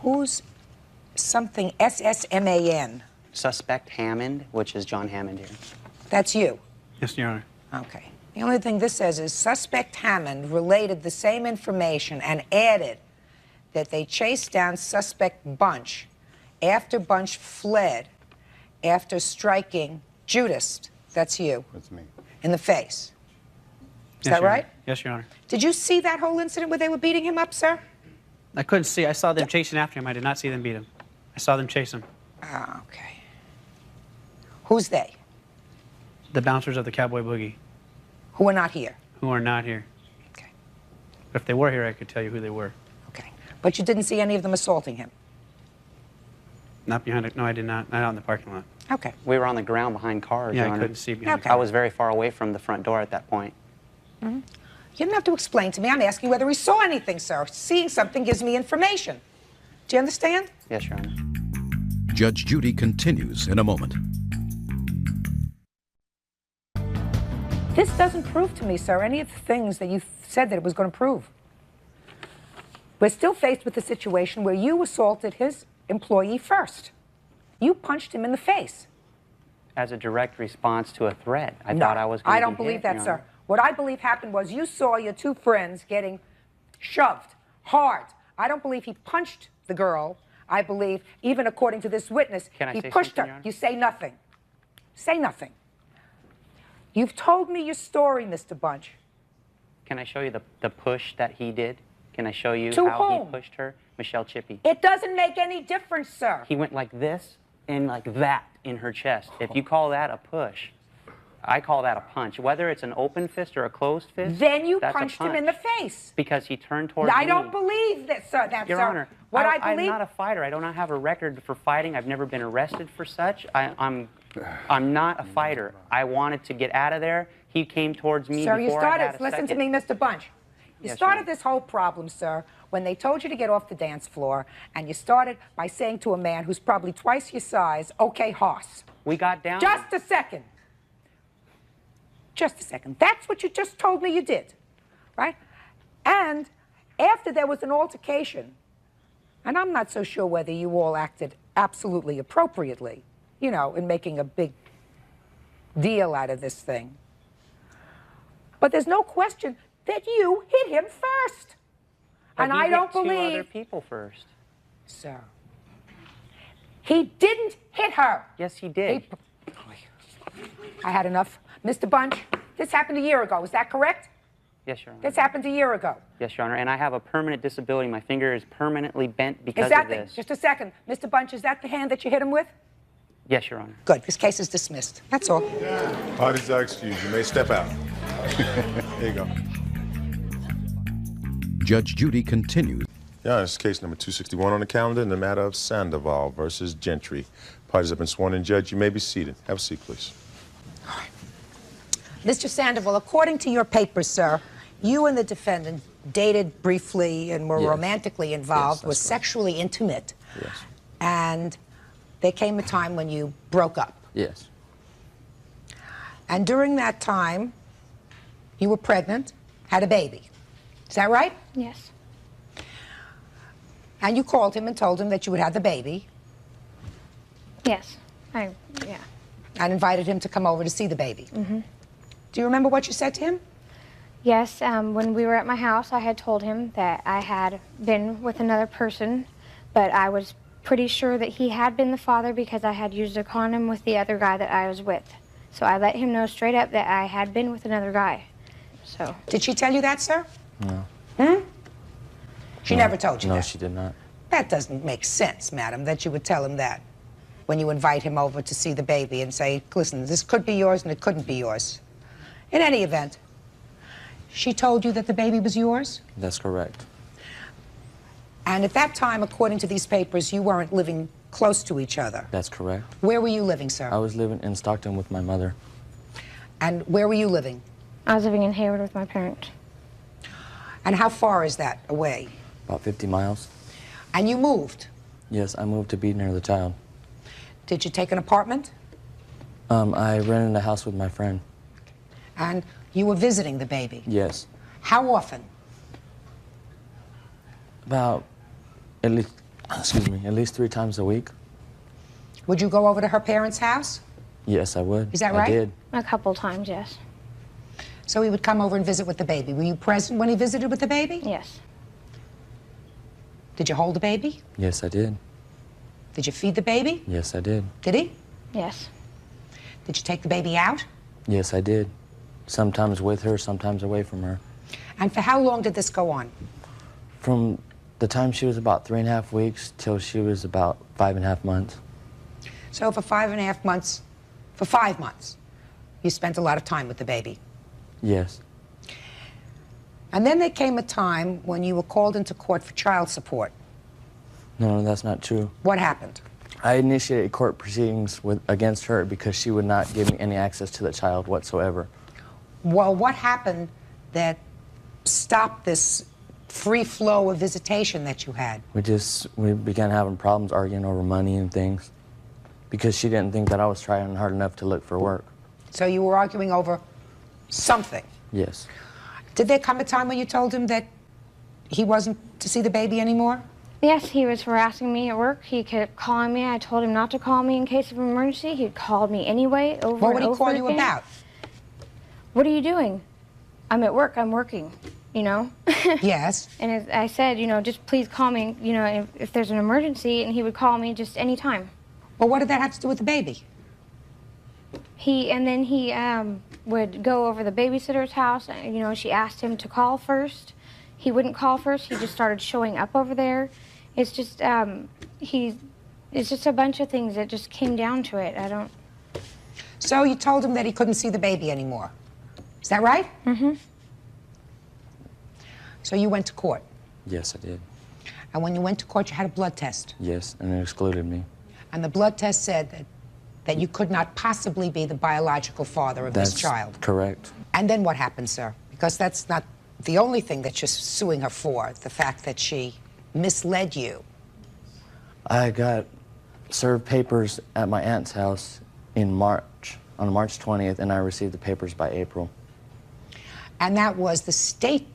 Who's something SSMAN? Suspect Hammond, which is John Hammond here. That's you? Yes, Your Honor. Okay. The only thing this says is Suspect Hammond related the same information and added that they chased down Suspect Bunch after Bunch fled after striking Judas, that's you. That's me. In the face. Is Yes, that Your right? Honor. Yes, Your Honor. Did you see that whole incident where they were beating him up, sir? I couldn't see. I saw them chasing after him. I did not see them beat him. I saw them chase him. Ah, okay. Who's they? The bouncers of the Cowboy Boogie. Who are not here? Who are not here. Okay. But if they were here, I could tell you who they were. Okay. But you didn't see any of them assaulting him? Not behind it. No, I did not. Not out in the parking lot. Okay. We were on the ground behind cars, Yeah, Your I Honor. couldn't see behind I was very far away from the front door at that point. Mm-hmm. You didn't have to explain to me. I'm asking whether he saw anything, sir. Seeing something gives me information. Do you understand? Yes, Your Honor. Judge Judy continues in a moment. This doesn't prove to me, sir, any of the things that you said that it was going to prove. We're still faced with a situation where you assaulted his employee first. You punched him in the face. As a direct response to a threat. I No, thought I was going to I don't believe that, Your sir. Honor. What I believe happened was you saw your two friends getting shoved hard. I don't believe he punched the girl. I believe, even according to this witness, Can I he say pushed something, her. Your Honor? You say nothing. Say nothing. You've told me your story, Mr. Bunch. Can I show you the push that he did? Can I show you To how whom? he pushed her? Michelle Chippy. It doesn't make any difference, sir. He went like this and like that in her chest. If you call that a push, I call that a punch. Whether it's an open fist or a closed fist, Then you that's a punched him in the face. Because he turned towards I me. don't believe that, sir. That, Your sir. Honor, What I I'm believe. not a fighter. I don't have a record for fighting. I've never been arrested for such. I'm not a fighter. I wanted to get out of there. He came towards me Sir, before you I started, had a listen to second. me, Mr. Bunch. You Yes, started ma'am. this whole problem, sir, when they told you to get off the dance floor, and you started by saying to a man who's probably twice your size, okay, hoss. We got down. Just a second. Just a second. That's what you just told me you did, right? And after there was an altercation, and I'm not so sure whether you all acted absolutely appropriately, you know, in making a big deal out of this thing. But there's no question that you hit him first. But And he I hit don't two believe... other people first. Sir. He didn't hit her. Yes, he did. I had enough. Mr. Bunch, this happened a year ago. Is that correct? Yes, Your Honor. This happened a year ago. Yes, Your Honor. And I have a permanent disability. My finger is permanently bent because Is that of this. just a second. Mr. Bunch, is that the hand that you hit him with? Yes, Your Honor. Good. This case is dismissed. That's all. Parties are excused. You may step out. There you go. Judge Judy continues. Yeah, it's case number 261 on the calendar in the matter of Sandoval versus Gentry. Parties have been sworn in. Judge, you may be seated. Have a seat, please. Mr. Sandoval, according to your papers, sir, you and the defendant dated briefly and were Yes. romantically involved, Yes, were that's sexually intimate, Yes. and there came a time when you broke up. Yes. And during that time, you were pregnant, had a baby. Is that right? Yes. And you called him and told him that you would have the baby. Yes. Yeah. And invited him to come over to see the baby. Mm-hmm. Do you remember what you said to him? Yes, when we were at my house, I had told him that I had been with another person, but I was pretty sure that he had been the father because I had used a condom with the other guy that I was with. So I let him know straight up that I had been with another guy. So. Did she tell you that, sir? No. Hmm? She No. never told you No, that? she did not. That doesn't make sense, madam, that you would tell him that when you invite him over to see the baby and say, listen, this could be yours and it couldn't be yours. In any event, she told you that the baby was yours? That's correct. And at that time, according to these papers, you weren't living close to each other. That's correct. Where were you living, sir? I was living in Stockton with my mother. And where were you living? I was living in Hayward with my parents. And how far is that away? About 50 miles. And you moved? Yes, I moved to be near the child. Did you take an apartment? I rented a house with my friend. And you were visiting the baby? Yes. How often? About at least 3 times a week. Would you go over to her parents' house? Yes, I would. Is that right? I did. A couple times, yes. So he would come over and visit with the baby. Were you present when he visited with the baby? Yes. Did you hold the baby? Yes, I did. Did you feed the baby? Yes, I did. Did he? Yes. Did you take the baby out? Yes, I did. Sometimes with her, sometimes away from her. And for how long did this go on? From the time she was about 3.5 weeks till she was about 5.5 months. So for 5.5 months, for 5 months, you spent a lot of time with the baby. Yes. And then there came a time when you were called into court for child support. No, that's not true. What happened? I initiated court proceedings against her because she would not give me any access to the child whatsoever. Well, what happened that stopped this free flow of visitation that you had? We began having problems arguing over money and things because she didn't think that I was trying hard enough to look for work. So you were arguing over something. Yes. Did there come a time when you told him that he wasn't to see the baby anymore? Yes, he was harassing me at work. He kept calling me. I told him not to call me in case of an emergency. He called me anyway, over and over again. What would he call you about? What are you doing? I'm at work. I'm working, you know? Yes. And as I said, you know, just please call me, you know, if there's an emergency, and he would call me just any time. Well, what did that have to do with the baby? He would go over the babysitter's house. You know, she asked him to call first. He wouldn't call first. He just started showing up over there. It's just, it's just a bunch of things that just came down to it. I don't. So you told him that he couldn't see the baby anymore. Is that right? Mm-hmm. So you went to court. Yes, I did. And when you went to court, you had a blood test. Yes, and it excluded me. And the blood test said that you could not possibly be the biological father of this child. That's correct. And then what happened, sir? Because that's not the only thing that you're suing her for, the fact that she misled you. I got served papers at my aunt's house in March, on March 20th, and I received the papers by April. And that was the state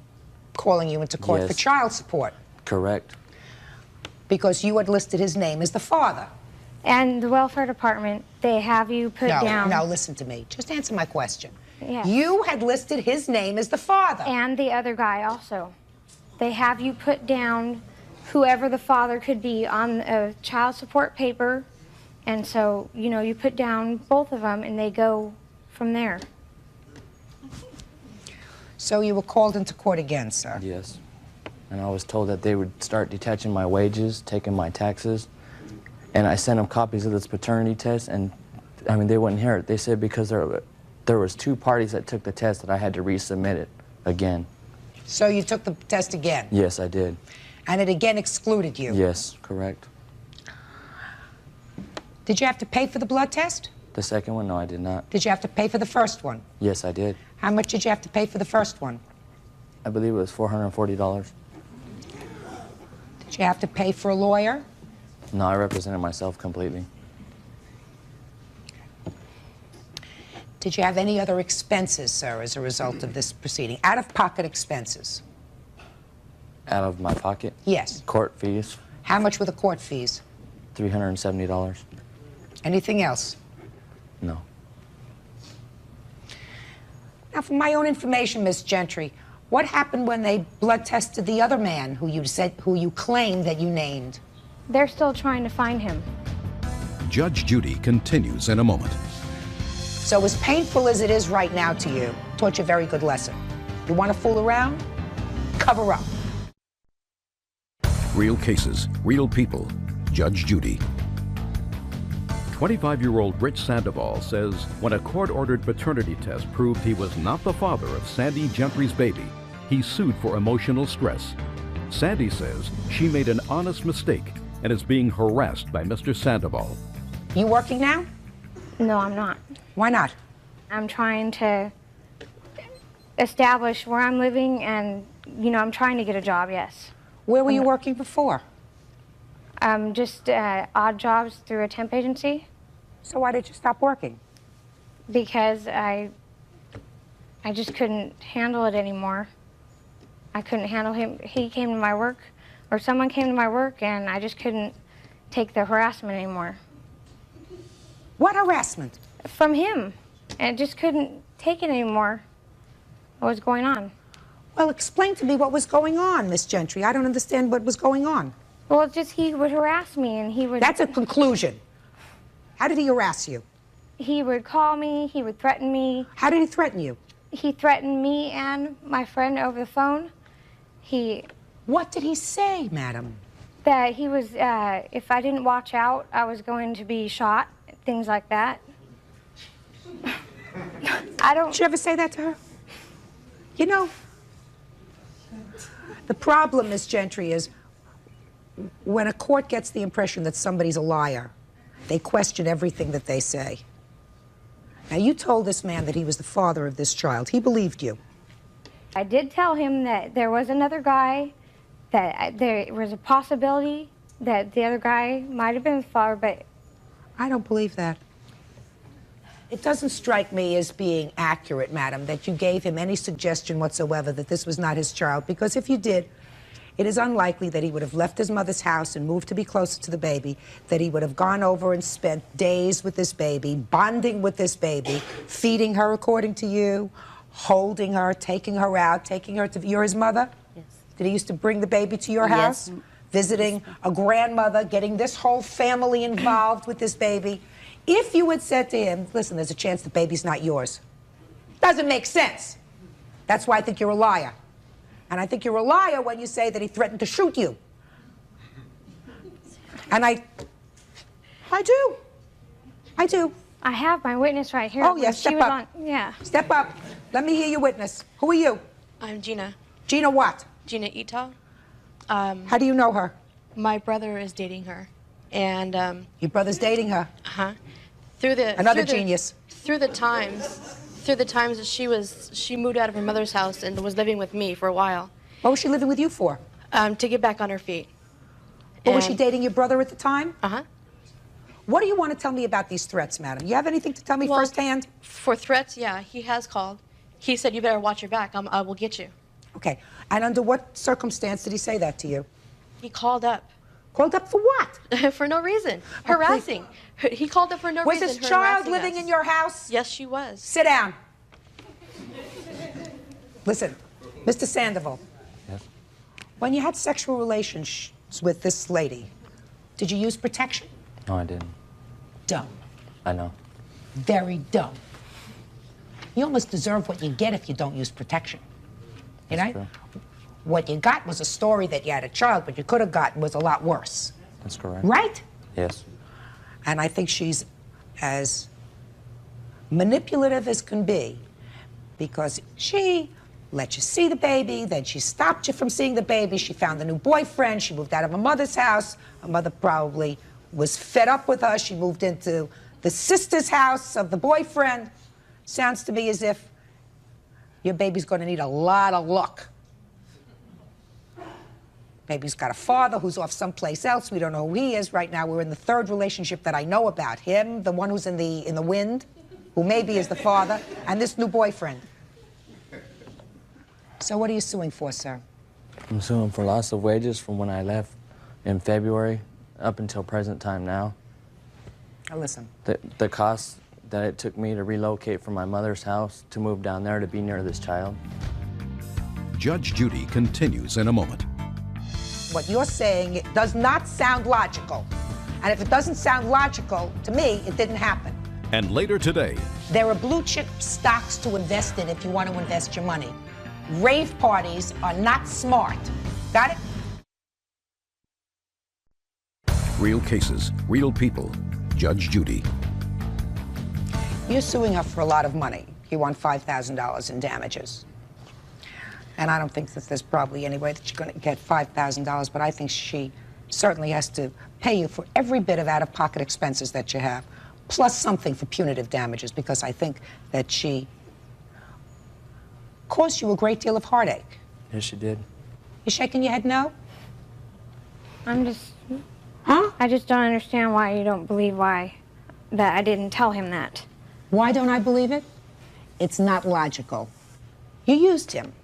calling you into court for Yes. child support. Correct. Because you had listed his name as the father. And the welfare department, they have you put down. No, listen to me. Just answer my question. Yes. You had listed his name as the father. And the other guy also. They have you put down whoever the father could be on a child support paper. And so, you know, you put down both of them and they go from there. So you were called into court again, sir? Yes. And I was told that they would start detaching my wages, taking my taxes. And I sent them copies of this paternity test, and I mean, they wouldn't hear it. They said because there was 2 parties that took the test that I had to resubmit it again. So you took the test again? Yes, I did. And it again excluded you? Yes, correct. Did you have to pay for the blood test? The second one, no, I did not. Did you have to pay for the first one? Yes, I did. How much did you have to pay for the first one? I believe it was $440. Did you have to pay for a lawyer? No, I represented myself completely. Did you have any other expenses, sir, as a result of this proceeding? Out-of-pocket expenses? Out of my pocket? Yes. Court fees, How much were the court fees? $370. Anything else? No. Now, for my own information, Miss Gentry, what happened when they blood tested the other man who you claimed that you named? They're still trying to find him. Judge Judy continues in a moment. So as painful as it is right now to you, taught you a very good lesson. You want to fool around? Cover up. Real cases, real people. Judge Judy. 25-year-old Rich Sandoval says when a court-ordered paternity test proved he was not the father of Sandy Gentry's baby, he sued for emotional stress. Sandy says she made an honest mistake and is being harassed by Mr. Sandoval. You working now? No, I'm not. Why not? I'm trying to establish where I'm living and, you know, I'm trying to get a job, yes. Where were you working before? Just odd jobs through a temp agency. So why did you stop working? Because I just couldn't handle it anymore. I couldn't handle him. He came to my work, or someone came to my work, and I just couldn't take the harassment anymore. What harassment? From him. And I just couldn't take it anymore. What was going on? Well, explain to me what was going on, Miss Gentry. I don't understand what was going on. Well, it's just he would harass me, and he would... That's a conclusion. How did he harass you? He would call me, he would threaten me. How did he threaten you? He threatened me and my friend over the phone. What did he say, madam? That he was, if I didn't watch out, I was going to be shot, things like that. Did you ever say that to her? You know, the problem, Miss Gentry, is when a court gets the impression that somebody's a liar, they question everything that they say. Now, you told this man that he was the father of this child. He believed you. I did tell him that there was another guy, that there was a possibility that the other guy might have been the father, but... I don't believe that. It doesn't strike me as being accurate, madam, that you gave him any suggestion whatsoever that this was not his child, because if you did, it is unlikely that he would have left his mother's house and moved to be closer to the baby, that he would have gone over and spent days with this baby, bonding with this baby, feeding her according to you, holding her, taking her out, taking her to... You're his mother? Yes. Did he used to bring the baby to your house? Yes. Visiting a grandmother, getting this whole family involved with this baby? If you had said to him, listen, there's a chance the baby's not yours, doesn't make sense. That's why I think you're a liar. And I think you're a liar when you say that he threatened to shoot you. And I do. I do. I have my witness right here. Oh, yes, step up. Yeah. Step up. Let me hear your witness. Who are you? I'm Gina. Gina what? Gina Ita. How do you know her? My brother is dating her. And your brother's dating her? Uh-huh. Another genius. Through the times that she moved out of her mother's house and was living with me for a while. What was she living with you for? To get back on her feet. Well, was she dating your brother at the time? Uh-huh. What do you want to tell me about these threats, madam? You have anything to tell me firsthand? For threats, yeah, he has called. He said, you better watch your back. I will get you. Okay. And under what circumstance did he say that to you? He called up. Called up for what? For no reason. Harassing. He called up for no reason. Was this child living in your house? Yes, she was. Sit down. Listen, Mr. Sandoval. Yes. When you had sexual relations with this lady, did you use protection? No, I didn't. Dumb. I know. Very dumb. You almost deserve what you get if you don't use protection. You know? True. What you got was a story that you had a child, but you could have gotten was a lot worse. That's correct. Right? Yes. And I think she's as manipulative as can be, because she let you see the baby, then she stopped you from seeing the baby, she found a new boyfriend, she moved out of her mother's house, her mother probably was fed up with her, she moved into the sister's house of the boyfriend. Sounds to me as if your baby's going to need a lot of luck. Baby's got a father who's off someplace else. We don't know who he is right now. We're in the third relationship that I know about. Him, the one who's in the wind. who maybe is the father, and this new boyfriend. So what are you suing for, sir? I'm suing for loss of wages from when I left in February up until present time now. Now listen. The cost that it took me to relocate from my mother's house to move down there to be near this child. Judge Judy continues in a moment. What you're saying does not sound logical. And if it doesn't sound logical, to me, it didn't happen. And later today, there are blue chip stocks to invest in if you want to invest your money. Rave parties are not smart. Got it? real cases, real people. Judge Judy. You're suing her for a lot of money. You want $5,000 in damages. And I don't think that there's probably any way that you're going to get $5,000, but I think she certainly has to pay you for every bit of out-of-pocket expenses that you have, plus something for punitive damages, because I think that she caused you a great deal of heartache. Yes, she did. You shaking your head no? I'm just... Huh? I just don't understand why you don't believe that I didn't tell him that. Why don't I believe it? It's not logical. You used him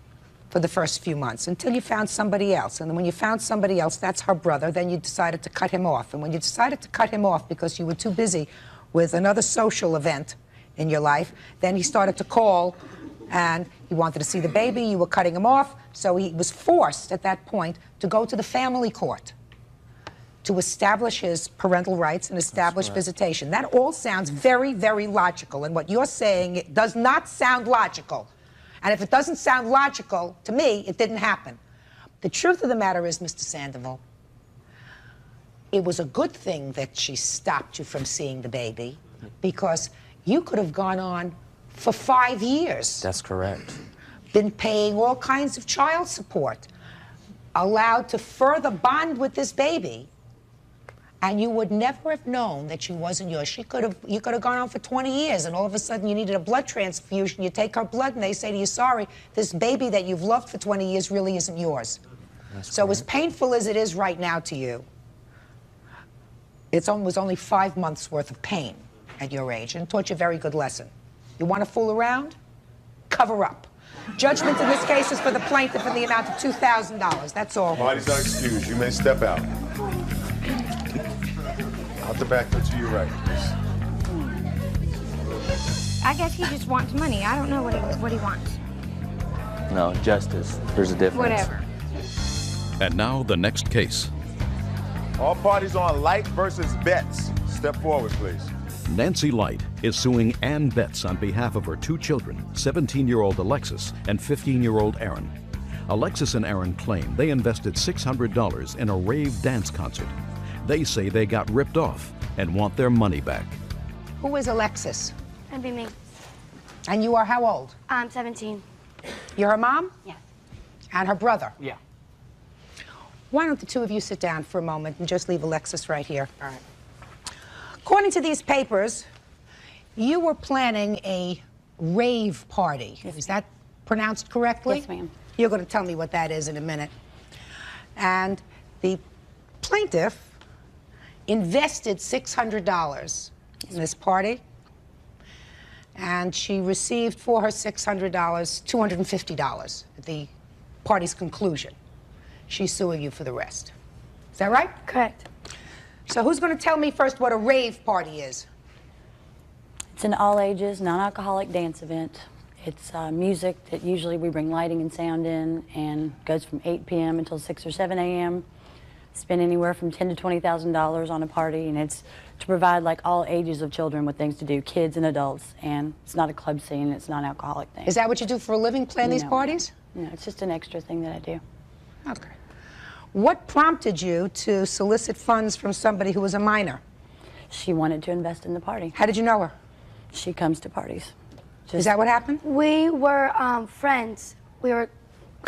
for the first few months until you found somebody else. And then when you found somebody else, that's her brother, then you decided to cut him off. And when you decided to cut him off because you were too busy with another social event in your life, then he started to call and he wanted to see the baby, you were cutting him off, so he was forced at that point to go to the family court to establish his parental rights and establish visitation. That all sounds very, very logical, and what you're saying does not sound logical. And if it doesn't sound logical, to me, it didn't happen. The truth of the matter is, Mr. Sandoval, it was a good thing that she stopped you from seeing the baby, because you could have gone on for 5 years. That's correct. Been paying all kinds of child support, allowed to further bond with this baby, and you would never have known that she wasn't yours. You could have gone on for 20 years, and all of a sudden you needed a blood transfusion. You take her blood, and they say to you, sorry, this baby that you've loved for 20 years really isn't yours. So as painful as it is right now to you, it was only 5 months worth of pain at your age, and taught you a very good lesson. You want to fool around? Cover up. Judgment in this case is for the plaintiff in the amount of $2,000. That's all. Parties are excused. You may step out. Out the back, to your right, please. I guess he just wants money. I don't know what he wants. No, justice. There's a difference. Whatever. And now the next case. All parties on Light versus Betts. Step forward, please. Nancy Light is suing Ann Betts on behalf of her 2 children, 17-year-old Alexis and 15-year-old Aaron. Alexis and Aaron claim they invested $600 in a rave dance concert. They say they got ripped off and want their money back. Who is Alexis? That'd be me. And you are how old? I'm 17. You're her mom? Yeah. And her brother? Yeah. Why don't the two of you sit down for a moment and just leave Alexis right here? All right. According to these papers, you were planning a rave party. Is that pronounced correctly? Yes, ma'am. You're going to tell me what that is in a minute. And the plaintiff invested $600 in this party, and she received for her $600, $250 at the party's conclusion. She's suing you for the rest. Is that right? Correct. So who's going to tell me first what a rave party is? It's an all-ages, non-alcoholic dance event. It's music that usually we bring lighting and sound in, and goes from 8 p.m. until 6 or 7 a.m. Spend anywhere from $10,000 to $20,000 on a party, and it's to provide like all ages of children with things to do, kids and adults. And it's not a club scene; it's not an alcoholic thing. Is that what you do for a living? Plan these parties? No, it's just an extra thing that I do. Okay. What prompted you to solicit funds from somebody who was a minor? She wanted to invest in the party. How did you know her? She comes to parties. Is that what happened? We were friends. We were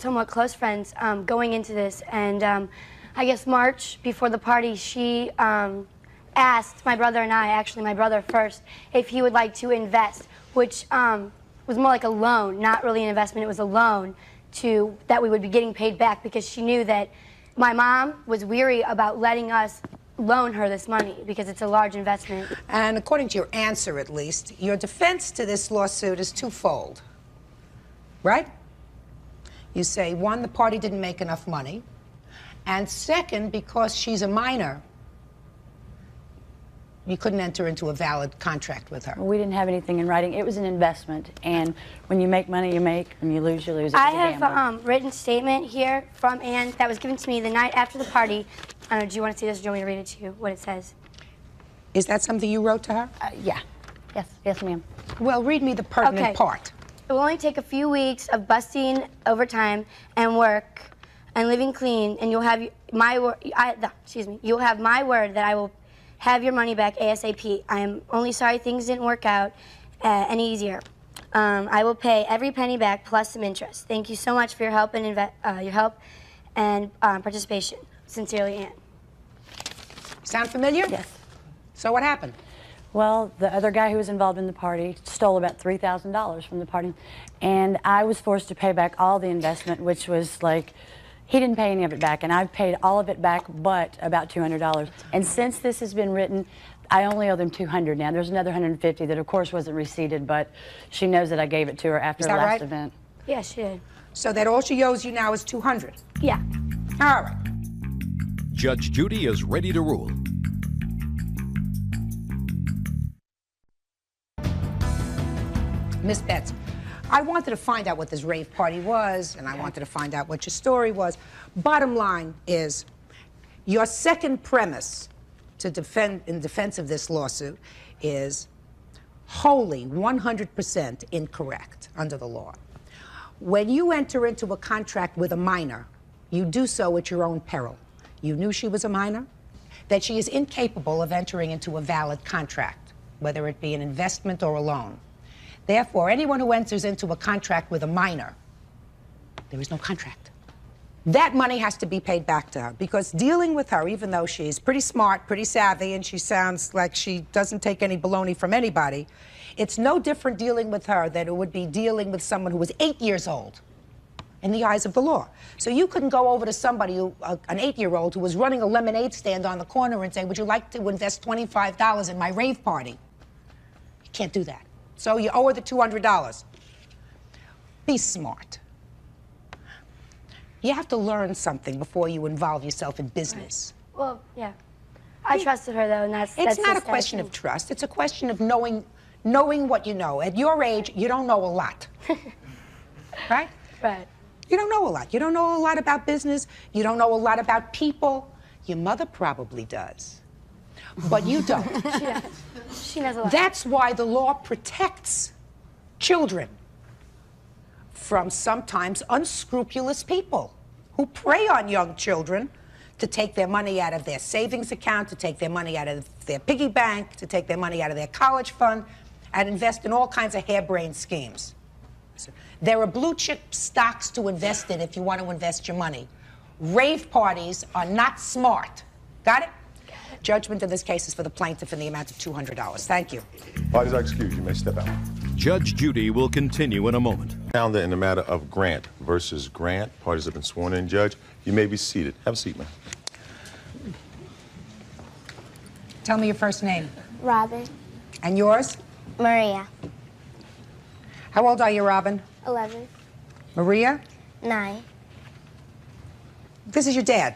somewhat close friends going into this, and I guess March before the party, she asked my brother and I, actually my brother first, if he would like to invest, which was more like a loan, not really an investment. It was a loan that we would be getting paid back, because she knew that my mom was weary about letting us loan her this money because it's a large investment. And according to your answer, at least, your defense to this lawsuit is twofold, right? You say, one, the party didn't make enough money, and second, because she's a minor, you couldn't enter into a valid contract with her. We didn't have anything in writing. It was an investment, and when you make money, you make. When you lose, you lose. I have a written statement here from Ann that was given to me the night after the party. I don't know, do you want to see this or do you want me to read it to you, what it says? Is that something you wrote to her? Yeah. Yes, ma'am. Well, read me the pertinent part. It will only take a few weeks of busting overtime and work and living clean, and you'll have my word. You'll have my word that I will have your money back ASAP. I am only sorry things didn't work out any easier. I will pay every penny back plus some interest. Thank you so much for your help and participation. Sincerely, Ann. Sound familiar? Yes. So what happened? Well, the other guy who was involved in the party stole about $3,000 from the party, and I was forced to pay back all the investment, which was like, he didn't pay any of it back, and I've paid all of it back but about $200. And since this has been written, I only owe them $200 now. There's another $150 that, of course, wasn't receipted, but she knows that I gave it to her after the last event. Yeah, she did. So that all she owes you now is $200? Yeah. All right. Judge Judy is ready to rule. Miss Betts, I wanted to find out what this rave party was, and I wanted to find out what your story was. Bottom line is, your second premise to defend in defense of this lawsuit is wholly 100% incorrect under the law. When you enter into a contract with a minor, you do so at your own peril. You knew she was a minor, that she is incapable of entering into a valid contract, whether it be an investment or a loan. Therefore, anyone who enters into a contract with a minor, there is no contract. That money has to be paid back to her, because dealing with her, even though she's pretty smart, pretty savvy, and she sounds like she doesn't take any baloney from anybody, it's no different dealing with her than it would be dealing with someone who was 8 years old in the eyes of the law. So you couldn't go over to somebody, an 8-year-old who was running a lemonade stand on the corner and say, would you like to invest $25 in my rave party? You can't do that. So you owe her the $200. Be smart. You have to learn something before you involve yourself in business. Well, yeah. I trusted her, though, and that's It's not a the question thing. of trust. It's a question of knowing what you know. At your age, you don't know a lot. Right? Right. You don't know a lot. You don't know a lot about business. You don't know a lot about people. Your mother probably does. But you don't. She does. She knows a lot. That's why the law protects children from sometimes unscrupulous people who prey on young children to take their money out of their savings account, to take their money out of their piggy bank, to take their money out of their college fund, and invest in all kinds of harebrained schemes. There are blue chip stocks to invest in if you want to invest your money. Rave parties are not smart. Got it? Judgment in this case is for the plaintiff in the amount of $200. Thank you. Parties are excused. You may step out. Judge Judy will continue in a moment. Calendar in the matter of Grant versus Grant. Parties have been sworn in. Judge, you may be seated. Have a seat, ma'am. Tell me your first name. Robin. And yours? Maria. How old are you, Robin? 11. Maria? 9. This is your dad.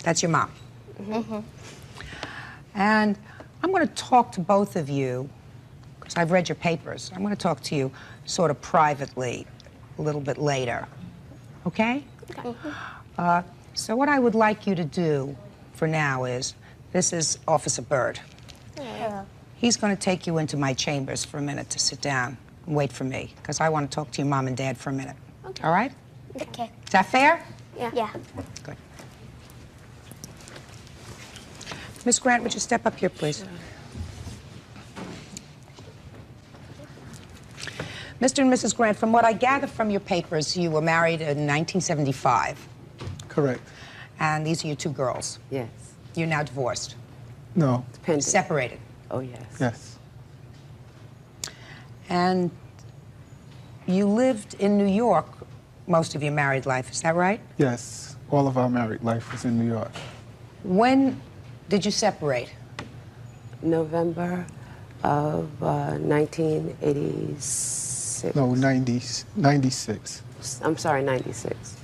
That's your mom. Mm-hmm. And I'm going to talk to both of you, because I've read your papers. I'm going to talk to you sort of privately a little bit later. Okay? Okay. So what I would like you to do for now is, this is Officer Bird. Hello. He's going to take you into my chambers for a minute to sit down and wait for me, because I want to talk to your mom and dad for a minute. Okay. All right? Okay. Is that fair? Yeah. Yeah. Good. Miss Grant, would you step up here, please? Mr. and Mrs. Grant, from what I gather from your papers, you were married in 1975. Correct. And these are your two girls. Yes. You're now divorced. No. Dependent. Separated. Oh, yes. Yes. And you lived in New York most of your married life, is that right? Yes, all of our married life was in New York. When did you separate? November of 1986. No, 96. I'm sorry, 96.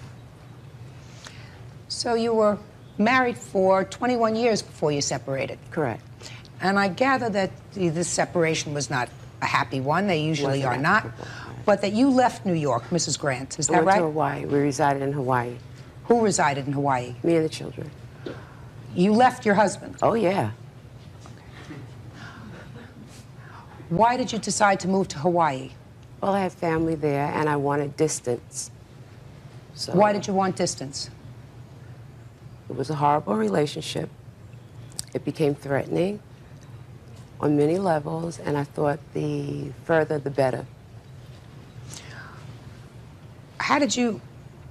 So you were married for 21 years before you separated? Correct. And I gather that this separation was not a happy one. They usually Wasn't are not. But that you left New York, Mrs. Grant. Is that I went right? to Hawaii. We resided in Hawaii. Who resided in Hawaii? Me and the children. You left your husband? Oh, yeah. Why did you decide to move to Hawaii? Well, I had family there, and I wanted distance. So Why did you want distance? it was a horrible relationship. It became threatening on many levels, and I thought the further, the better. How did you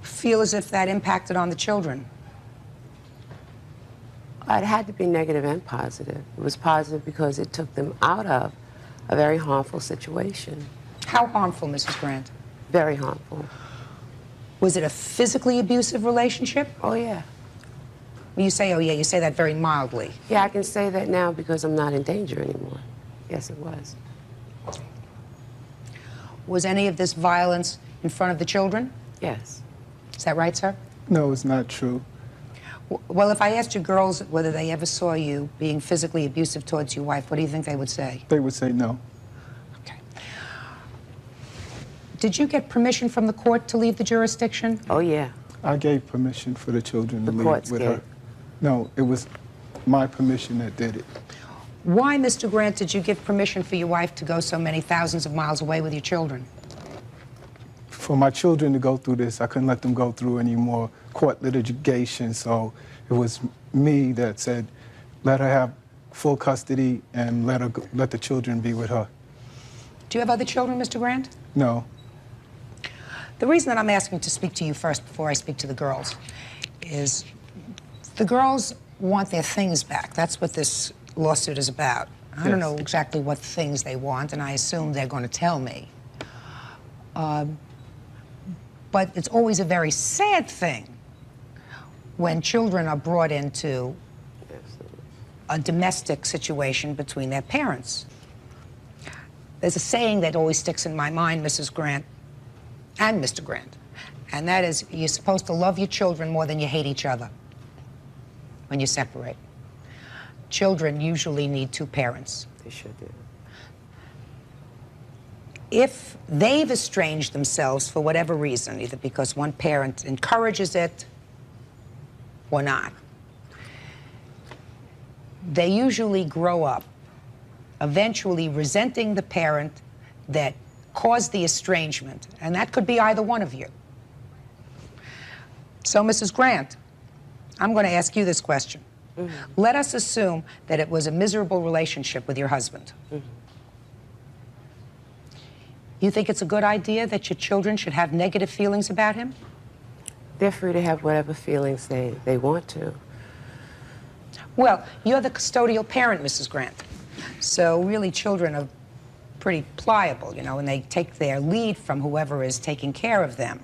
feel as if that impacted on the children? It had to be negative and positive. It was positive because it took them out of a very harmful situation. How harmful, Mrs. Grant? Very harmful. Was it a physically abusive relationship? Oh, yeah. When you say, oh, yeah, you say that very mildly. Yeah, I can say that now because I'm not in danger anymore. Yes, it was. Was any of this violence in front of the children? Yes. Is that right, sir? No, it's not true. Well, if I asked you girls whether they ever saw you being physically abusive towards your wife, what do you think they would say? They would say no. Did you get permission from the court to leave the jurisdiction? Oh, yeah. I gave permission for the children to The leave courts with gave. her. No, it was my permission that did it. Why, Mr. Grant, did you give permission for your wife to go so many thousands of miles away with your children? For my children to go through this, I couldn't let them go through any more court litigation, so it was me that said, let her have full custody and let the children be with her. Do you have other children, Mr. Grant? No. The reason that I'm asking to speak to you first before I speak to the girls is the girls want their things back. That's what this lawsuit is about. I don't know exactly what things they want, and I assume they're going to tell me. But it's always a very sad thing when children are brought into a domestic situation between their parents. There's a saying that always sticks in my mind, Mrs. Grant and Mr. Grant, and that is you're supposed to love your children more than you hate each other when you separate. Children usually need two parents. They should do. If they've estranged themselves for whatever reason, either because one parent encourages it or not, they usually grow up eventually resenting the parent that caused the estrangement, and that could be either one of you. So, Mrs. Grant, I'm going to ask you this question. Mm-hmm. Let us assume that it was a miserable relationship with your husband. Mm-hmm. You think it's a good idea that your children should have negative feelings about him? They're free to have whatever feelings they want to. Well, you're the custodial parent, Mrs. Grant. So really, children are pretty pliable, you know, and they take their lead from whoever is taking care of them.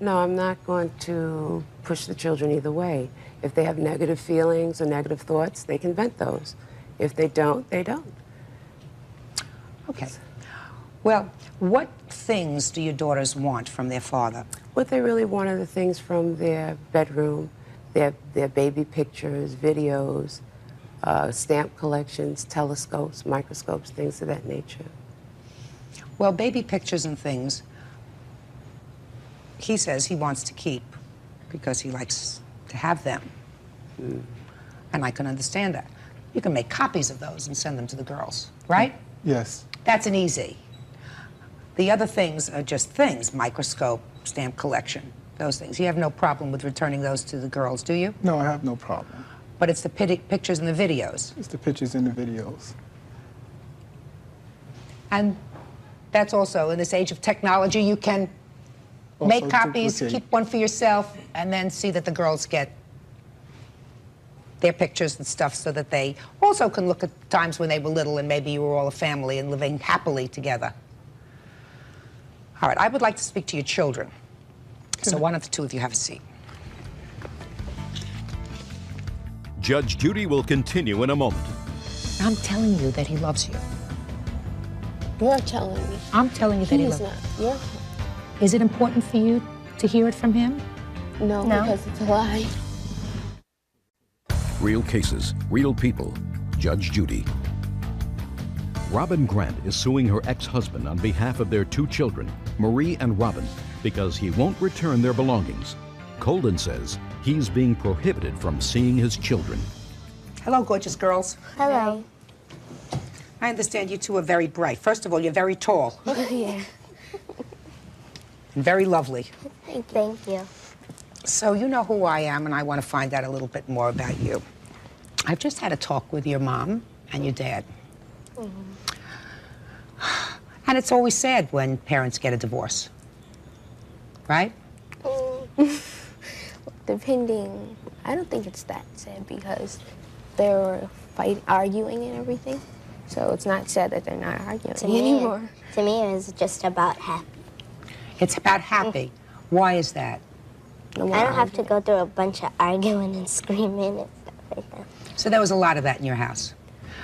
No, I'm not going to push the children either way. If they have negative feelings or negative thoughts, they can vent those. If they don't, they don't. Okay. Well, what things do your daughters want from their father? What they really want are the things from their bedroom, their baby pictures, videos, stamp collections, telescopes, microscopes, things of that nature. Well, baby pictures and things, he says he wants to keep because he likes to have them. And I can understand that. You can make copies of those and send them to the girls, right? Yes. That's an easy. The other things are just things, microscope, stamp collection, those things. You have no problem with returning those to the girls, do you? No, I have no problem. But it's the pictures and the videos. It's the pictures and the videos. And that's also, in this age of technology, you can make copies, keep one for yourself, and then see that the girls get their pictures and stuff so that they also can look at times when they were little and maybe you were all a family and living happily together. All right, I would like to speak to your children. So why don't the two of you have a seat? Judge Judy will continue in a moment. I'm telling you that he loves you. You're telling me. I'm telling you that he He's loves not. you. Is it important for you to hear it from him? No, because it's a lie. Real cases, real people. Judge Judy. Robin Grant is suing her ex-husband on behalf of their two children, Marie and Robin, because he won't return their belongings. Colden says he's being prohibited from seeing his children. Hello, gorgeous girls. Hello. I understand you two are very bright. First of all, you're very tall Yeah. and very lovely. Thank you. So you know who I am, and I want to find out a little bit more about you. I've just had a talk with your mom and your dad. And it's always sad when parents get a divorce, right? Depending, I don't think it's that sad because they were arguing and everything. So it's not sad that they're not arguing anymore. To me, it was just about happy. It's about happy. Why is that? I don't have to go through a bunch of arguing and screaming and stuff like that. So there was a lot of that in your house.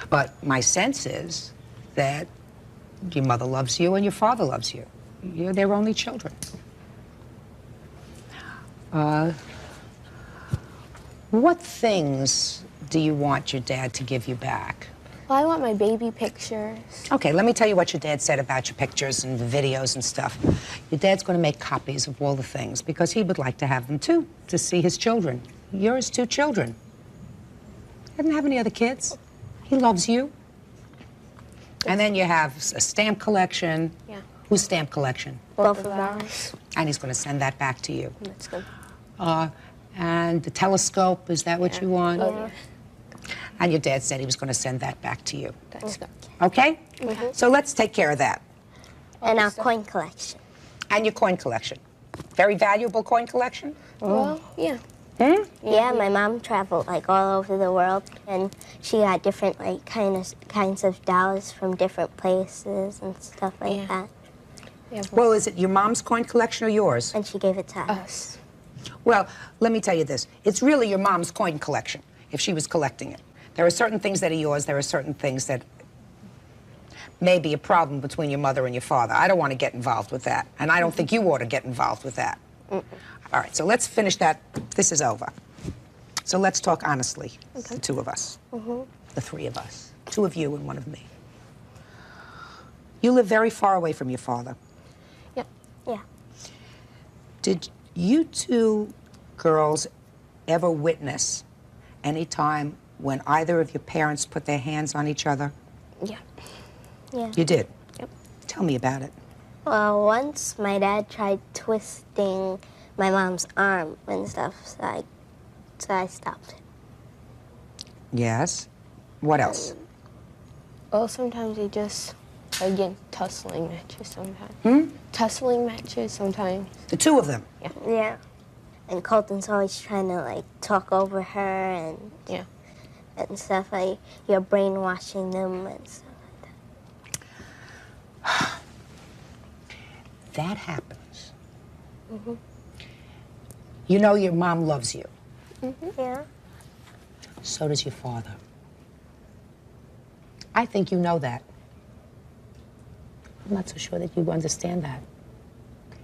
But my sense is that your mother loves you and your father loves you. You're their only children. What things do you want your dad to give you back? Well, I want my baby pictures. Okay, let me tell you what your dad said about your pictures and the videos and stuff. Your dad's going to make copies of all the things because he would like to have them too, to see his children. You're his two children. He doesn't have any other kids. He loves you. And then you have a stamp collection. Yeah. Whose stamp collection? Both of ours. And he's going to send that back to you. That's good. And the telescope, is that what you want? Yeah. And your dad said he was going to send that back to you. That's good. Okay? So let's take care of that. And our coin collection. And your coin collection. Very valuable coin collection? Well, yeah. Yeah, my mom traveled like all over the world, and she got different like kinds of dollars from different places and stuff like that. Yeah, Well, is it your mom's coin collection or yours? And she gave it to us. Well, let me tell you this. It's really your mom's coin collection, if she was collecting it. There are certain things that are yours. There are certain things that may be a problem between your mother and your father. I don't want to get involved with that, and I don't think you ought to get involved with that. All right, so let's finish that. This is over. So let's talk honestly, the two of us, the three of us, two of you and one of me. You live very far away from your father. Yeah. Yeah. Did you two girls ever witness any time when either of your parents put their hands on each other? Yeah. Yeah. You did? Yep. Tell me about it. Well, once my dad tried twisting my mom's arm and stuff, so I stopped it. Yes. What else? Well, sometimes they just get tussling matches sometimes. Tussling matches sometimes. The two of them? Yeah. Yeah. And Colton's always trying to like talk over her and and stuff like you're brainwashing them and stuff like that. That happens. You know your mom loves you. Yeah. So does your father. I think you know that. I'm not so sure that you understand that.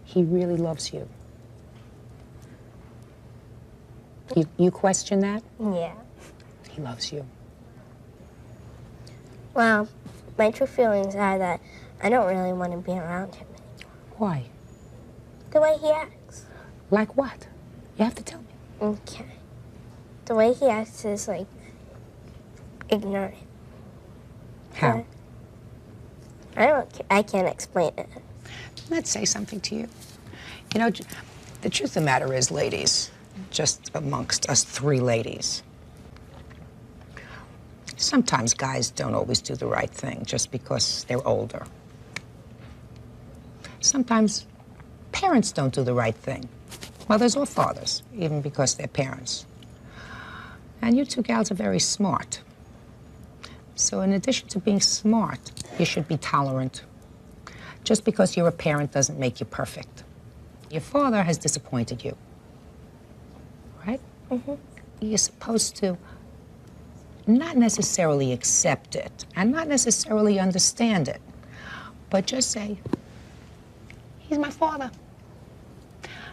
He really loves you. You question that? Yeah. He loves you. Well, my true feelings are that I don't really want to be around him anymore. Why? The way he acts. Like what? You have to tell me. Okay. The way he acts is like ignorant. How? I can't explain it. Let's say something to you. You know, the truth of the matter is, ladies, just amongst us three ladies, sometimes guys don't always do the right thing just because they're older. Sometimes parents don't do the right thing. Mothers or fathers, even because they're parents. And you two gals are very smart. So in addition to being smart, you should be tolerant. Just because you're a parent doesn't make you perfect. Your father has disappointed you, right? Mm-hmm. You're supposed to not necessarily accept it and not necessarily understand it, but just say, he's my father.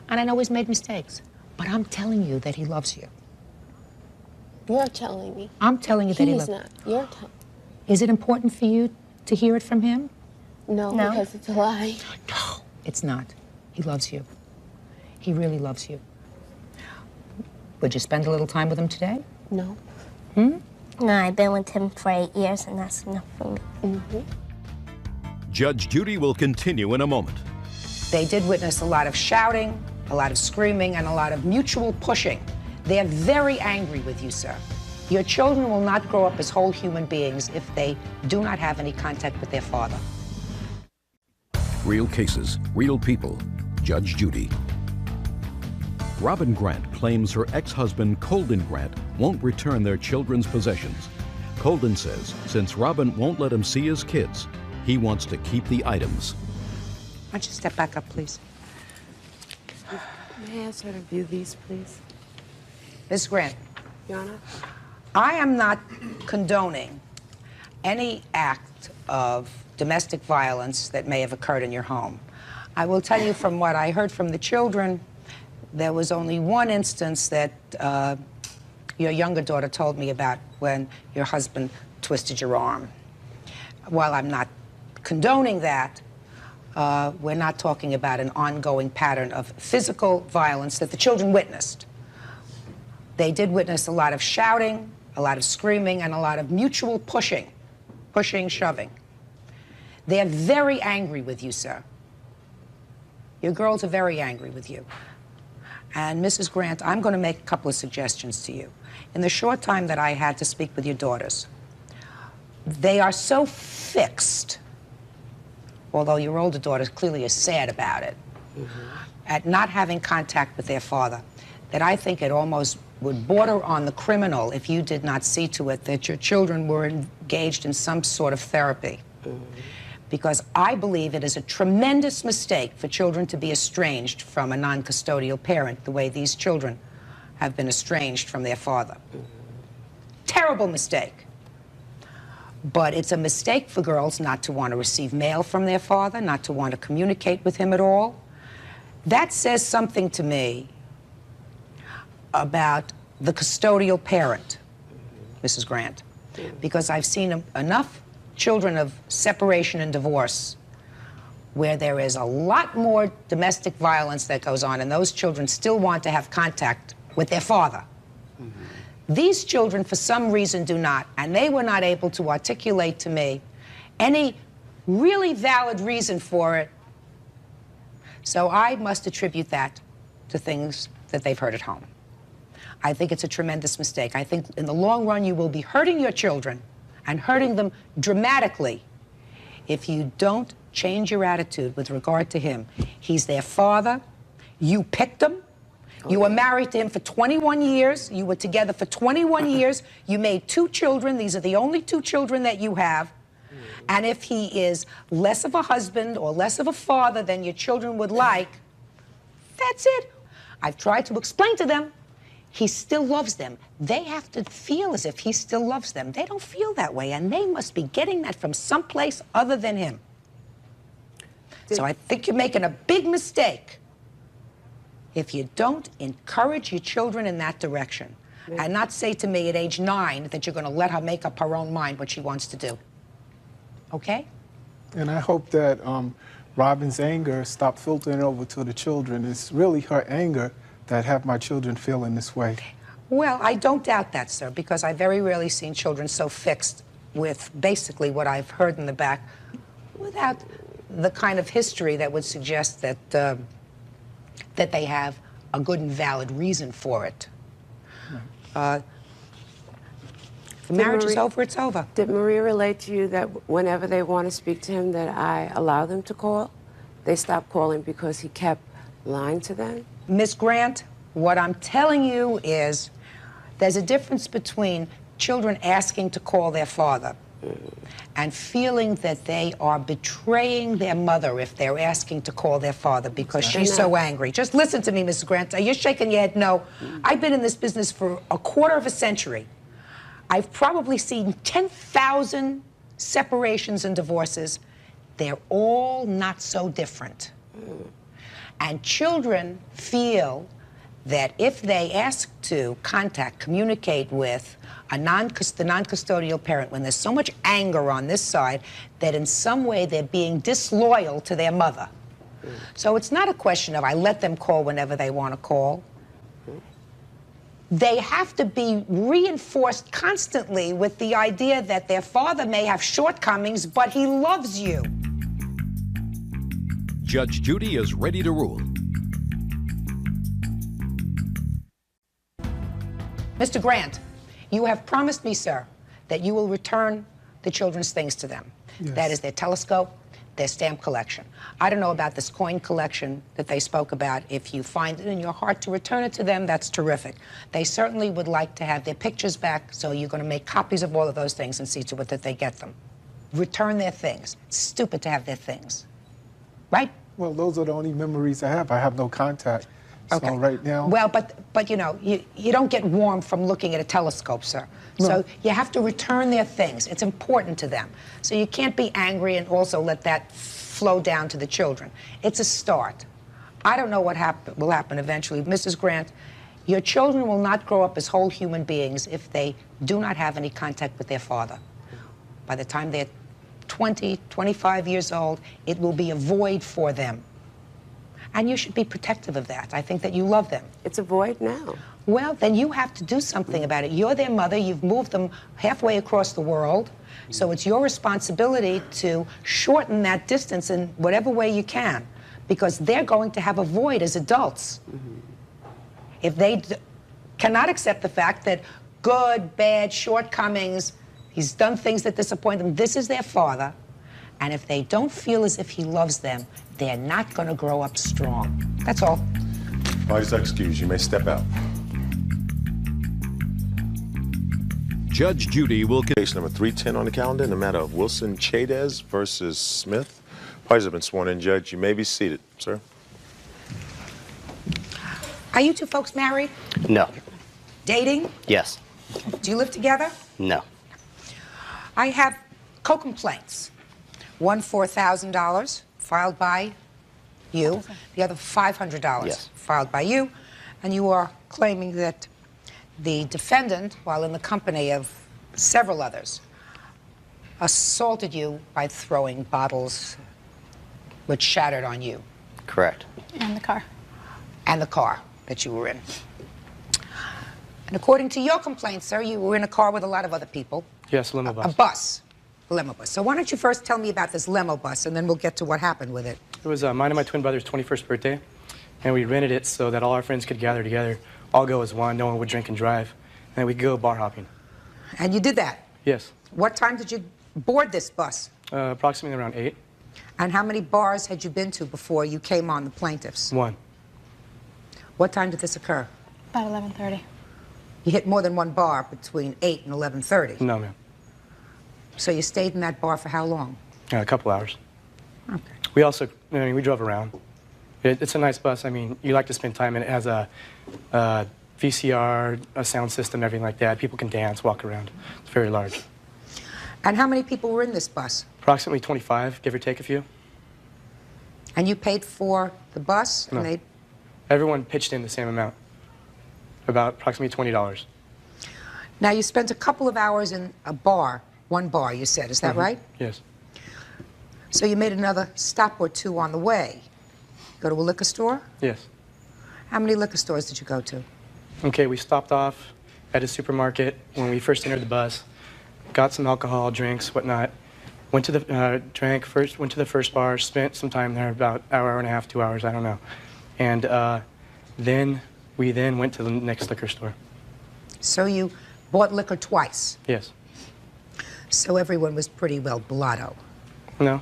And I know he's made mistakes, but I'm telling you that he loves you. You're telling me. I'm telling you that he loves you. He's not. You're telling. Is it important for you to hear it from him? No, because it's a lie. No, it's not. He loves you. He really loves you. Would you spend a little time with him today? No. Hmm? No, I've been with him for 8 years, and that's enough for me. Mm-hmm. Judge Judy will continue in a moment. They did witness a lot of shouting, a lot of screaming, and a lot of mutual pushing. They're very angry with you, sir. Your children will not grow up as whole human beings if they do not have any contact with their father. Real cases, real people. Judge Judy. Robin Grant claims her ex-husband, Colden Grant, won't return their children's possessions. Colden says since Robin won't let him see his kids, he wants to keep the items. Why don't you step back up, please? May I ask her to view these, please? Ms. Grant, Your Honor? I am not condoning any act of domestic violence that may have occurred in your home. I will tell you from what I heard from the children, there was only one instance that your younger daughter told me about when your husband twisted your arm. While I'm not condoning that, we're not talking about an ongoing pattern of physical violence that the children witnessed. They did witness a lot of shouting, a lot of screaming, and a lot of mutual pushing, shoving. They're very angry with you, sir. Your girls are very angry with you. And Mrs. Grant, I'm going to make a couple of suggestions to you. In the short time that I had to speak with your daughters, they are so fixed, although your older daughter clearly is sad about it, at not having contact with their father, that I think it almost would border on the criminal if you did not see to it that your children were engaged in some sort of therapy. Because I believe it is a tremendous mistake for children to be estranged from a non-custodial parent the way these children have been estranged from their father. Terrible mistake. But it's a mistake for girls not to want to receive mail from their father, not to want to communicate with him at all. That says something to me about the custodial parent, Mrs. Grant, because I've seen enough children of separation and divorce where there is a lot more domestic violence that goes on, and those children still want to have contact with their father. These children, for some reason, do not, and they were not able to articulate to me any really valid reason for it. So I must attribute that to things that they've heard at home. I think it's a tremendous mistake. I think in the long run you will be hurting your children and hurting them dramatically if you don't change your attitude with regard to him. He's their father. You picked him. You were married to him for 21 years. You were together for 21 years. You made 2 children. These are the only 2 children that you have. And if he is less of a husband or less of a father than your children would like, that's it. I've tried to explain to them, he still loves them. They have to feel as if he still loves them. They don't feel that way, and they must be getting that from someplace other than him. So I think you're making a big mistake if you don't encourage your children in that direction and not say to me at age 9 that you're going to let her make up her own mind what she wants to do. Okay? And I hope that Robin's anger stopped filtering over to the children. It's really her anger that have my children feeling this way. Well, I don't doubt that, sir, because I've very rarely seen children so fixed with basically what I've heard in the back without the kind of history that would suggest that that they have a good and valid reason for it. The marriage is over, it's over. Did Maria relate to you that whenever they want to speak to him that I allow them to call? They stopped calling because he kept lying to them? Miss Grant, what I'm telling you is there's a difference between children asking to call their father and feeling that they are betraying their mother if they're asking to call their father because she's so angry. Just listen to me, Mrs. Grant. You're shaking your head no. I've been in this business for a quarter of a century. I've probably seen 10,000 separations and divorces. They're all not so different. And children feel that if they ask to communicate with the non-custodial parent, when there's so much anger on this side, that in some way they're being disloyal to their mother. So it's not a question of I let them call whenever they want to call. They have to be reinforced constantly with the idea that their father may have shortcomings, but he loves you. Judge Judy is ready to rule. Mr. Grant, you have promised me, sir, that you will return the children's things to them. Yes. That is their telescope, their stamp collection. I don't know about this coin collection that they spoke about. If you find it in your heart to return it to them, that's terrific. They certainly would like to have their pictures back, so you're going to make copies of all of those things and see to it that they get them. Return their things. It's stupid to have their things. Right? Well, those are the only memories I have. I have no contact. Okay. So right now... Well, but you know, you don't get warm from looking at a telescope, sir. No. So you have to return their things. It's important to them. So you can't be angry and also let that flow down to the children. It's a start. I don't know what will happen eventually. Mrs. Grant, your children will not grow up as whole human beings if they do not have any contact with their father. By the time they're 20, 25 years old, it will be a void for them. And you should be protective of that. I think that you love them. It's a void now. Well, then you have to do something about it. You're their mother. You've moved them halfway across the world. So it's your responsibility to shorten that distance in whatever way you can, because they're going to have a void as adults. If they cannot accept the fact that good, bad, shortcomings, he's done things that disappoint them, this is their father, and if they don't feel as if he loves them, they're not going to grow up strong. That's all. Parties are excused. You may step out. Judge Judy will... Case number 310 on the calendar in the matter of Wilson Chadez versus Smith. Parties have been sworn in. Judge, you may be seated, sir. Are you two folks married? No. Dating? Yes. Do you live together? No. I have co-complaints. One $4,000 filed by you, the other $500 Yes. filed by you, and you are claiming that the defendant, while in the company of several others, assaulted you by throwing bottles which shattered on you. Correct. And the car. And the car that you were in. And according to your complaint, sir, you were in a car with a lot of other people. Yes, limo bus. A bus. A limo bus. So why don't you first tell me about this limo bus, and then we'll get to what happened with it. It was mine and my twin brother's 21st birthday, and we rented it so that all our friends could gather together, all go as one, no one would drink and drive, and we'd go bar hopping. And you did that? Yes. What time did you board this bus? Approximately around 8. And how many bars had you been to before you came on the plaintiffs? 1. What time did this occur? About 11:30. You hit more than one bar between 8 and 11:30? No, ma'am. So you stayed in that bar for how long? A couple hours. Okay. We also, I mean, we drove around. It's a nice bus. I mean, you like to spend time, and it has a VCR, a sound system, everything like that. People can dance, walk around. It's very large. And how many people were in this bus? Approximately 25, give or take a few. And you paid for the bus? No. And they... Everyone pitched in the same amount, about approximately $20. Now, you spent a couple of hours in a bar, one bar, you said. Is that right? Yes. So you made another stop or two on the way. Go to a liquor store? Yes. How many liquor stores did you go to? Okay, we stopped off at a supermarket when we first entered the bus, got some alcohol, drinks, whatnot, went to the, went to the first bar, spent some time there, about an hour and a half, 2 hours, I don't know. And then we went to the next liquor store. So you bought liquor twice? Yes. So everyone was pretty well blotto? No.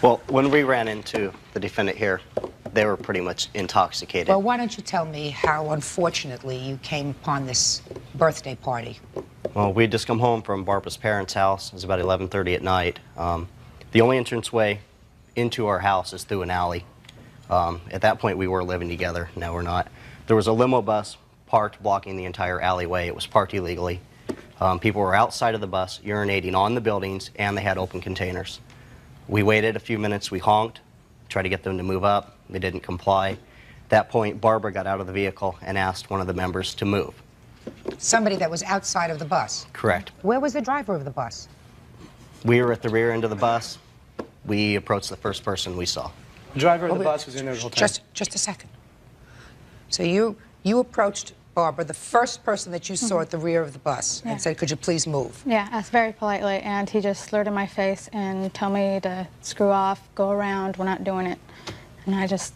Well, when we ran into the defendant here, they were pretty much intoxicated. Well, why don't you tell me how, unfortunately, you came upon this birthday party? Well, we'd just come home from Barbara's parents' house. It was about 11:30 at night. The only entranceway into our house is through an alley. At that point, we were living together. Now we're not. There was a limo bus parked blocking the entire alleyway. It was parked illegally. People were outside of the bus urinating on the buildings, and they had open containers. We waited a few minutes. We honked, tried to get them to move up. They didn't comply. At that point, Barbara got out of the vehicle and asked one of the members to move. Somebody that was outside of the bus? Correct. Where was the driver of the bus? We were at the rear end of the bus. We approached the first person we saw. The driver of the bus was in there the whole time. Just a second. So you approached Barbara, the first person that you saw at the rear of the bus, and said, could you please move? Yeah, asked very politely, and he just slurred in my face and told me to screw off, go around, we're not doing it. And I just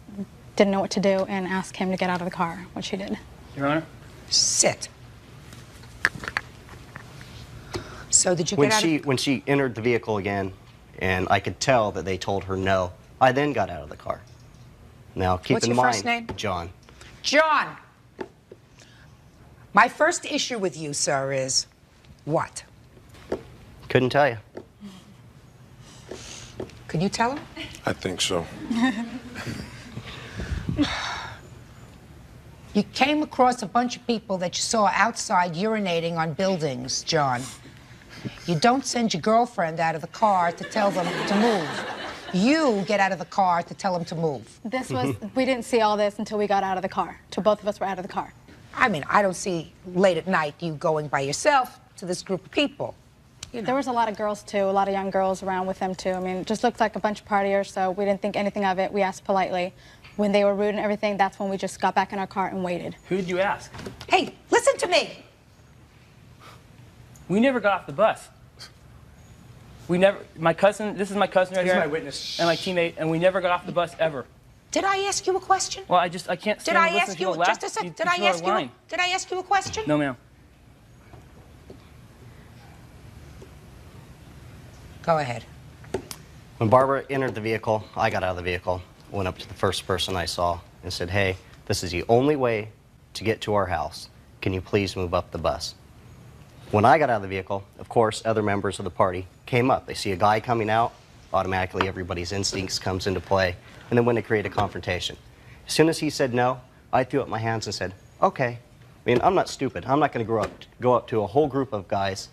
didn't know what to do and asked him to get out of the car, which he did. Your Honor? Sit. So did you get out When she entered the vehicle again, and I could tell that they told her no, I then got out of the car. Now, keep What's in your mind, first name? John. John! My first issue with you, sir, is what? Couldn't tell you. Can you tell him? I think so. You came across a bunch of people that you saw outside urinating on buildings, John. You don't send your girlfriend out of the car to tell them to move. You get out of the car to tell them to move. This was, we didn't see all this until we got out of the car, till both of us were out of the car. I mean, I don't see late at night you going by yourself to this group of people. You know. There was a lot of girls, too, a lot of young girls around with them, too. I mean, it just looked like a bunch of partiers, so we didn't think anything of it. We asked politely. When they were rude and everything, that's when we just got back in our car and waited. Who did you ask? Hey, listen to me. We never got off the bus. We never, my cousin, this is my cousin right here. This is my witness. And my teammate, and we never got off the bus ever. Did I ask you a question? Well, I can't stand and listen to people laugh. Just a second, did I ask you a question? No, ma'am. Go ahead. When Barbara entered the vehicle, I got out of the vehicle, went up to the first person I saw and said, hey, this is the only way to get to our house. Can you please move up the bus? When I got out of the vehicle, of course, other members of the party came up. They see a guy coming out, automatically everybody's instincts comes into play, and then when they create a confrontation. As soon as he said no, I threw up my hands and said, okay. I mean, I'm not stupid. I'm not going to go up to a whole group of guys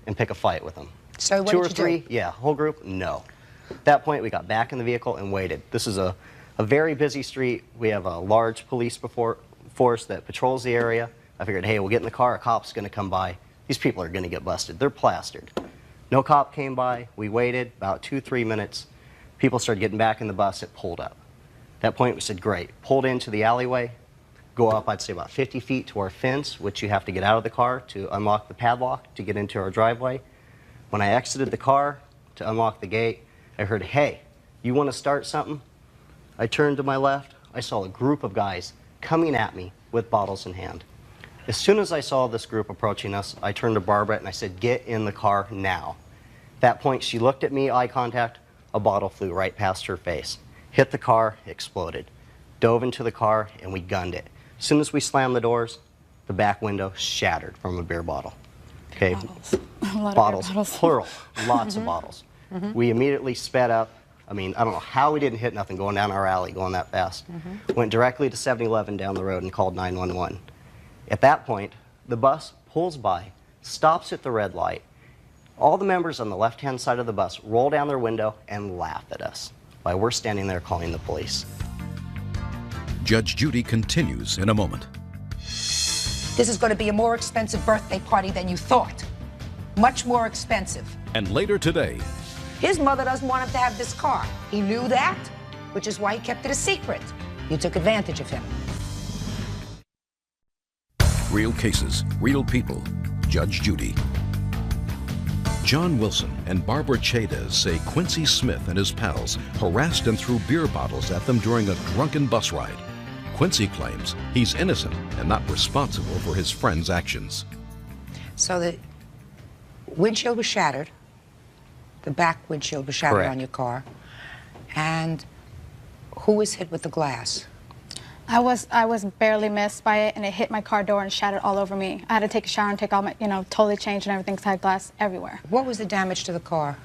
and pick a fight with them. So what Two did or you three, do? yeah, whole group, no. At that point, we got back in the vehicle and waited. This is a very busy street. We have a large police force that patrols the area. I figured, hey, we'll get in the car, a cop's going to come by. These people are going to get busted. They're plastered. No cop came by. We waited about 2-3 minutes. People started getting back in the bus. It pulled up. At that point, we said, great. Pulled into the alleyway, go up, I'd say, about 50 feet to our fence, which you have to get out of the car to unlock the padlock to get into our driveway. When I exited the car to unlock the gate, I heard, hey, you want to start something? I turned to my left. I saw a group of guys coming at me with bottles in hand. As soon as I saw this group approaching us, I turned to Barbara and I said, get in the car now. At that point, she looked at me, eye contact, a bottle flew right past her face. Hit the car, exploded. Dove into the car, and we gunned it. As soon as we slammed the doors, the back window shattered from a beer bottle. Okay, Bottles. A lot bottles, of beer bottles. plural, lots of bottles. We immediately sped up. I mean, I don't know how we didn't hit nothing going down our alley, going that fast. Went directly to 7-Eleven down the road and called 911. At that point, the bus pulls by, stops at the red light. All the members on the left-hand side of the bus roll down their window and laugh at us while we're standing there calling the police. Judge Judy continues in a moment. This is going to be a more expensive birthday party than you thought. Much more expensive. And later today, His mother doesn't want him to have this car. He knew that, which is why he kept it a secret. You took advantage of him. real cases, real people. Judge Judy. John Wilson and Barbara Chaydez say Quincy Smith and his pals harassed and threw beer bottles at them during a drunken bus ride. Quincy claims he's innocent and not responsible for his friend's actions. So the windshield was shattered. The back windshield was shattered Correct. on your car. And who was hit with the glass? I was barely missed by it, and it hit my car door and shattered all over me. I had to take a shower and take all my, totally change and everything, because I had glass everywhere. What was the damage to the car?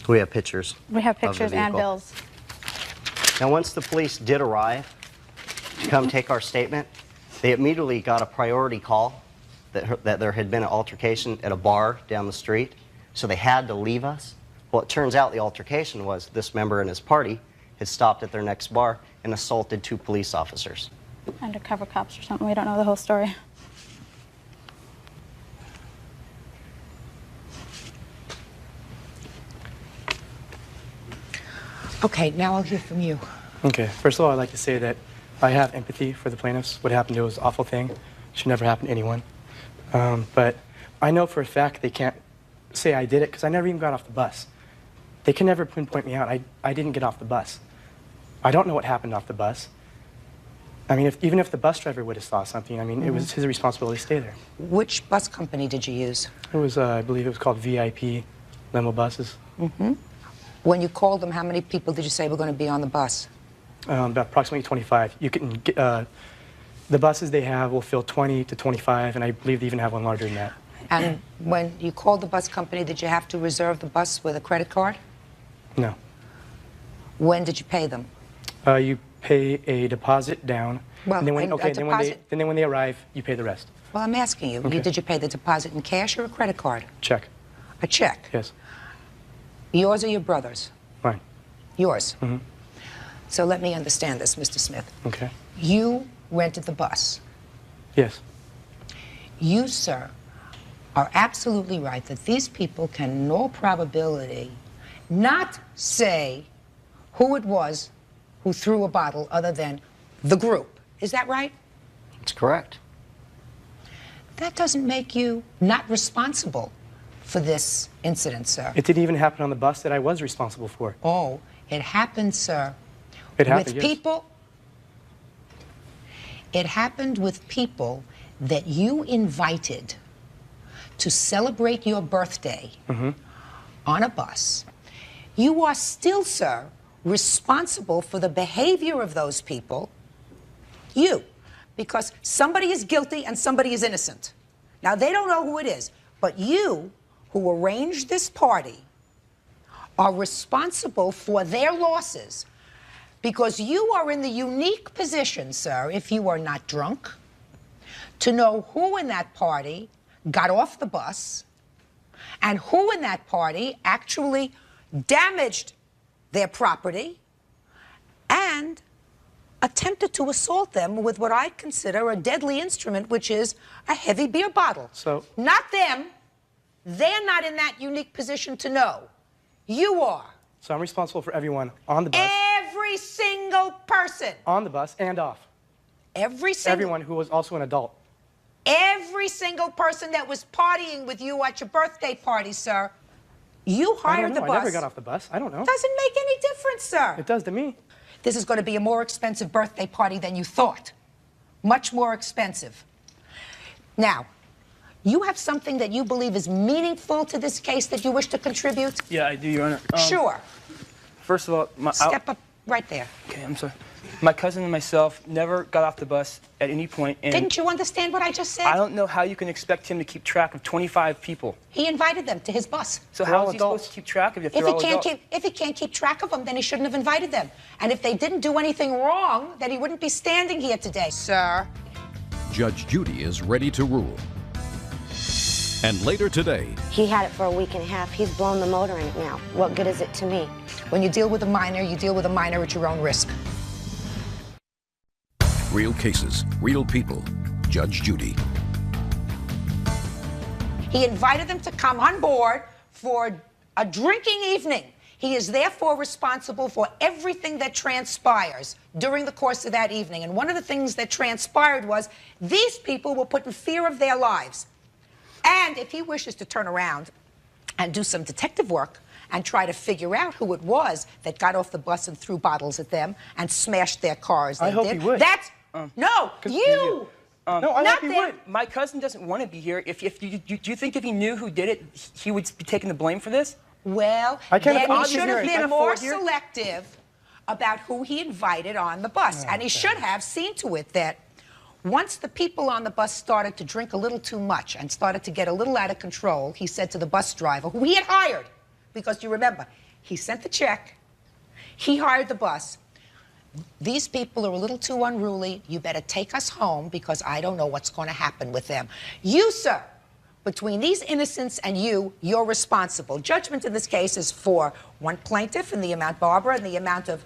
We have pictures. We have of the pictures and vehicle. bills. Now, once the police did arrive to come take our statement, they immediately got a priority call that there had been an altercation at a bar down the street, so they had to leave us. Well, it turns out the altercation was this member and his party had stopped at their next bar and assaulted 2 police officers. Undercover cops or something. We don't know the whole story. Okay, now I'll hear from you. Okay, first of all, I'd like to say that I have empathy for the plaintiffs. What happened to was an awful thing. It should never happen to anyone. But I know for a fact they can't say I did it because I never even got off the bus. They can never pinpoint me out. I didn't get off the bus. I don't know what happened off the bus. I mean, even if the bus driver would have saw something, I mean, it was his responsibility to stay there. Which bus company did you use? It was, I believe it was called VIP limo buses. When you called them, how many people did you say were going to be on the bus? About approximately 25. You can get, the buses they have will fill 20 to 25, and I believe they even have one larger than that. And when you called the bus company, did you have to reserve the bus with a credit card? No. When did you pay them? You pay a deposit down. Well, and then when, a then when they arrive, you pay the rest. Well, I'm asking you, Okay. did you pay the deposit in cash or a credit card? Check. A check? Yes. Yours or your brother's? Mine. Yours. So let me understand this, Mr. Smith. Okay. You rented the bus. Yes. You, sir, are absolutely right that these people can, in all probability, not say who it was who threw a bottle other than the group. Is that right? That's correct. That doesn't make you not responsible for this incident, sir. It didn't even happen on the bus that I was responsible for. Oh, it happened, sir. It happened, with yes. people. It happened with people that you invited to celebrate your birthday on a bus. You are still, sir, responsible for the behavior of those people. You. Because somebody is guilty and somebody is innocent. Now, they don't know who it is, but you, who arranged this party, are responsible for their losses because you are in the unique position, sir, if you are not drunk, to know who in that party got off the bus and who in that party actually damaged their property and attempted to assault them with what I consider a deadly instrument, which is a heavy beer bottle. So, not them. They're not in that unique position to know. You are. So I'm responsible for everyone on the bus. Every single person. On the bus and off. Everyone who was also an adult. Every single person that was partying with you at your birthday party, sir. You hired the bus. I never got off the bus. I don't know. Doesn't make any difference, sir. It does to me. This is going to be a more expensive birthday party than you thought. Much more expensive. Now, you have something that you believe is meaningful to this case that you wish to contribute? Yeah, I do, Your Honor. Sure. First of all, Step up right there. Okay, I'm sorry. My cousin and myself never got off the bus at any point. And Didn't you understand what I just said? I don't know how you can expect him to keep track of 25 people. He invited them to his bus. So how is he supposed to keep track of it if they're all adults? If he can't keep track of them, then he shouldn't have invited them. And if they didn't do anything wrong, then he wouldn't be standing here today, sir. Judge Judy is ready to rule. And later today, He had it for a week and a half. He's blown the motor in it now. What good is it to me? When you deal with a minor, you deal with a minor at your own risk. real cases, real people. Judge Judy. He invited them to come on board for a drinking evening. He is therefore responsible for everything that transpires during the course of that evening. And one of the things that transpired was these people were put in fear of their lives. And if he wishes to turn around and do some detective work and try to figure out who it was that got off the bus and threw bottles at them and smashed their cars, I hope he would. That's no, you. No, I not hope he would. My cousin doesn't want to be here. Do you think if he knew who did it, he would be taking the blame for this? Well, I can't then he imagine should have hearing been like more 4 here. selective about who he invited on the bus. And he should have seen to it that once the people on the bus started to drink a little too much and started to get a little out of control, he said to the bus driver, who he had hired, because you remember, he sent the check, he hired the bus. These people are a little too unruly. You better take us home because I don't know what's going to happen with them. You, sir, between these innocents and you, you're responsible. Judgment in this case is for one plaintiff in the amount, Barbara, in the amount of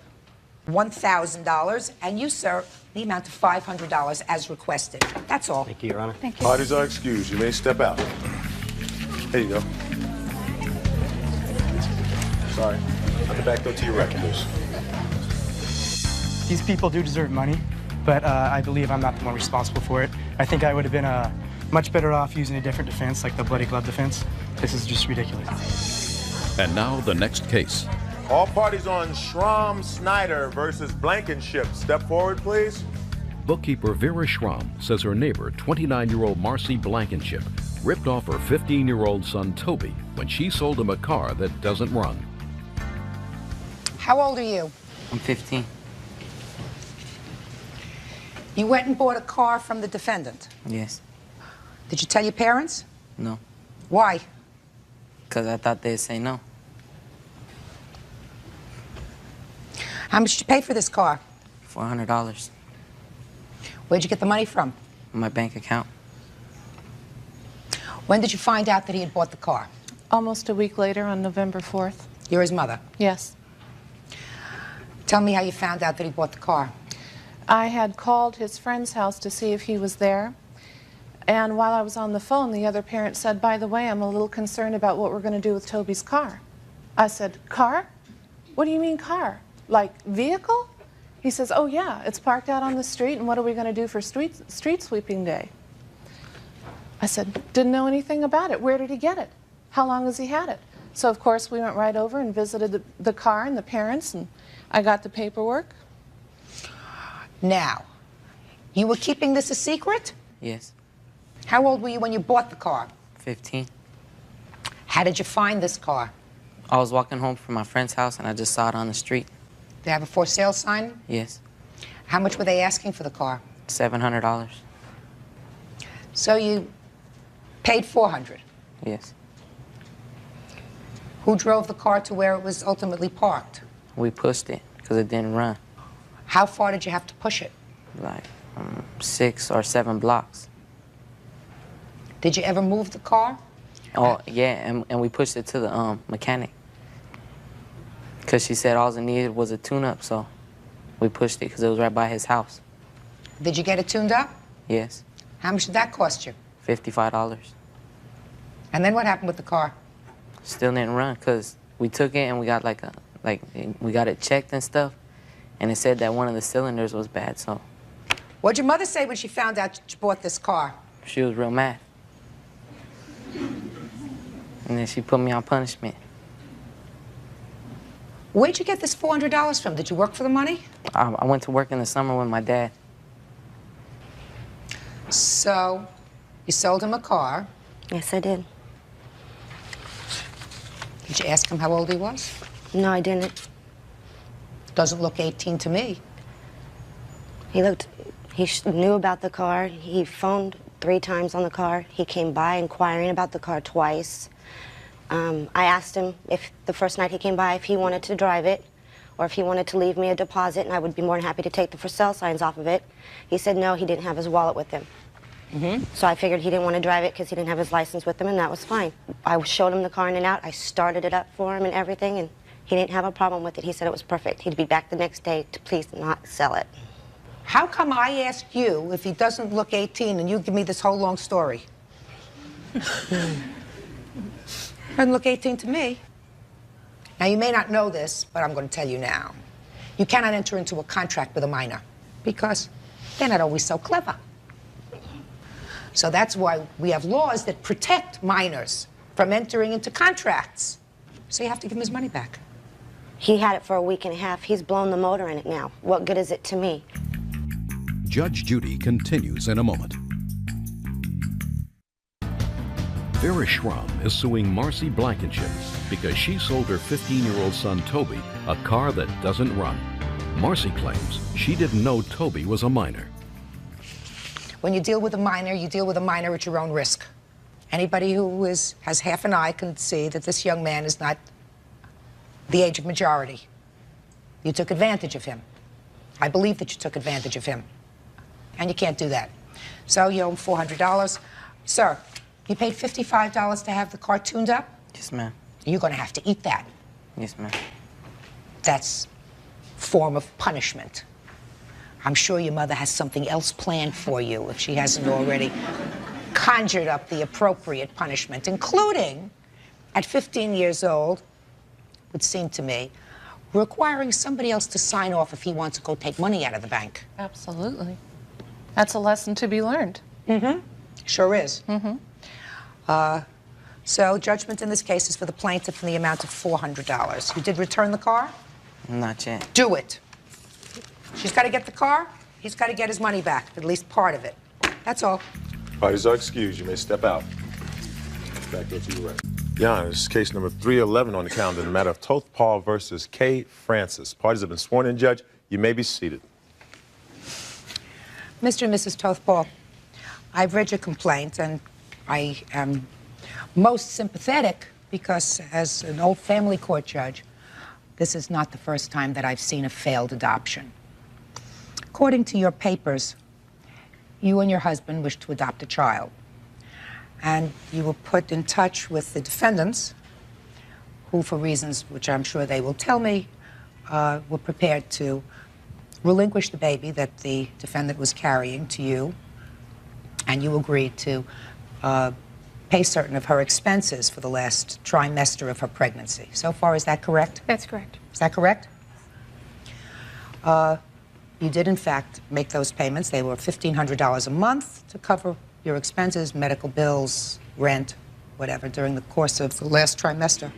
$1,000, and you, sir, the amount of $500 as requested. That's all. Thank you, Your Honor. Thank you. Parties are excused. You may step out. There you go. Sorry. Put the back door to your record, please. These people do deserve money, but I believe I'm not the one responsible for it. I think I would have been much better off using a different defense, like the bloody glove defense. This is just ridiculous. And now the next case. All parties on Schramm Snyder versus Blankenship. Step forward, please. Bookkeeper Vera Schramm says her neighbor, 29-year-old Marcy Blankenship, ripped off her 15-year-old son Toby when she sold him a car that doesn't run. How old are you? I'm 15. You went and bought a car from the defendant. Yes. Did you tell your parents? No. Why? Because I thought they'd say no. How much did you pay for this car? $400. Where'd you get the money from? My bank account. When did you find out that he had bought the car? Almost a week later, on November 4th. You're his mother? Yes. Tell me how you found out that he bought the car. I had called his friend's house to see if he was there. And while I was on the phone, the other parent said, by the way, I'm a little concerned about what we're going to do with Toby's car. I said, car? What do you mean car? Like vehicle? He says, oh yeah, it's parked out on the street, and what are we going to do for street sweeping day? I said, didn't know anything about it. Where did he get it? How long has he had it? So of course we went right over and visited the car and the parents, and I got the paperwork. Now, you were keeping this a secret? Yes. How old were you when you bought the car? 15. How did you find this car? I was walking home from my friend's house and I just saw it on the street. They have a for sale sign? Yes. How much were they asking for the car? $700. So you paid $400? Yes. Who drove the car to where it was ultimately parked? We pushed it because it didn't run. How far did you have to push it? Like 6 or 7 blocks. Did you ever move the car? Oh, yeah, and we pushed it to the mechanic. Because she said all it needed was a tune-up, so we pushed it because it was right by his house. Did you get it tuned up? Yes. How much did that cost you? $55. And then what happened with the car? Still didn't run because we took it and we got we got it checked and stuff, and it said that one of the cylinders was bad, so. What'd your mother say when she found out you bought this car? She was real mad. And then she put me on punishment. Where'd you get this $400 from? Did you work for the money? I went to work in the summer with my dad. So, you sold him a car. Yes, I did. Did you ask him how old he was? No, I didn't. Doesn't look 18 to me. He knew about the car. He phoned 3 times on the car. He came by inquiring about the car twice. I asked him if the first night he came by if he wanted to drive it or if he wanted to leave me a deposit, and I would be more than happy to take the for sale signs off of it. He said no, he didn't have his wallet with him. So I figured he didn't want to drive it because he didn't have his license with him, and that was fine. I showed him the car in and out. I started it up for him and everything, and he didn't have a problem with it. He said it was perfect. He'd be back the next day to please not sell it. How come I asked you if he doesn't look 18 and you give me this whole long story? Doesn't look 18 to me. Now, you may not know this, but I'm going to tell you now. You cannot enter into a contract with a minor because they're not always so clever. So that's why we have laws that protect minors from entering into contracts. So you have to give him his money back. He had it for a week and a half. He's blown the motor in it now. What good is it to me? Judge Judy continues in a moment. Vera Schramm is suing Marcy Blankenship because she sold her 15-year-old son Toby a car that doesn't run. Marcy claims she didn't know Toby was a minor. When you deal with a minor, you deal with a minor at your own risk. Anybody who has half an eye can see that this young man is not the age of majority. You took advantage of him. I believe that you took advantage of him. And you can't do that. So you owe him $400. Sir, you paid $55 to have the car tuned up? Yes, ma'am. You're going to have to eat that. Yes, ma'am. That's a form of punishment. I'm sure your mother has something else planned for you if she hasn't already conjured up the appropriate punishment, including, at 15 years old, would seem to me, requiring somebody else to sign off if he wants to go take money out of the bank. Absolutely. That's a lesson to be learned. Mm-hmm. Sure is. Mm-hmm. So judgment in this case is for the plaintiff in the amount of $400. You did return the car? Not yet. Do it. She's got to get the car. He's got to get his money back, at least part of it. That's all. Parties are excused. You may step out. Back up to your right. Your Honor, this is case number 311 on the calendar in the matter of Toth Paul versus Kay Francis. Parties have been sworn in, Judge. You may be seated. Mr. and Mrs. Toth Paul, I've read your complaint, and I am most sympathetic because, as an old family court judge, this is not the first time that I've seen a failed adoption. According to your papers, you and your husband wished to adopt a child, and you were put in touch with the defendants, who, for reasons which I'm sure they will tell me, were prepared to relinquish the baby that the defendant was carrying to you, and you agreed to pay certain of her expenses for the last trimester of her pregnancy. So far, is that correct? That's correct. Is that correct? You did, in fact, make those payments. They were $1,500 a month to cover your expenses, medical bills, rent, whatever, during the course of the last trimester.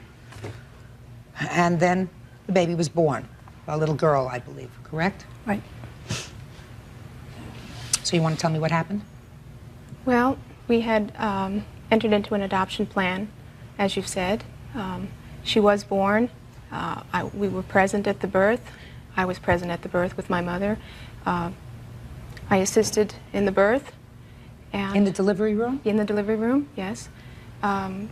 And then the baby was born, a little girl, I believe, correct? Right. So you want to tell me what happened? Well, we had entered into an adoption plan, as you've said. She was born. We were present at the birth. I was present at the birth with my mother. I assisted in the birth. And in the delivery room? In the delivery room, yes. The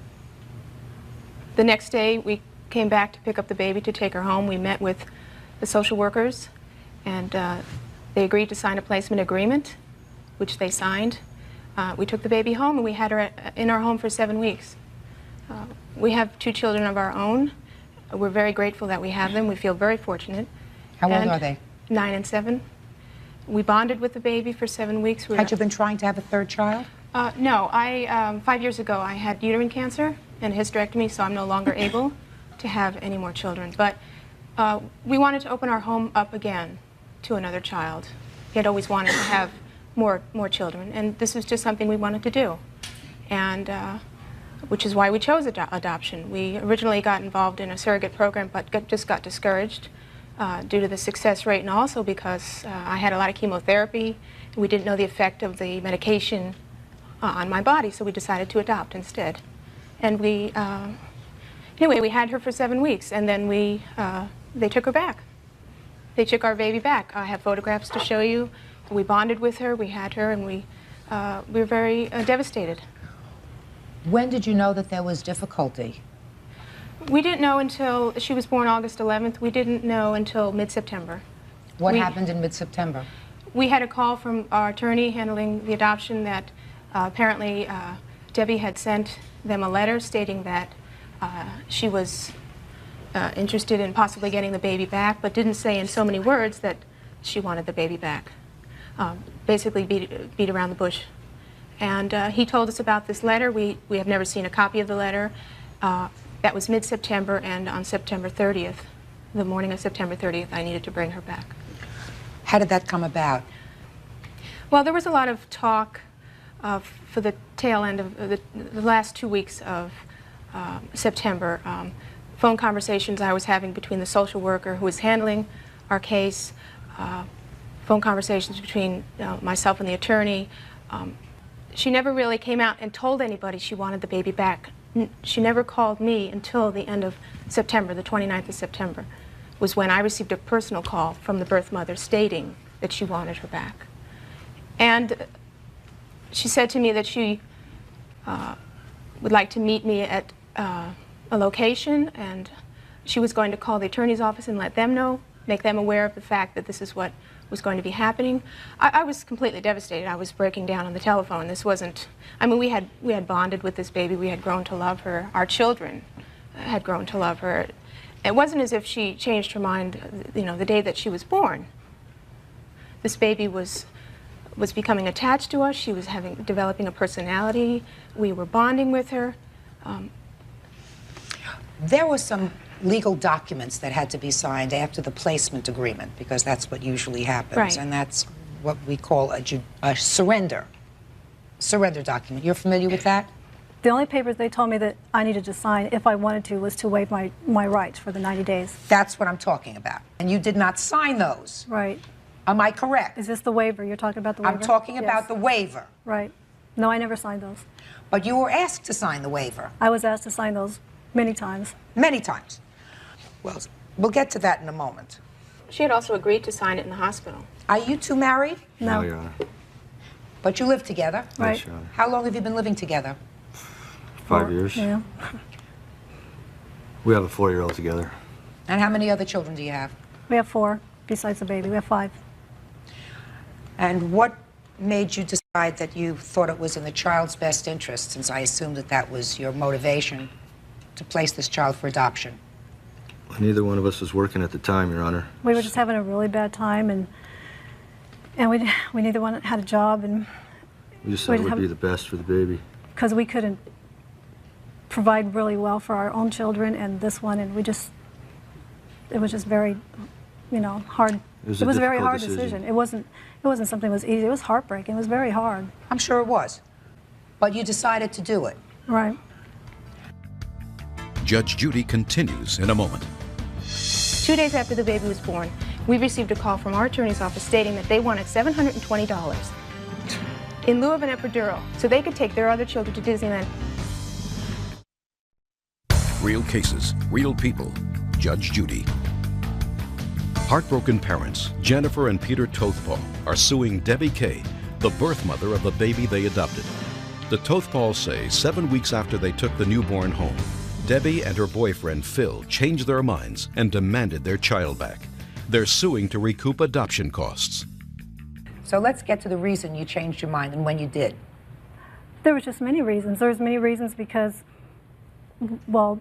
next day, we came back to pick up the baby to take her home. We met with the social workers, and they agreed to sign a placement agreement, which they signed. We took the baby home, and we had her in our home for 7 weeks. We have 2 children of our own. We're very grateful that we have them. We feel very fortunate. How old are they? 9 and 7. We bonded with the baby for 7 weeks. Had you been trying to have a third child? No. 5 years ago, I had uterine cancer and a hysterectomy, so I'm no longer able to have any more children. But we wanted to open our home up again to another child. We had always wanted to have more children, and this was just something we wanted to do, and which is why we chose adoption. We originally got involved in a surrogate program, but just got discouraged due to the success rate, and also because I had a lot of chemotherapy. And we didn't know the effect of the medication on my body, so we decided to adopt instead. And we, anyway, we had her for 7 weeks, and then they took her back. They took our baby back. I have photographs to show you. We bonded with her, we had her, and we were very devastated. When did you know that there was difficulty? We didn't know until she was born August 11th. We didn't know until mid-September. What happened in mid-September? We had a call from our attorney handling the adoption that apparently Debbie had sent them a letter stating that she was interested in possibly getting the baby back, but didn't say in so many words that she wanted the baby back. Basically beat around the bush. And he told us about this letter. We have never seen a copy of the letter. That was mid-September, and on September 30th, the morning of September 30th, I needed to bring her back. How did that come about? Well, there was a lot of talk for the tail end of the last 2 weeks of September. Phone conversations I was having between the social worker who was handling our case, phone conversations between myself and the attorney. She never really came out and told anybody she wanted the baby back she never called me until the end of September, the 29th of September, was when I received a personal call from the birth mother stating that she wanted her back. And she said to me that she would like to meet me at a location, and she was going to call the attorney's office and let them know, make them aware of the fact that this is what was going to be happening. I was completely devastated. I was breaking down on the telephone. This wasn't, I mean, we had bonded with this baby. We had grown to love her. Our children had grown to love her. It wasn't as if she changed her mind, you know, the day that she was born. This baby was becoming attached to us. She was developing a personality. We were bonding with her. There were some legal documents that had to be signed after the placement agreement, because that's what usually happens. Right. And that's what we call a surrender document. You're familiar with that? The only papers they told me that I needed to sign if I wanted to was to waive my rights for the 90 days. That's what I'm talking about. And you did not sign those. Right. Am I correct? Is this the waiver? You're talking about the waiver? I'm talking about the waiver. Right. No, I never signed those. But you were asked to sign the waiver. I was asked to sign those many times. Many times. Well, we'll get to that in a moment. She had also agreed to sign it in the hospital. Are you two married? No. Your Honor. But you live together? Right. Yes, Your Honor. How long have you been living together? 5 years. Yeah. We have a 4-year-old together. And how many other children do you have? We have 4, besides the baby. We have 5. And what made you decide that you thought it was in the child's best interest, since I assume that that was your motivation, to place this child for adoption? Neither one of us was working at the time, Your Honor. We were just having a really bad time, and we neither one had a job, and We just thought it would be the best for the baby. because we couldn't provide really well for our own children and this one, and it was just very, you know, hard. It was a very difficult hard decision. It wasn't something that was easy. It was heartbreaking. It was very hard. I'm sure it was. But you decided to do it. Right. Judge Judy continues in a moment. 2 days after the baby was born, we received a call from our attorney's office stating that they wanted $720 in lieu of an epidural so they could take their other children to Disneyland. Real cases, real people. Judge Judy. Heartbroken parents, Jennifer and Peter Tothpaul, are suing Debbie Kay, the birth mother of the baby they adopted. The Tothpauls say 7 weeks after they took the newborn home, Debbie and her boyfriend Phil changed their minds and demanded their child back. They're suing to recoup adoption costs. So let's get to the reason you changed your mind and when you did. There was just many reasons. There was many reasons because, well,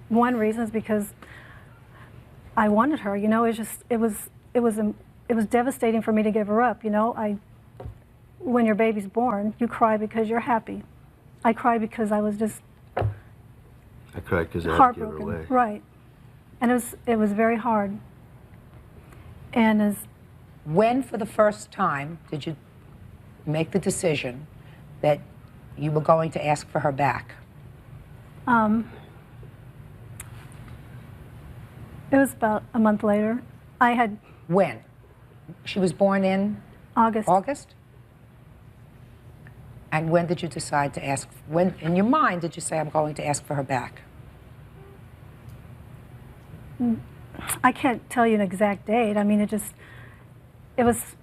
one reason is because I wanted her. You know, it was devastating for me to give her up. You know, when your baby's born, you cry because you're happy. I cry because I was just I cried because I had to give her away. Right, and it was very hard. And when, for the first time, did you make the decision that you were going to ask for her back? It was about a month later. I had. When? She was born in? August. August? And when did you decide to ask, when in your mind did you say, I'm going to ask for her back? I can't tell you an exact date. I mean, I was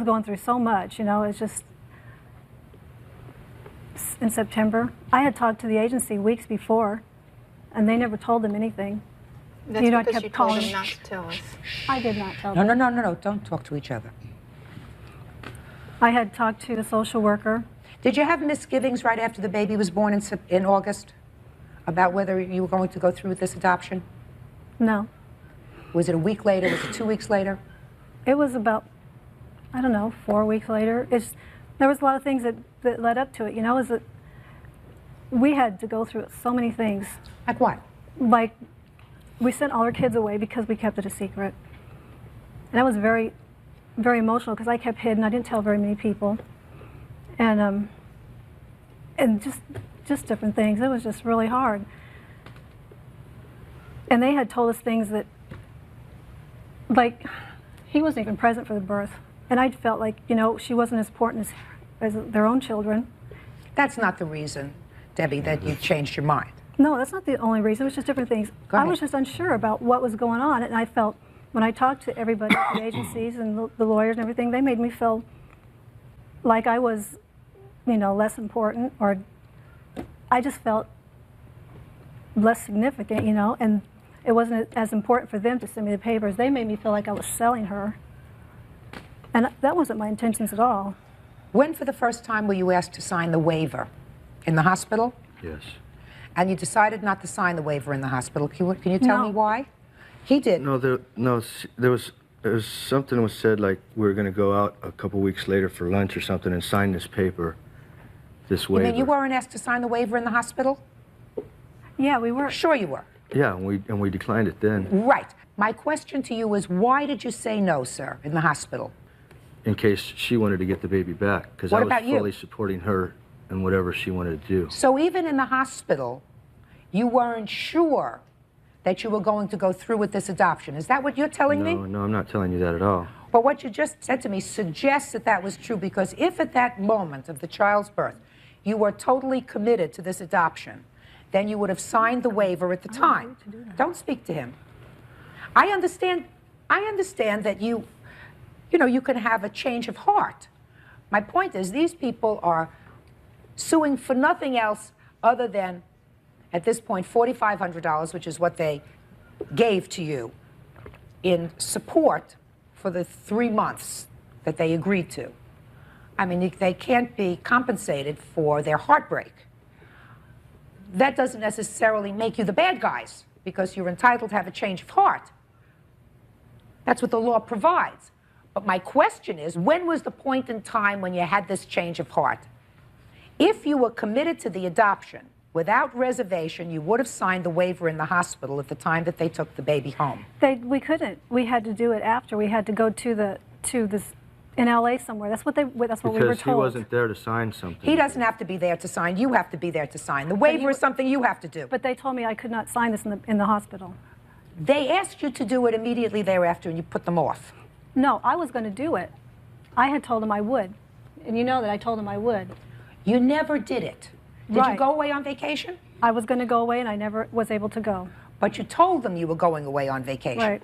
going through so much, you know, it's just, in September. I had talked to the agency weeks before, and they never told them anything. That's you know, because I kept you told calling. them not to tell us. I did not tell them. No, don't talk to each other. I had talked to the social worker. Did you have misgivings right after the baby was born in August about whether you were going to go through with this adoption? No. Was it a week later? Was it 2 weeks later? It was about, I don't know, 4 weeks later. There was a lot of things that led up to it, you know, is that we had to go through so many things. Like what? Like, we sent all our kids away because we kept it a secret. And that was very, very emotional because I kept hidden. I didn't tell very many people. And just different things. It was just really hard. And they had told us things that, like, he wasn't even present for the birth. And I felt like, you know, she wasn't as important as their own children. That's not the reason. Debbie, that you changed your mind. No, that's not the only reason. It was just different things. Go I ahead. was just unsure about what was going on, and I felt, when I talked to everybody at the agencies and the lawyers and everything, they made me feel like I was, you know, less important, or I just felt less significant, you know, and it wasn't as important for them to send me the papers. They made me feel like I was selling her, and that wasn't my intentions at all. When for the first time were you asked to sign the waiver? In the hospital? Yes. And you decided not to sign the waiver in the hospital. Can you tell me why? He did. No, there was something was said like we were going to go out a couple weeks later for lunch or something and sign this paper, this waiver. You mean you weren't asked to sign the waiver in the hospital? Yeah, we were. Sure you were. Yeah, and we declined it then. Right. My question to you is, why did you say no, sir, in the hospital? In case she wanted to get the baby back, because I was fully supporting her and whatever she wanted to do. So even in the hospital, you weren't sure that you were going to go through with this adoption. Is that what you're telling me? No, I'm not telling you that at all. But what you just said to me suggests that that was true, because if at that moment of the child's birth you were totally committed to this adoption, then you would have signed the waiver at the time. Don't speak to him. I understand that you know, you can have a change of heart. My point is, these people are suing for nothing else other than, at this point, $4,500, which is what they gave to you in support for the 3 months that they agreed to. I mean, they can't be compensated for their heartbreak. That doesn't necessarily make you the bad guys, because you're entitled to have a change of heart. That's what the law provides. But my question is, when was the point in time when you had this change of heart? If you were committed to the adoption without reservation, you would have signed the waiver in the hospital at the time that they took the baby home. We couldn't. We had to do it after. We had to go to this in LA somewhere. That's what we were told. Because he wasn't there to sign something. He doesn't have to be there to sign. You have to be there to sign. The waiver is something you have to do. But they told me I could not sign this in the hospital. They asked you to do it immediately thereafter, and you put them off. No, I was going to do it. I had told him I would. And you know that I told him I would. You never did it. Did you go away on vacation? I was going to go away, and I never was able to go. But you told them you were going away on vacation. Right.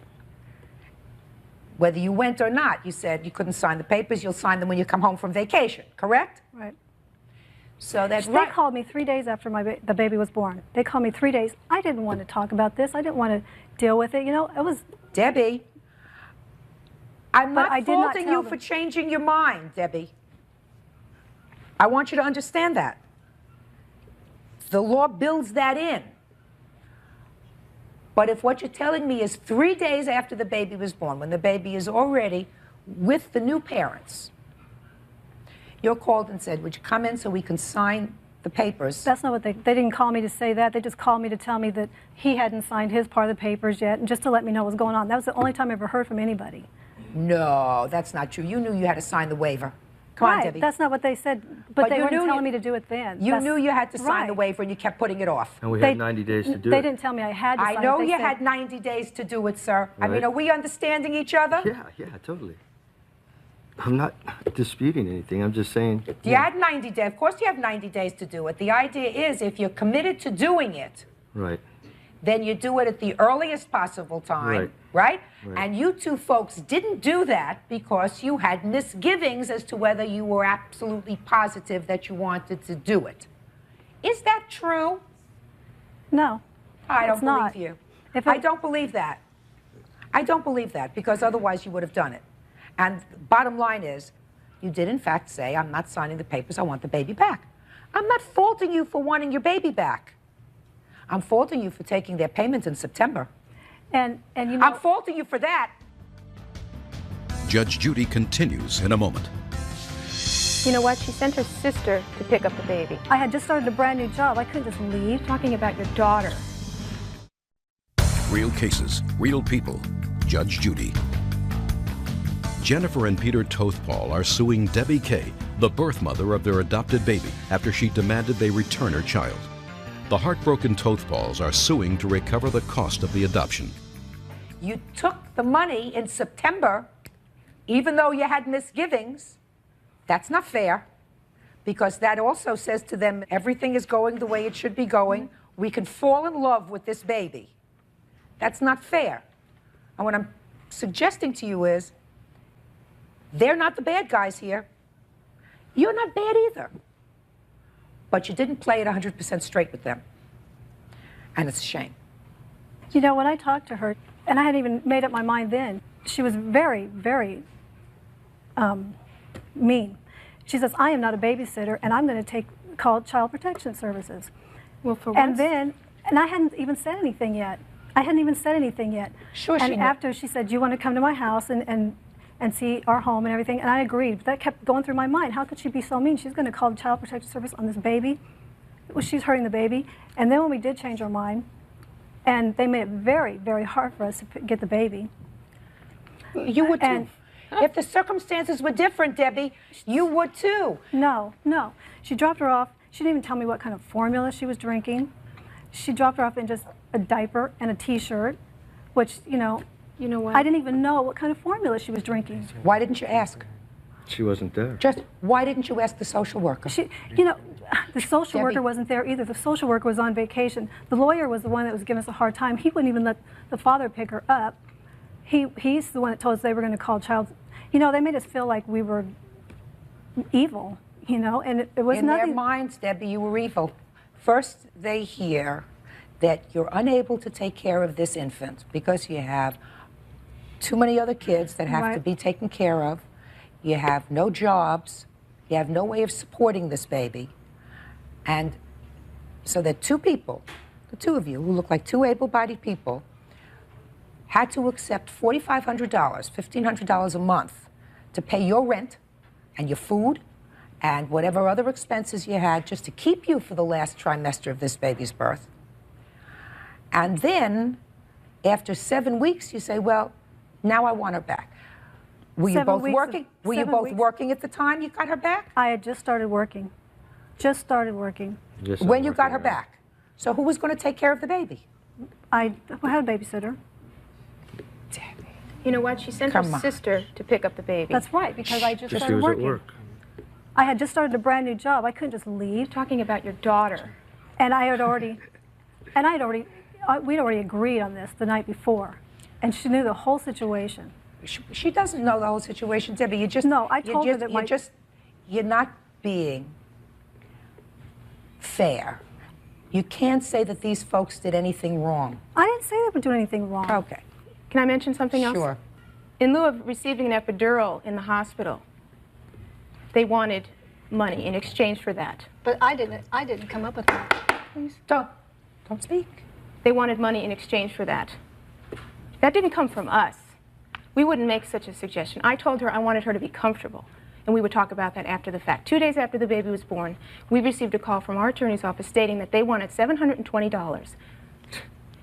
Whether you went or not, you said you couldn't sign the papers. You'll sign them when you come home from vacation, correct? Right. So that's They called me 3 days after the baby was born. They called me 3 days. I didn't want to talk about this. I didn't want to deal with it. You know, it was... Debbie, I'm But not I did not faulting tell you them. for changing your mind, Debbie. I want you to understand that. The law builds that in. But if what you're telling me is 3 days after the baby was born, when the baby is already with the new parents, you're called and said, would you come in so we can sign the papers? That's not what they didn't call me to say that. They just called me to tell me that he hadn't signed his part of the papers yet, and just to let me know what was going on. That was the only time I ever heard from anybody. No, that's not true. You knew you had to sign the waiver. Come on, Debbie. That's not what they said, but they you weren't knew telling me to do it then. You knew you had to sign the waiver, and you kept putting it off. And we had 90 days to do They it. didn't tell me I had to sign it. I know They you said- had 90 days to do it, sir. I mean, Right. are we understanding each other? Yeah, totally. I'm not disputing anything. I'm just saying. You had 90 days. Of course you have 90 days to do it. The idea is if you're committed to doing it, Right. then you do it at the earliest possible time, right? And you two folks didn't do that because you had misgivings as to whether you were absolutely positive that you wanted to do it. Is that true? No, I don't it's not. believe you. I don't believe that. I don't believe that, because otherwise you would have done it. And bottom line is, you did in fact say, I'm not signing the papers, I want the baby back. I'm not faulting you for wanting your baby back. I'm faulting you for taking their payment in September. And you know, I'm faulting you for that. Judge Judy continues in a moment. You know what? She sent her sister to pick up the baby. I had just started a brand new job. I couldn't just leave. Talking about your daughter. Real cases, real people. Judge Judy. Jennifer and Peter Tothpaul are suing Debbie Kay, the birth mother of their adopted baby, after she demanded they return her child. The heartbroken Tothpauls are suing to recover the cost of the adoption. You took the money in September, even though you had misgivings. That's not fair. because that also says to them, everything is going the way it should be going. We can fall in love with this baby. That's not fair. And what I'm suggesting to you is, they're not the bad guys here. You're not bad either. But you didn't play it 100% straight with them. And it's a shame. You know, when I talked to her, and I hadn't even made up my mind then, she was very, very mean. She says, I am not a babysitter, and I'm going to call Child Protection Services. Well, for once. And I hadn't even said anything yet. Sure, and after she said, do you want to come to my house and see our home and everything? And I agreed. But that kept going through my mind. How could she be so mean? She's going to call the Child Protection Service on this baby. Well, she's hurting the baby. And then when we did change our mind, and they made it very, very hard for us to get the baby. You would too. If the circumstances were different, Debbie, you would too. No. She dropped her off. She didn't even tell me what kind of formula she was drinking. She dropped her off in just a diaper and a T-shirt, which, you know what? I didn't even know what kind of formula she was drinking. Why didn't you ask? She wasn't there. Just why didn't you ask the social worker? The social worker wasn't there either. The social worker was on vacation. The lawyer was the one that was giving us a hard time. He wouldn't even let the father pick her up. He's the one that told us they were going to call child. They made us feel like we were evil, and it was in nothing. In their minds, Debbie, you were evil. First, they hear that you're unable to take care of this infant because you have too many other kids that have to be taken care of. You have no jobs. You have no way of supporting this baby. And so that two people, the two of you, who look like two able-bodied people, had to accept $4,500, $1,500 a month to pay your rent and your food and whatever other expenses you had just to keep you for the last trimester of this baby's birth. And then, after 7 weeks, you say, well, now I want her back. Were you both working? Were you both working at the time you got her back? I had just started working. When you got her back. So who was going to take care of the baby? I had a babysitter. You know what? She sent her sister to pick up the baby. That's right, because I just started working. At work. I had just started a brand new job. I couldn't just leave. Talking about your daughter. And we'd already agreed on this the night before. And she knew the whole situation. She doesn't know the whole situation, Debbie. You just no. I told her that you're not being fair. You can't say that these folks did anything wrong. I didn't say they were doing anything wrong. Okay. Can I mention something else? Sure. In lieu of receiving an epidural in the hospital, they wanted money in exchange for that. But I didn't come up with that. Please don't speak. They wanted money in exchange for that. That didn't come from us. We wouldn't make such a suggestion. I told her I wanted her to be comfortable, and we would talk about that after the fact. 2 days after the baby was born, we received a call from our attorney's office stating that they wanted $720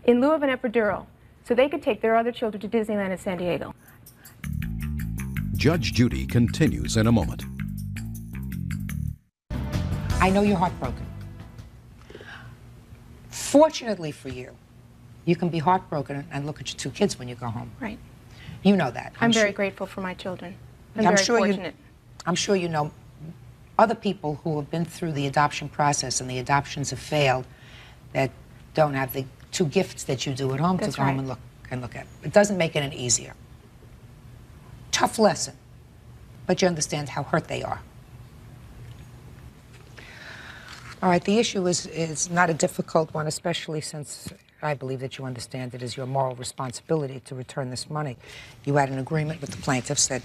in lieu of an epidural so they could take their other children to Disneyland in San Diego. Judge Judy continues in a moment. I know you're heartbroken. Fortunately for you, you can be heartbroken and look at your two kids when you go home. Right. You know that. I'm very grateful for my children. I'm very fortunate. I'm sure you know other people who have been through the adoption process and the adoptions have failed that don't have the two gifts that you do at home to go home and look at. It doesn't make it any easier. Tough lesson, but you understand how hurt they are. All right, the issue is not a difficult one, especially since I believe that you understand it is your moral responsibility to return this money. You had an agreement with the plaintiffs that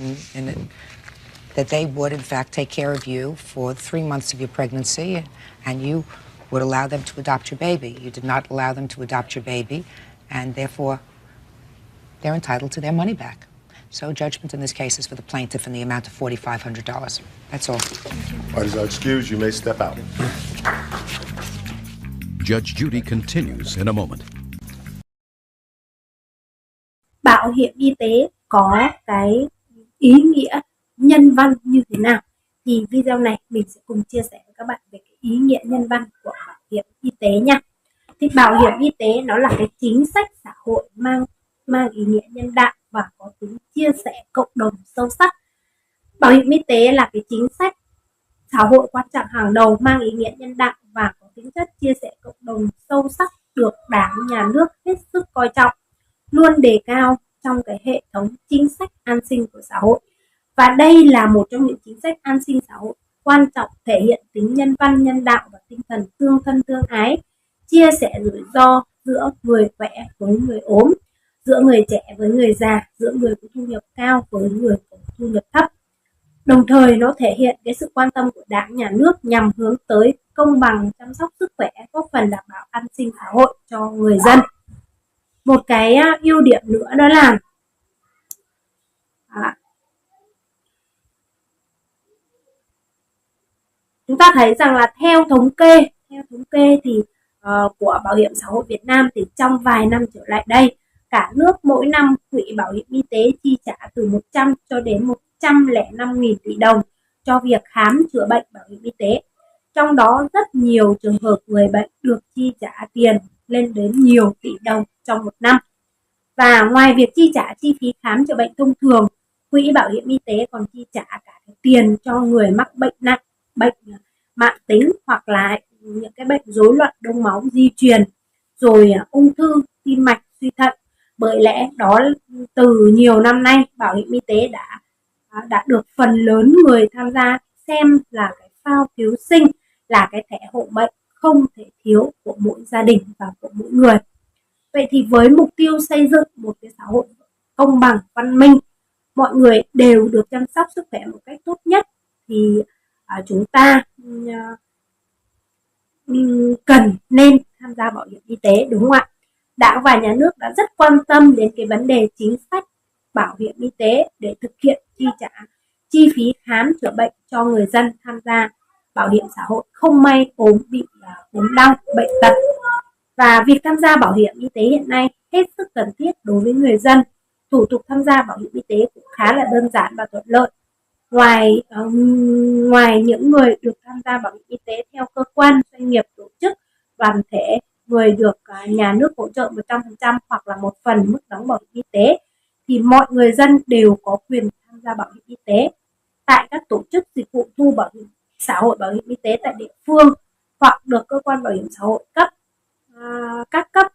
that they would, in fact, take care of you for 3 months of your pregnancy, and you would allow them to adopt your baby. You did not allow them to adopt your baby, and therefore, they're entitled to their money back. So judgment in this case is for the plaintiff in the amount of $4,500. That's all. Parties are excused. You may step out. Judge Judy continues in a moment. Bảo hiểm y tế có cái ý nghĩa nhân văn như thế nào? Thì video này mình sẽ cùng chia sẻ với các bạn về cái ý nghĩa nhân văn của bảo hiểm y tế nha. Thì bảo hiểm y tế nó là cái chính sách xã hội mang ý nghĩa nhân đạo và có tính chia sẻ cộng đồng sâu sắc. Bảo hiểm y tế là cái chính sách xã hội quan trọng hàng đầu, mang ý nghĩa nhân đạo và có tính chất chia sẻ cộng đồng sâu sắc, được Đảng, Nhà nước hết sức coi trọng, luôn đề cao trong cái hệ thống chính sách an sinh của xã hội. Và đây là một trong những chính sách an sinh xã hội quan trọng, thể hiện tính nhân văn, nhân đạo và tinh thần tương thân tương ái, chia sẻ rủi ro giữa người khỏe với người ốm, giữa người trẻ với người già, giữa người có thu nhập cao với người có thu nhập thấp. Đồng thời nó thể hiện cái sự quan tâm của Đảng, Nhà nước nhằm hướng tới công bằng chăm sóc sức khỏe, góp phần đảm bảo an sinh xã hội cho người dân. Một cái ưu điểm nữa đó là chúng ta thấy rằng là theo thống kê thì của Bảo hiểm xã hội Việt Nam thì trong vài năm trở lại đây, cả nước mỗi năm quỹ bảo hiểm y tế chi trả từ 100 cho đến 105.000 tỷ đồng cho việc khám chữa bệnh bảo hiểm y tế. Trong đó rất nhiều trường hợp người bệnh được chi trả tiền lên đến nhiều tỷ đồng trong một năm. Và ngoài việc chi trả chi phí khám chữa bệnh thông thường, quỹ bảo hiểm y tế còn chi trả cả tiền cho người mắc bệnh nặng, bệnh mãn tính hoặc là những cái bệnh rối loạn đông máu di truyền, rồi ung thư, tim mạch, suy thận. Bởi lẽ đó, từ nhiều năm nay bảo hiểm y tế đã được phần lớn người tham gia xem là cái phao cứu sinh, là cái thẻ hộ mệnh không thể thiếu của mỗi gia đình và của mỗi người. Vậy thì với mục tiêu xây dựng một cái xã hội công bằng, văn minh, mọi người đều được chăm sóc sức khỏe một cách tốt nhất, thì chúng ta cần nên tham gia bảo hiểm y tế, đúng không ạ? Đảng và Nhà nước đã rất quan tâm đến cái vấn đề chính sách bảo hiểm y tế để thực hiện chi trả chi phí khám chữa bệnh cho người dân tham gia bảo hiểm xã hội không may bị ốm đau, bệnh tật. Và việc tham gia bảo hiểm y tế hiện nay hết sức cần thiết đối với người dân. Thủ tục tham gia bảo hiểm y tế cũng khá là đơn giản và thuận lợi. Ngoài những người được tham gia bảo hiểm y tế theo cơ quan, doanh nghiệp, tổ chức, đoàn thể, người được nhà nước hỗ trợ 100% hoặc là một phần mức đóng bảo hiểm y tế, thì mọi người dân đều có quyền tham gia bảo hiểm y tế tại các tổ chức dịch vụ thu bảo hiểm xã hội, bảo hiểm y tế tại địa phương, hoặc được cơ quan bảo hiểm xã hội các cấp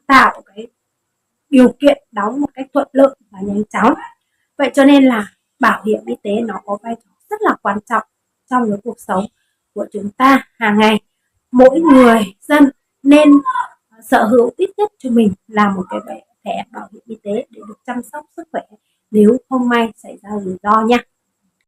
tạo cái điều kiện đóng một cách thuận lợi và nhanh chóng. Vậy cho nên là bảo hiểm y tế nó có vai trò rất là quan trọng trong cái cuộc sống của chúng ta hàng ngày. Mỗi người dân nên sở hữu ít nhất cho mình là một cái thẻ bảo hiểm y tế để được chăm sóc sức khỏe nếu không may xảy ra rủi ro nha.